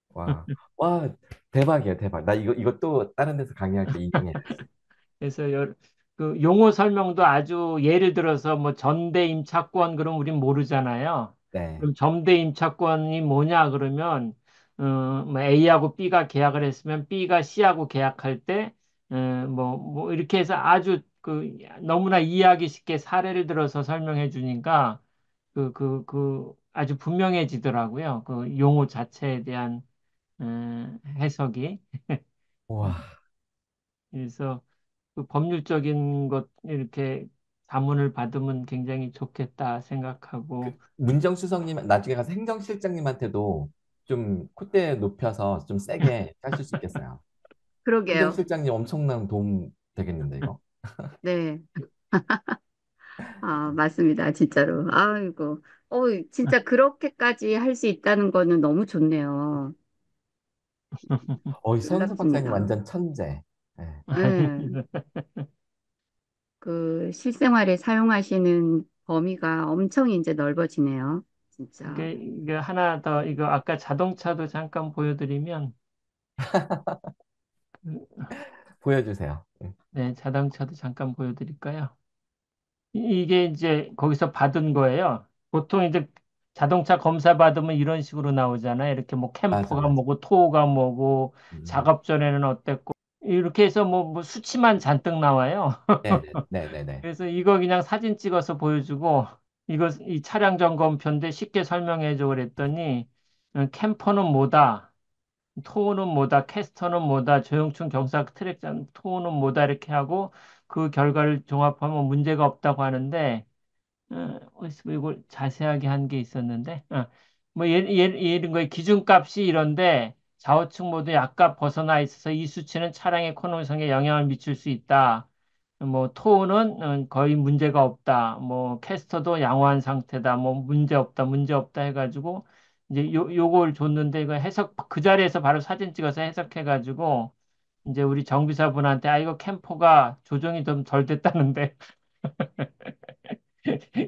와, 와, 대박이에요, 대박. 나 이것도 다른 데서 강의할 때 인용해야겠어.
그래서 그 용어 설명도 아주 예를 들어서 뭐 전대 임차권 그럼 우린 모르잖아요.
네.
그럼 점대 임차권이 뭐냐 그러면 뭐 A하고 B가 계약을 했으면 B가 C하고 계약할 때 뭐 이렇게 해서 아주 그 너무나 이해하기 쉽게 사례를 들어서 설명해 주니까 그 아주 분명해지더라고요. 그 용어 자체에 대한 해석이.
와,
그래서 그 법률적인 것 이렇게 자문을 받으면 굉장히 좋겠다 생각하고
문정수석님 나중에 가서 행정실장님한테도 좀 콧대 높여서 좀 세게 하실 수 있겠어요.
그러게요.
행정실장님 엄청난 도움 되겠는데 이거.
네. 아, 맞습니다. 진짜로. 아이고. 진짜 그렇게까지 할 수 있다는 거는 너무 좋네요.
이 서영석 박사님
놀랍습니다.
완전 천재. 네.
네. 그 실생활에 사용하시는 범위가 엄청 이제 넓어지네요. 진짜.
이게 하나 더 이거 아까 자동차도 잠깐 보여드리면 그,
보여주세요. 네.
네, 자동차도 잠깐 보여드릴까요? 이게 이제 거기서 받은 거예요. 보통 이제 자동차 검사 받으면 이런 식으로 나오잖아요. 이렇게 뭐
맞아,
캠퍼가
맞아.
뭐고 토가 뭐고
음.
작업 전에는 어땠고 이렇게 해서 뭐 수치만 잔뜩 나와요.
네네, 네네네.
그래서 이거 그냥 사진 찍어서 보여주고, 이 차량 점검표인데 쉽게 설명해 줘 그랬더니, 캠퍼는 뭐다, 토우는 뭐다, 캐스터는 뭐다, 조형충 경사 트랙장 토우는 뭐다, 이렇게 하고, 그 결과를 종합하면 문제가 없다고 하는데, 어디서 뭐 이걸 자세하게 한 게 있었는데, 뭐 이런 거에 기준값이 이런데 좌우측 모두 약간 벗어나 있어서 이 수치는 차량의 코너성에 영향을 미칠 수 있다. 뭐 토우는 거의 문제가 없다. 뭐 캐스터도 양호한 상태다. 뭐 문제 없다. 문제 없다 해가지고 이제 요걸 줬는데 이거 해석 그 자리에서 바로 사진 찍어서 해석해가지고 이제 우리 정비사분한테 아 이거 캠퍼가 조정이 좀 덜 됐다는데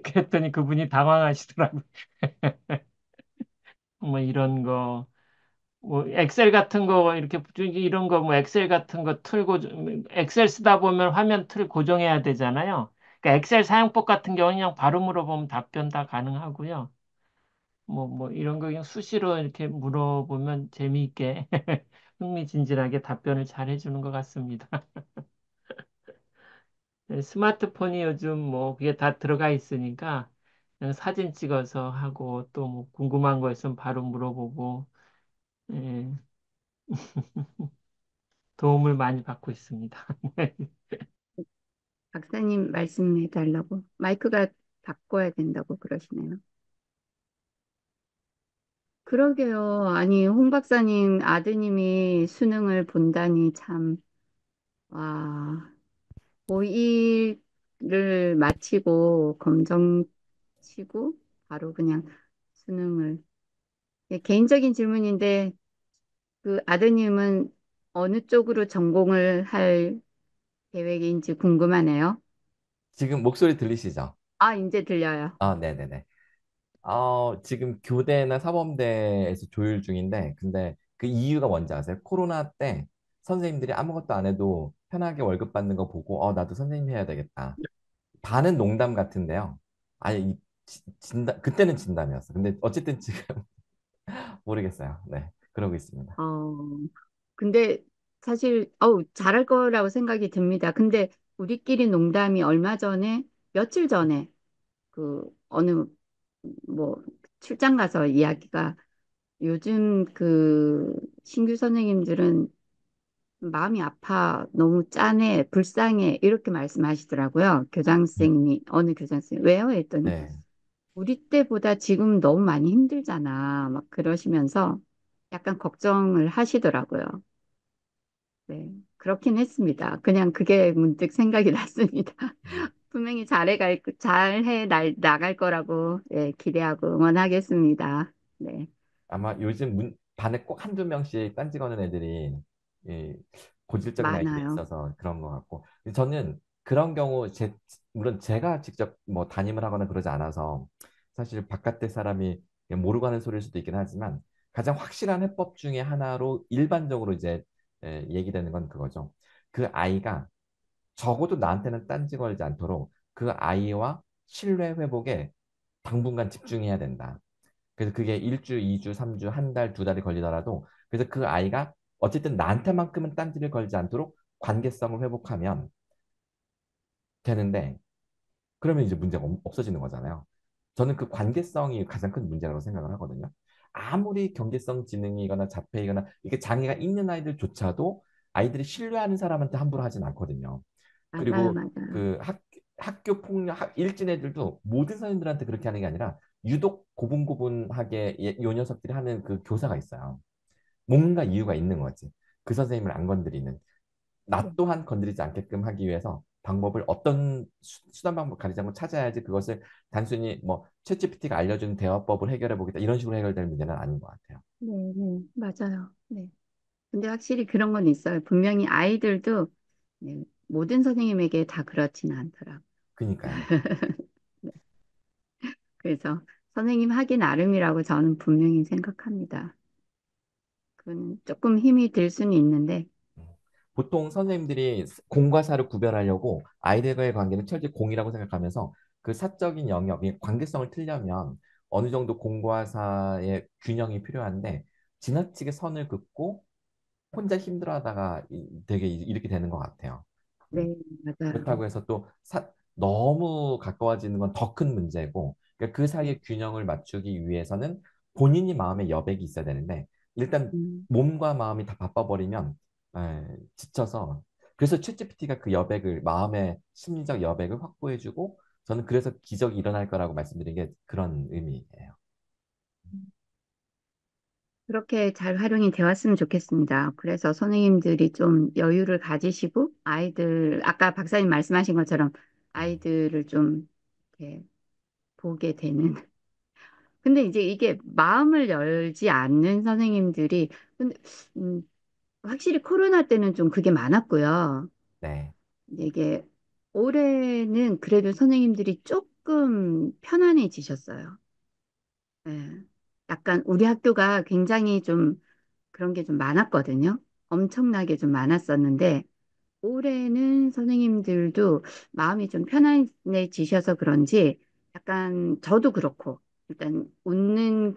그랬더니 그분이 당황하시더라고요. 뭐 이런 거, 뭐 엑셀 같은 거 이렇게 이런 거 뭐 엑셀 같은 거 틀고 엑셀 쓰다 보면 화면 틀 고정해야 되잖아요. 그러니까 엑셀 사용법 같은 경우는 그냥 바로 물어보면 답변 다 가능하고요. 뭐 이런 거 그냥 수시로 이렇게 물어보면 재미있게 흥미진진하게 답변을 잘 해주는 것 같습니다. 네, 스마트폰이 요즘 뭐 그게 다 들어가 있으니까 그냥 사진 찍어서 하고 또 뭐 궁금한 거 있으면 바로 물어보고 예, 도움을 많이 받고 있습니다.
박사님 말씀해 달라고. 마이크가 바꿔야 된다고 그러시네요. 그러게요. 아니, 홍 박사님 아드님이 수능을 본다니 참, 와, 고1을 마치고 검정 치고 바로 그냥 수능을. 예, 개인적인 질문인데 그 아드님은 어느 쪽으로 전공을 할 계획인지 궁금하네요.
지금 목소리 들리시죠?
아, 이제 들려요.
아, 네네네. 지금 교대나 사범대에서 조율 중인데, 근데 그 이유가 뭔지 아세요? 코로나 때 선생님들이 아무것도 안 해도 편하게 월급 받는 거 보고, 나도 선생님 해야 되겠다. 반은 농담 같은데요. 아니, 진담, 그때는 진담이었어. 근데 어쨌든 지금 모르겠어요. 네, 그러고 있습니다.
어, 근데 사실 잘할 거라고 생각이 듭니다. 근데 우리끼리 농담이 얼마 전에 며칠 전에 그 어느 뭐 출장 가서 이야기가 요즘 그 신규 선생님들은 마음이 아파 너무 짠해 불쌍해 이렇게 말씀하시더라고요. 교장
음.
선생님이 어느 교장 선생님 왜요? 했더니
네.
우리 때보다 지금 너무 많이 힘들잖아. 막 그러시면서 약간 걱정을 하시더라고요. 네, 그렇긴 했습니다. 그냥 그게 문득 생각이 났습니다.
음.
분명히 잘해 나갈 거라고 예, 기대하고 응원하겠습니다. 네,
아마 요즘 반에 꼭 한두 명씩 딴지 거는 애들이 이 고질적인 아이들이
많아요.
있어서 그런 것 같고 근데 저는 그런 경우 물론 제가 직접 뭐 담임을 하거나 그러지 않아서 사실 바깥의 사람이 그냥 모르고 하는 소리일 수도 있긴 하지만 가장 확실한 해법 중에 하나로 일반적으로 이제 얘기되는 건 그거죠. 그 아이가 적어도 나한테는 딴지 걸지 않도록 그 아이와 신뢰 회복에 당분간 집중해야 된다. 그래서 그게 1주, 2주, 3주, 한 달, 두 달이 걸리더라도 그래서 그 아이가 어쨌든 나한테만큼은 딴지를 걸지 않도록 관계성을 회복하면 되는데 그러면 이제 문제가 없어지는 거잖아요. 저는 그 관계성이 가장 큰 문제라고 생각을 하거든요. 아무리 경계성 지능이거나 자폐이거나 이게 장애가 있는 아이들조차도 아이들이 신뢰하는 사람한테 함부로 하진 않거든요.
맞아요,
그리고
맞아요.
그 학교 폭력, 일진 애들도 모든 선생님들한테 그렇게 하는 게 아니라 유독 고분고분하게 요 녀석들이 하는 그 교사가 있어요. 뭔가 이유가 있는 거지. 그 선생님을 안 건드리는.
네,
나 또한 건드리지 않게끔 하기 위해서 방법을 어떤 수단 방법 가리지 않고 찾아야지 그것을 단순히 뭐 챗GPT가 알려준 대화법을 해결해 보겠다 이런 식으로 해결될 문제는 아닌 것 같아요.
네, 네, 맞아요. 네. 근데 확실히 그런 건 있어요. 분명히 아이들도 네, 모든 선생님에게 다 그렇지는 않더라고요.
그니까요.
네, 그래서 선생님 하기 나름이라고 저는 분명히 생각합니다. 그건 조금 힘이 들 수는 있는데,
보통 선생님들이 공과 사를 구별하려고 아이들과의 관계는 철저히 공이라고 생각하면서 그 사적인 영역, 이 관계성을 틀려면 어느 정도 공과 사의 균형이 필요한데 지나치게 선을 긋고 혼자 힘들어하다가 되게 이렇게 되는 것 같아요. 음.
네, 맞아요.
그렇다고 해서 또 너무 가까워지는 건 더 큰 문제고, 그러니까 그
네.
사이의 균형을 맞추기 위해서는 본인이 마음의 여백이 있어야 되는데, 일단
음,
몸과 마음이 다 바빠버리면 지쳐서, 그래서 챗GPT가 그 여백을, 마음의 심리적 여백을 확보해주고, 저는 그래서 기적이 일어날 거라고 말씀드린 게 그런 의미예요.
그렇게 잘 활용이 되었으면 좋겠습니다. 그래서 선생님들이 좀 여유를 가지시고 아이들, 아까 박사님 말씀하신 것처럼
음,
아이들을 좀 이렇게 보게 되는. 근데 이제 이게 마음을 열지 않는 선생님들이, 근데, 음, 확실히 코로나 때는 좀 그게 많았고요.
네,
이제 이게 올해는 그래도 선생님들이 조금 편안해지셨어요. 예. 약간 우리 학교가 굉장히 좀 그런 게 좀 많았거든요. 엄청나게 좀 많았었는데, 올해는 선생님들도 마음이 좀 편안해지셔서 그런지, 약간 저도 그렇고, 일단 웃는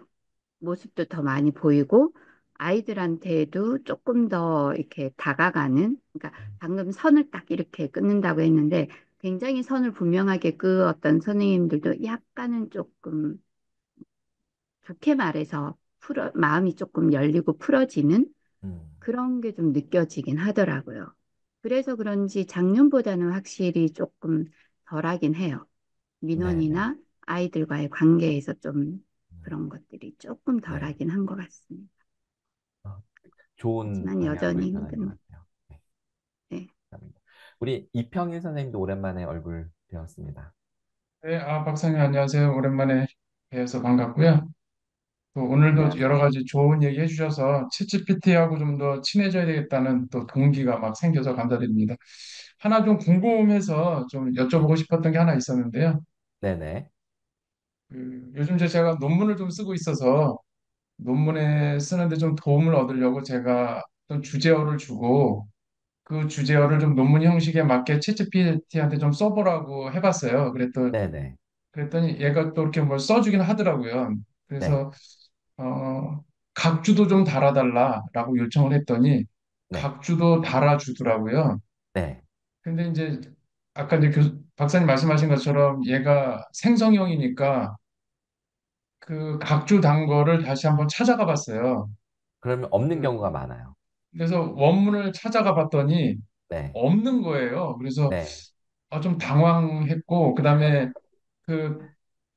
모습도 더 많이 보이고, 아이들한테도 조금 더 이렇게 다가가는, 그러니까 방금 선을 딱 이렇게 끊는다고 했는데, 굉장히 선을 분명하게 그었던 선생님들도 약간은 조금 좋게 말해서 마음이 조금 열리고 풀어지는
음,
그런 게 좀 느껴지긴 하더라고요. 그래서 그런지 작년보다는 확실히 조금 덜하긴 해요.
네, 네.
민원이나 아이들과의 관계에서 좀
음,
그런 것들이 조금
네.
덜하긴 한 것 같습니다.
어, 좋은
하지만
방향으로
여전히
변하는 것
힘든,
같아요. 네,
네.
감사합니다. 우리 이평일 선생님도 오랜만에 얼굴 뵈었습니다.
네, 박사님 안녕하세요. 오랜만에 뵈어서 반갑고요. 또 오늘도 여러
안녕하세요.
가지 좋은 얘기 해주셔서 챗GPT하고 좀 더 친해져야 되겠다는 또 동기가 막 생겨서 감사드립니다. 하나 좀 궁금해서 좀
네,
여쭤보고 싶었던 게 하나 있었는데요.
네네,
요즘 제가 논문을 좀 쓰고 있어서 논문에 쓰는데 좀 도움을 얻으려고 제가 어떤 주제어를 주고 그 주제어를 좀 논문 형식에 맞게 챗GPT한테 좀 써보라고 해봤어요.
네네,
그랬더니 얘가 또 이렇게 뭘 써주긴 하더라고요.
네,
그래서 각주도 좀 달아달라라고 요청을 했더니
네,
각주도 달아주더라고요.
네.
근데 이제 아까 이제 박사님 말씀하신 것처럼 얘가 생성형이니까 그 각주 단 거를 다시 한번 찾아가 봤어요.
그러면 없는
그
경우가 많아요.
그래서 원문을 찾아가 봤더니
네,
없는 거예요. 그래서
네,
좀 당황했고 그다음에 그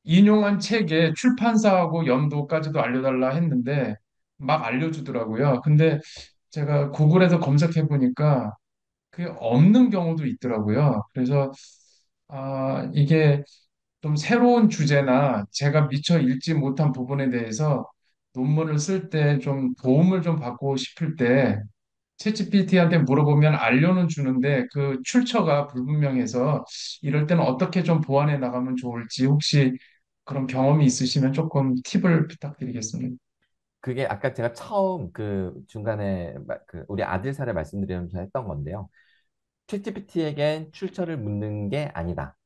인용한 책의 출판사하고 연도까지도 알려달라 했는데 막 알려주더라고요. 근데 제가 구글에서 검색해 보니까 그게 없는 경우도 있더라고요. 그래서 이게 좀 새로운 주제나 제가 미처 읽지 못한 부분에 대해서 논문을 쓸 때 좀 도움을 좀 받고 싶을 때 챗GPT한테 물어보면 알려는 주는데 그 출처가 불분명해서 이럴 때는 어떻게 좀 보완해 나가면 좋을지 혹시 그런 경험이 있으시면 조금 팁을 부탁드리겠습니다.
그게 아까 제가 처음 그 중간에 그 우리 아들 사례 말씀드리면서 했던 건데요. 챗GPT에겐 출처를 묻는 게 아니다.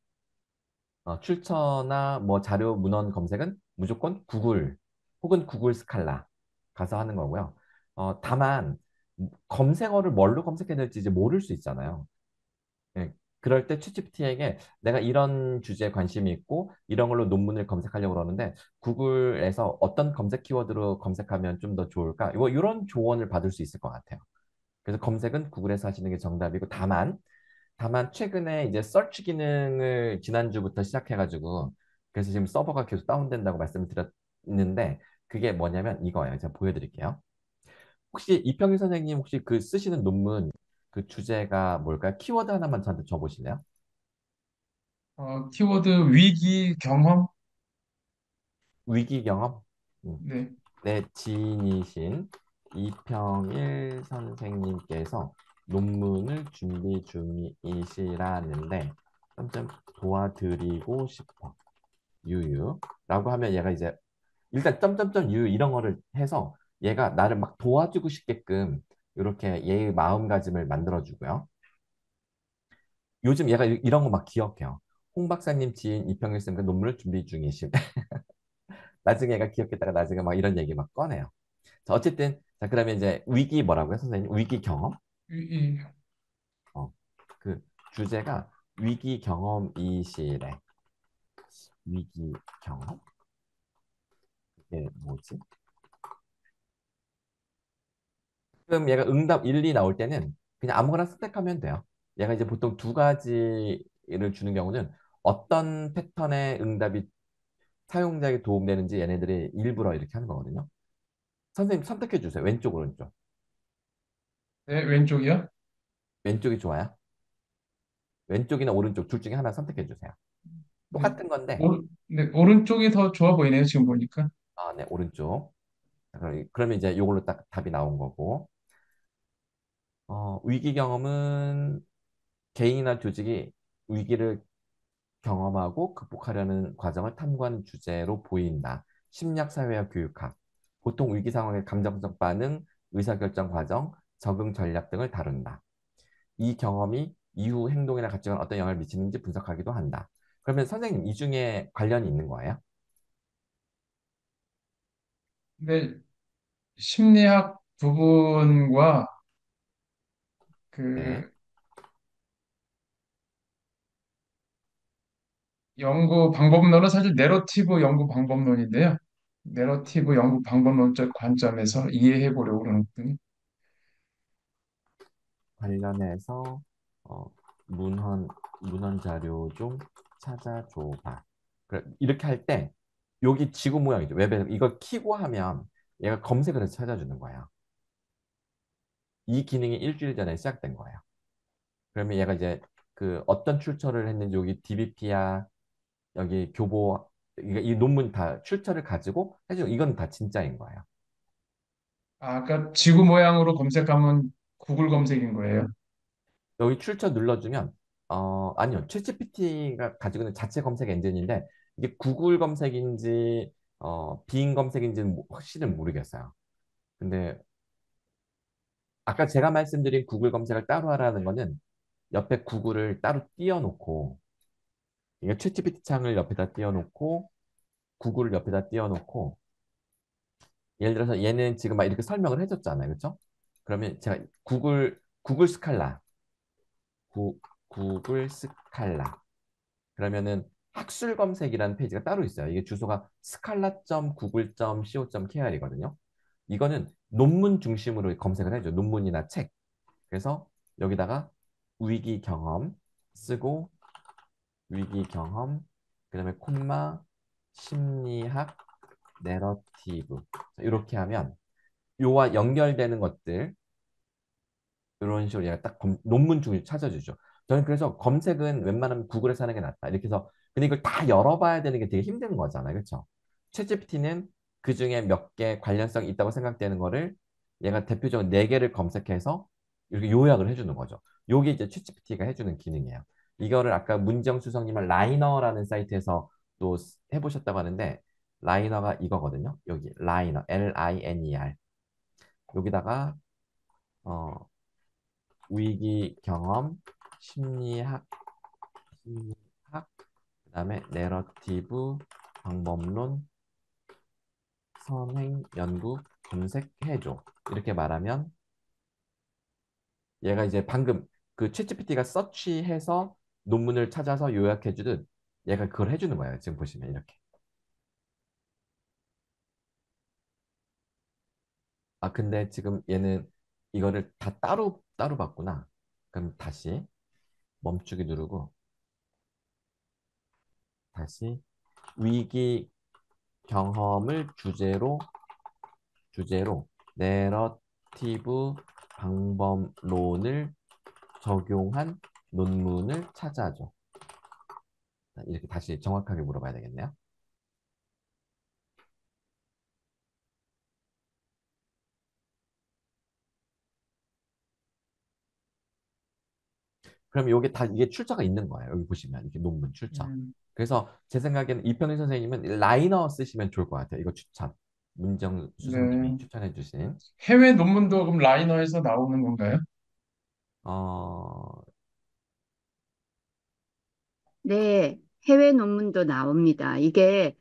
출처나 뭐 자료 문헌 검색은 무조건 구글 혹은 구글 스칼라 가서 하는 거고요. 다만 검색어를 뭘로 검색해야 될지 이제 모를 수 있잖아요. 예, 그럴 때 챗GPT에게 내가 이런 주제에 관심이 있고 이런 걸로 논문을 검색하려고 그러는데 구글에서 어떤 검색 키워드로 검색하면 좀 더 좋을까? 이런 조언을 받을 수 있을 것 같아요. 그래서 검색은 구글에서 하시는 게 정답이고 다만 최근에 이제 서치 기능을 지난주부터 시작해가지고 그래서 지금 서버가 계속 다운된다고 말씀을 드렸는데 그게 뭐냐면 이거예요. 제가 보여드릴게요. 혹시 이평희 선생님 혹시 그 쓰시는 논문 그 주제가 뭘까요? 키워드 하나만 저한테 줘보실래요?
키워드 위기 경험?
위기 경험? 음,
네.
내 지인이신 이평일 선생님께서 논문을 준비 중이시라는데 점점 도와드리고 싶어. 유유라고 하면 얘가 이제 일단 점점점 유 이런 거를 해서 얘가 나를 막 도와주고 싶게끔 이렇게 얘의 마음가짐을 만들어주고요. 요즘 얘가 이런 거 막 기억해요. 홍 박사님 지인 이평일 쌤과 논문을 준비 중이심. 나중에 얘가 기억했다가 나중에 막 이런 얘기 막 꺼내요. 자, 어쨌든 자, 그러면 이제 위기 뭐라고요, 선생님? 위기 경험?
이,
어, 그 주제가 위기 경험이시래. 위기 경험? 이게 뭐지? 그럼 얘가 응답 1, 2 나올 때는 그냥 아무거나 선택하면 돼요. 얘가 이제 보통 두 가지를 주는 경우는 어떤 패턴의 응답이 사용자에게 도움되는지 얘네들이 일부러 이렇게 하는 거거든요. 선생님 선택해 주세요. 왼쪽, 오른쪽.
네, 왼쪽이요?
왼쪽이 좋아요? 왼쪽이나 오른쪽 둘 중에 하나 선택해 주세요.
네,
똑같은 건데,
네, 오른쪽이 더 좋아 보이네요, 지금 보니까.
아, 네, 오른쪽. 자, 그러면 이제 이걸로 딱 답이 나온 거고, 위기 경험은 개인이나 조직이 위기를 경험하고 극복하려는 과정을 탐구하는 주제로 보인다. 심리학, 사회학, 교육학. 보통 위기 상황의 감정적 반응, 의사결정 과정, 적응 전략 등을 다룬다. 이 경험이 이후 행동이나 가치관에 어떤 영향을 미치는지 분석하기도 한다. 그러면 선생님, 이 중에 관련이 있는 거예요?
근데 심리학 부분과
네.
그 연구 방법론은 사실 내러티브 연구 방법론인데요. 내러티브 연구 방법론적 관점에서 이해해 보려고 그러거든요.
관련해서 어, 문헌 자료 좀 찾아줘봐. 그래, 이렇게 할 때 여기 지구 모양이죠. 웹에 이걸 키고 하면 얘가 검색을 해서 찾아주는 거예요. 이 기능이 일주일 전에 시작된 거예요. 그러면 얘가 이제 그 어떤 출처를 했는지 여기 DBP야 여기 교보 이 논문 다 출처를 가지고 해주고 이건 다 진짜인 거예요.
아까 지구 모양으로 검색하면 구글 검색인 거예요.
여기 출처 눌러주면 아니요 챗GPT가 가지고 있는 자체 검색 엔진인데 이게 구글 검색인지 빙 검색인지는 확실히 모르겠어요. 근데 아까 제가 말씀드린 구글 검색을 따로 하라는 거는 옆에 구글을 따로 띄워놓고 이게 챗GPT 창을 옆에다 띄워놓고 구글을 옆에다 띄워놓고 예를 들어서 얘는 지금 막 이렇게 설명을 해줬잖아요, 그렇죠? 그러면 제가 구글 스칼라 구글 스칼라 그러면은 학술 검색이라는 페이지가 따로 있어요. 이게 주소가 scala.google.co.kr이거든요. 이거는 논문 중심으로 검색을 해줘. 논문이나 책. 그래서 여기다가 위기 경험 쓰고 위기 경험 그다음에 콤마 심리학 내러티브 이렇게 하면 요와 연결되는 것들 이런 식으로 얘가 딱 논문 중을 찾아주죠. 저는 그래서 검색은 웬만하면 구글에서 하는 게 낫다. 이렇게 해서 근데 이걸 다 열어봐야 되는 게 되게 힘든 거잖아요. 그렇죠? 챗GPT는 그 중에 몇 개 관련성이 있다고 생각되는 거를 얘가 대표적으로 네 개를 검색해서 이렇게 요약을 해주는 거죠. 요게 이제 챗GPT가 해주는 기능이에요. 이거를 아까 문정 수석님은 라이너라는 사이트에서 또 해보셨다고 하는데 라이너가 이거거든요. 여기 라이너 LINER 여기다가 어, 위기 경험, 심리학, 그다음에 내러티브, 방법론, 선행, 연구, 검색해줘. 이렇게 말하면 얘가 이제 방금 그 챗GPT가 서치해서 논문을 찾아서 요약해주듯 얘가 그걸 해주는 거예요. 지금 보시면 이렇게. 아, 근데 지금 얘는 이거를 다 따로 따로 봤구나. 그럼 다시 멈추기 누르고 다시 위기 경험을 주제로 내러티브 방법론을 적용한 논문을 찾아줘. 이렇게 다시 정확하게 물어봐야 되겠네요. 그럼 이게 출처가 있는 거예요. 여기 보시면 이렇게 논문 출처.
음,
그래서 제 생각에는 이평희 선생님은 라이너 쓰시면 좋을 것 같아요. 이거 추천. 문정 수석님이
네.
추천해 주신
해외 논문도 그럼 라이너에서 나오는 건가요?
어,
네, 해외 논문도 나옵니다. 이게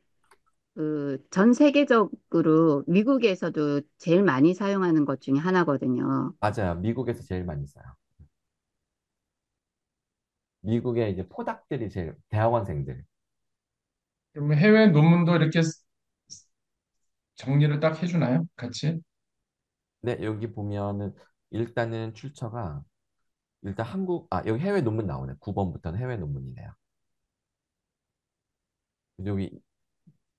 그 전 세계적으로 미국에서도 제일 많이 사용하는 것 중에 하나거든요.
맞아요. 미국에서 제일 많이 써요. 미국의 이제 포닥들이 제일, 대학원생들.
그러면 해외 논문도 이렇게 정리를 딱 해주나요? 같이?
네, 여기 보면은 일단은 출처가 일단 여기 해외 논문 나오네. 9번부터는 해외 논문이네요. 여기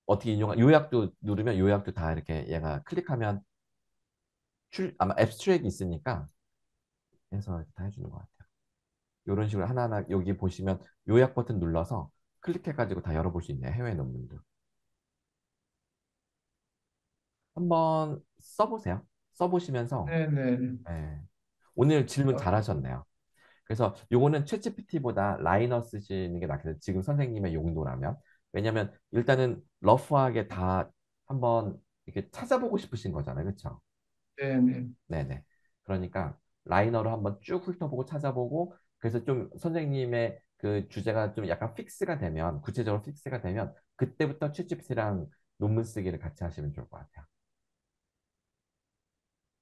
어떻게 요약도 누르면 요약도 다 이렇게 얘가 클릭하면 아마 앱스트랙이 있으니까 해서 다 해주는 것 같아요. 이런 식으로 하나하나 여기 보시면 요약 버튼 눌러서 클릭해가지고 다 열어볼 수 있네요. 해외 논문도. 한번 써보세요. 써보시면서
네네.
예, 오늘 질문 잘하셨네요. 그래서 요거는 챗GPT보다 라이너 쓰시는 게 낫겠어요. 지금 선생님의 용도라면. 왜냐면 일단은 러프하게 다 한번 이렇게 찾아보고 싶으신 거잖아요. 그렇죠?
네네.
네네. 그러니까 라이너로 한번 쭉 훑어보고 찾아보고 그래서 좀 선생님의 그 주제가 좀 약간 픽스가 되면 구체적으로 픽스가 되면 그때부터 챗GPT랑 논문 쓰기를 같이 하시면 좋을 것 같아요.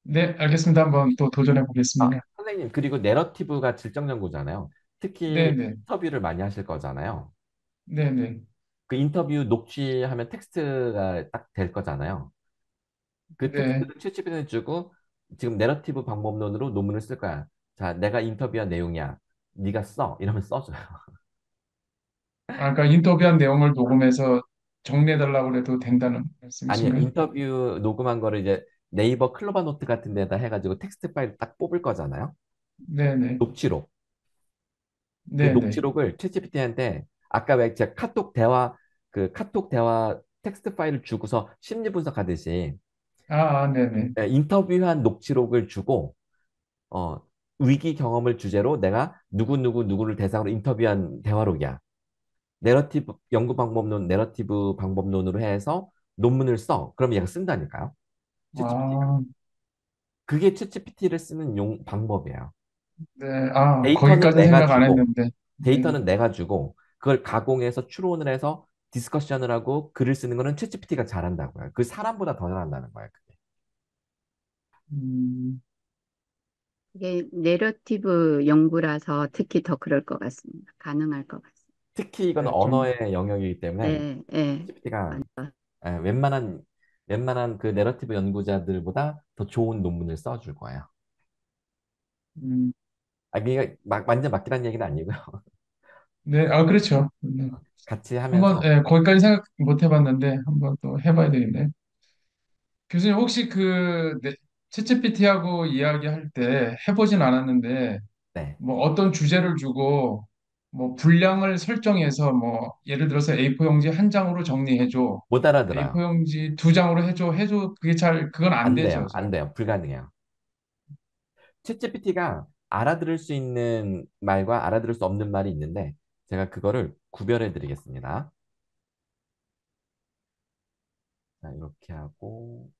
네, 알겠습니다. 한번 또 도전해 보겠습니다.
선생님 그리고 내러티브가 질적 연구잖아요. 특히
네네.
인터뷰를 많이 하실 거잖아요.
네네.
그 인터뷰 녹취하면 텍스트가 딱 될 거잖아요. 그
네.
텍스트를 챗GPT에 주고 지금 내러티브 방법론으로 논문을 쓸 거야. 자, 내가 인터뷰한 내용이야. 네가 써. 이러면 써줘요.
아까 인터뷰한 내용을 녹음해서 정리해달라고 해도 된다는
아니요,
말씀이신가요?
인터뷰 녹음한 거를 이제 네이버 클로바 노트 같은 데다 해가지고 텍스트 파일 딱 뽑을 거잖아요.
네네.
녹취록. 그
네네.
녹취록을 챗GPT한테 아까 왜 제가 카톡 대화 텍스트 파일을 주고서 심리 분석하듯이
네네.
인터뷰한 녹취록을 주고 어, 위기 경험을 주제로 내가 누구를 대상으로 인터뷰한 대화록이야. 내러티브 연구 방법론, 내러티브 방법론으로 해서 논문을 써. 그럼 얘가 쓴다니까요. 챗GPT가.
아,
그게 챗GPT를 쓰는 방법이에요.
네.
데이터는
거기까지는
내가
생각 안
주고,
했는데. 네.
데이터는 내가 주고, 그걸 가공해서 추론을 해서 디스커션을 하고 글을 쓰는 거는 챗GPT가 잘한다고요. 그 사람보다 더 잘한다는 거예요. 그게.
음,
이게 내러티브 연구라서 특히 더 그럴 것 같습니다. 가능할 것 같습니다.
특히 이건
네, 좀,
언어의 영역이기 때문에
네, 네.
챗GPT가 웬만한 그 내러티브 연구자들보다 더 좋은 논문을 써줄 거예요.
음,
이게 완전 맞기란 얘기는 아니고요.
네, 그렇죠.
같이
한번,
하면서
거기까지 생각 못 해봤는데, 한번 또 해봐야 되겠네요. 교수님, 혹시 챗GPT하고 이야기할 때 해보진 않았는데,
네,
뭐 어떤 주제를 주고, 뭐 분량을 설정해서, 뭐, 예를 들어서 A4 용지 한 장으로 정리해줘.
못 알아들어요.
A4 용지 두 장으로 해줘. 그건 안
안
되죠,
돼요,
잘.
안 돼요, 불가능해요. 챗GPT가 알아들을 수 있는 말과 알아들을 수 없는 말이 있는데 제가 그거를 구별해 드리겠습니다. 자, 이렇게 하고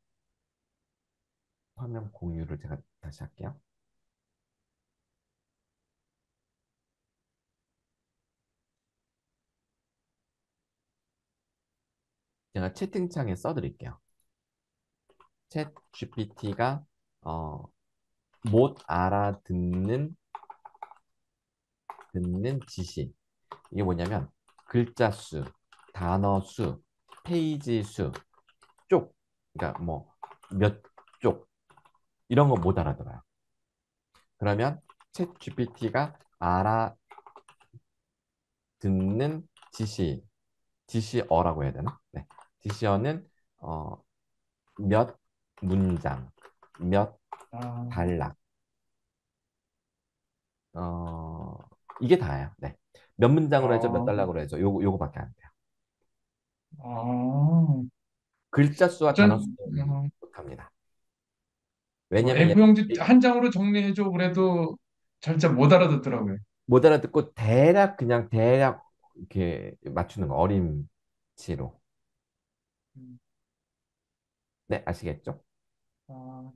화면 공유를 제가 다시 할게요. 제가 채팅창에 써드릴게요. 챗GPT가 못 알아듣는 지시. 이게 뭐냐면 글자 수, 단어 수, 페이지 수, 쪽, 그러니까 뭐 몇 쪽 이런 거 못 알아들어요. 그러면 챗 GPT가 알아듣는 지시어라고 해야 되나? 네. 지시어는 어, 몇 문장, 몇
아,
단락, 이게 다예요. 네. 몇 문장으로 해줘, 몇
아,
단락으로 해줘. 요거밖에 안 돼요.
아.
글자 수와 단어
전,
수는 못합니다.
뭐
왜냐면
A4 용지 한 장으로 정리해줘 그래도 잘 못 알아듣더라고요.
못 알아듣고 대략 이렇게 맞추는 거 어림치로.
음,
네, 아시겠죠?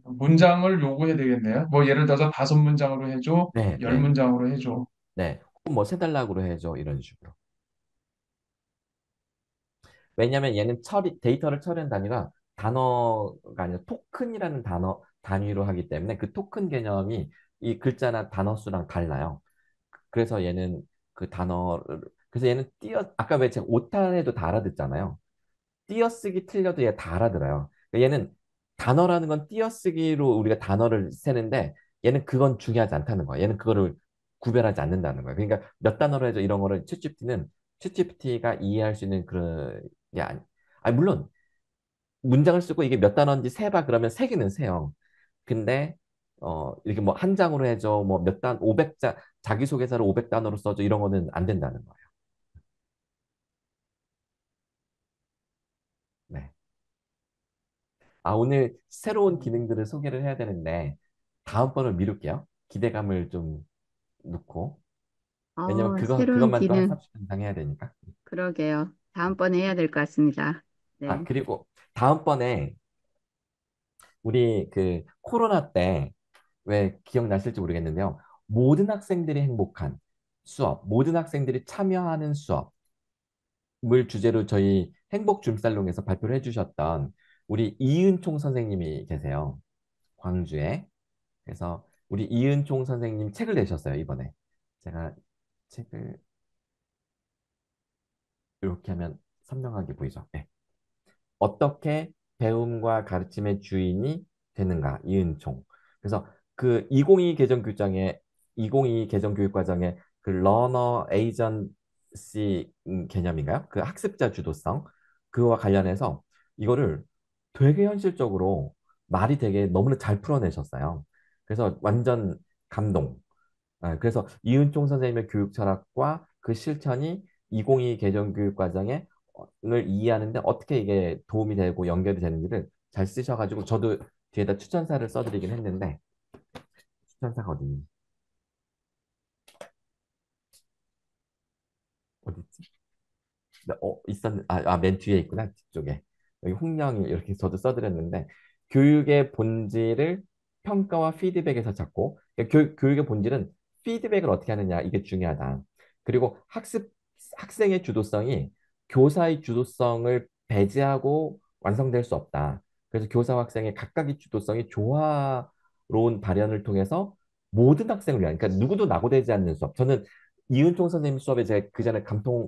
문장을 요구해야 되겠네요. 뭐 예를 들어서 5문장으로 해줘,
네,
열
네,
문장으로 해줘.
네. 뭐 세 달락으로 해줘 이런 식으로. 왜냐하면 얘는 데이터를 처리하는 단위가 단어가 아니라 토큰이라는 단위로 하기 때문에 그 토큰 개념이 이 글자나 단어 수랑 달라요. 그래서 얘는 그 단어를, 그래서 얘는 아까 왜 제가 오타에도 다 알아듣잖아요. 띄어쓰기 틀려도 얘 다 알아들어요. 그러니까 얘는 단어라는 건 띄어쓰기로 우리가 단어를 세는데 얘는 그건 중요하지 않다는 거야. 얘는 그거를 구별하지 않는다는 거야. 그러니까 몇 단어로 해서 이런 거를 챗GPT가 이해할 수 있는 그런 게 아니 물론 문장을 쓰고 이게 몇 단어인지 세봐 그러면 세기는 세요. 근데 이렇게 뭐 한 장으로 해줘 뭐 몇 단 500자 자기소개서를 500단어로 써줘 이런 거는 안 된다는 거예요. 네. 아, 오늘 새로운 기능들을 소개를 해야 되는데, 다음번을 미룰게요. 기대감을 좀 놓고. 왜냐면
새로운
그것만 또 한
기능,
30분 이상 해야 되니까.
그러게요. 다음번에 해야 될 것 같습니다.
아,
네.
그리고 다음번에 우리 그 코로나 때 왜 기억나실지 모르겠는데요. 모든 학생들이 행복한 수업, 모든 학생들이 참여하는 수업을 주제로 저희 행복 줌살롱에서 발표를 해주셨던 우리 이은총 선생님이 계세요. 광주에. 그래서 우리 이은총 선생님 책을 내셨어요, 이번에. 제가 책을 이렇게 하면 선명하게 보이죠. 네. 어떻게 배움과 가르침의 주인이 되는가, 이은총. 그래서 그 2022 개정 교육과정의 그 러너 에이전시 개념인가요? 그 학습자 주도성 그거와 관련해서 이거를 되게 현실적으로 말이 되게 너무나 잘 풀어내셨어요. 그래서 완전 감동. 그래서 이은총 선생님의 교육 철학과 그 실천이 2022 개정 교육 과정에 을 이해하는데 어떻게 이게 도움이 되고 연결이 되는지를 잘 쓰셔가지고 저도 뒤에다 추천사를 써드리긴 했는데 추천사가 어디 있지? 맨 뒤에 있구나 뒤쪽에 여기 홍령이 이렇게 저도 써드렸는데 교육의 본질을 평가와 피드백에서 찾고 그러니까 교육의 본질은 피드백을 어떻게 하느냐 이게 중요하다. 그리고 학생의 주도성이 교사의 주도성을 배제하고 완성될 수 없다. 그래서 교사와 학생의 각각의 주도성이 조화로운 발현을 통해서 모든 학생을 위한 그러니까 누구도 낙오되지 않는 수업. 저는 이은총 선생님 수업에 제가 그 전에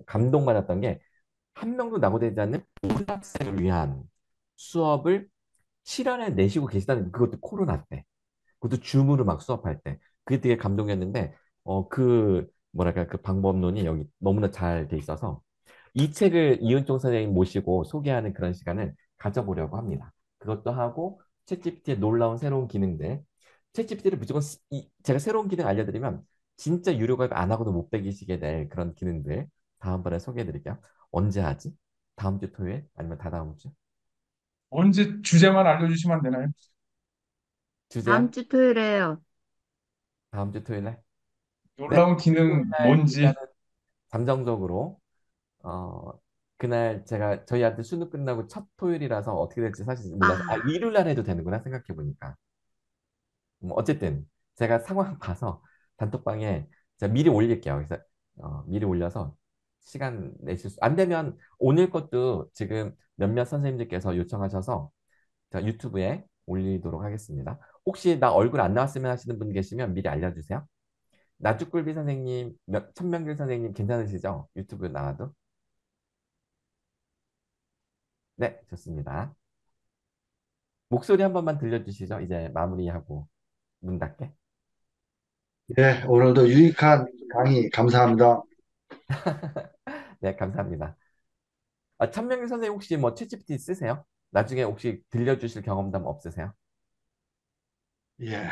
감동받았던 게 한 명도 낙오되지 않는 모든 학생을 위한 수업을 실현해 내시고 계시다는 그것도 코로나 때, 그것도 줌으로 막 수업할 때, 그게 되게 감동이었는데, 뭐랄까, 그 방법론이 여기 너무나 잘 돼 있어서 이 책을 이은종 선생님 모시고 소개하는 그런 시간을 가져보려고 합니다. 그것도 하고, 챗GPT의 놀라운 새로운 기능들, 챗GPT를 무조건 제가 새로운 기능 알려드리면 진짜 유료 가입 안 하고도 못 배기시게 될 그런 기능들 다음번에 소개해드릴게요. 언제 하지? 다음 주 토요일? 아니면 다다음 주?
언제 주제만 알려주시면 안 되나요?
다음
주제요?
주 토요일에요.
다음 주 토요일 날? 네.
놀라운
그 토요일
기능
날 일단은
뭔지.
잠정적으로 어 그날 제가 저희한테 수능 끝나고 첫 토요일이라서 어떻게 될지 사실 몰라서
아,
일요일 날 해도 되는구나 생각해 보니까 어쨌든 제가 상황 봐서 단톡방에 제가 미리 올릴게요. 그래서 미리 올려서 시간 내실 안 되면 오늘 것도 지금 몇몇 선생님들께서 요청하셔서 제가 유튜브에 올리도록 하겠습니다. 혹시 나 얼굴 안 나왔으면 하시는 분 계시면 미리 알려주세요. 나주꿀비 선생님, 천명길 선생님 괜찮으시죠? 유튜브 나와도? 네, 좋습니다. 목소리 한 번만 들려주시죠. 이제 마무리하고 문 닫게.
네, 오늘도 유익한 강의 감사합니다.
네, 감사합니다. 천명길 선생님 혹시 뭐 챗GPT 쓰세요? 나중에 혹시 들려주실 경험담 없으세요?
예.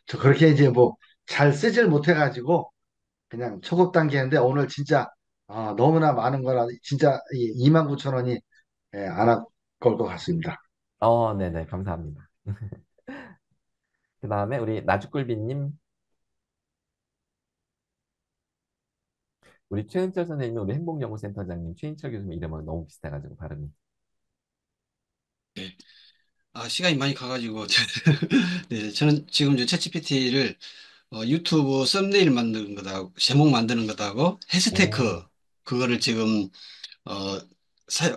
저 그렇게 이제 뭐 잘 쓰질 못해가지고 그냥 초급 단계인데 오늘 진짜 너무나 많은 거라 진짜 29,000원이 안 아까울 것 같습니다.
네네, 감사합니다. 그 다음에 우리 나주꿀비님, 우리 최은철 선생님이 우리 행복연구센터장님 최인철 교수님 이름하고 너무 비슷해가지고 발음이.
네. 시간이 많이 가가지고, 네, 저는 지금 저 챗GPT를 유튜브 썸네일 만드는 것하고, 제목 만드는 것하고,
오,
해시태그, 그거를 지금, 어,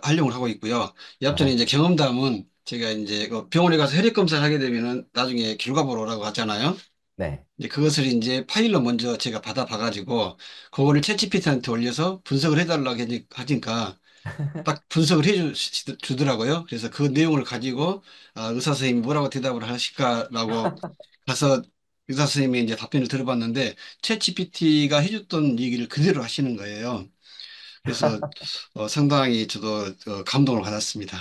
활용을 하고 있고요. 이 앞전에
네.
이제 경험담은 제가 이제 그 병원에 가서 혈액 검사를 하게 되면은 나중에 결과 보러 오라고 하잖아요.
네.
이제 그것을 이제 파일로 먼저 제가 받아봐가지고 그거를 챗GPT한테 올려서 분석을 해달라고 하니까 딱 분석을 해주더라고요. 그래서 그 내용을 가지고 의사 선생님이 뭐라고 대답을 하실까라고 가서 의사 선생님이 이제 답변을 들어봤는데 챗GPT가 해줬던 얘기를 그대로 하시는 거예요. 그래서 상당히 저도 감동을 받았습니다.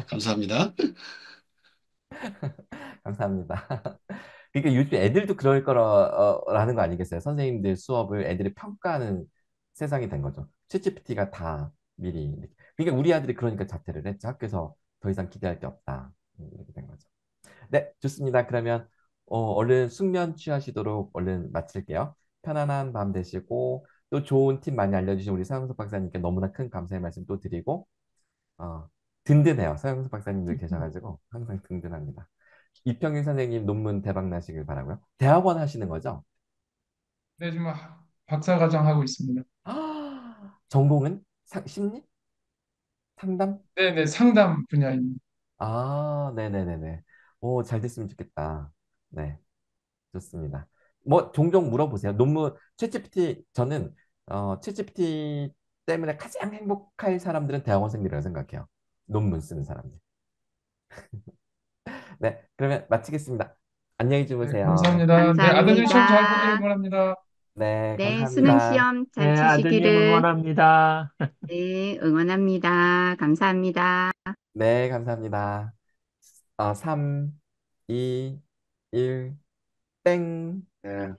감사합니다.
감사합니다. 그러니까 요즘 애들도 그럴 거라는 거 아니겠어요? 선생님들 수업을 애들이 평가하는 세상이 된 거죠. 챗GPT가 다 미리. 그러니까 우리 아들이 그러니까 자퇴를 했죠. 학교에서 더 이상 기대할 게 없다. 이렇게 된 거죠. 네, 좋습니다. 그러면 얼른 숙면 취하시도록 얼른 마칠게요. 편안한 밤 되시고 또 좋은 팁 많이 알려주신 우리 서영석 박사님께 너무나 큰 감사의 말씀 또 드리고 어, 든든해요. 서영석 박사님들 계셔가지고 항상 든든합니다. 이평균 선생님 논문 대박 나시길 바라고요. 대학원 하시는 거죠?
네, 지금 박사과정 하고 있습니다.
전공은 심리? 상담?
네, 네, 상담 분야입니다.
네네네네. 오, 잘 됐으면 좋겠다. 네, 좋습니다. 뭐, 종종 물어보세요. 논문, 저는, 챗GPT 때문에 가장 행복할 사람들은 대학원생들이라고 생각해요. 논문 쓰는 사람들. 네, 그러면 마치겠습니다. 안녕히
네,
주무세요.
감사합니다. 네, 아드님 시험 잘 보기를
감사합니다.
응원합니다.
네,
네, 수능
감사합니다.
시험 잘
네, 아드님
치시기를
응원합니다.
네, 응원합니다. 감사합니다.
네, 감사합니다. 3, 2, 1, 땡.
예.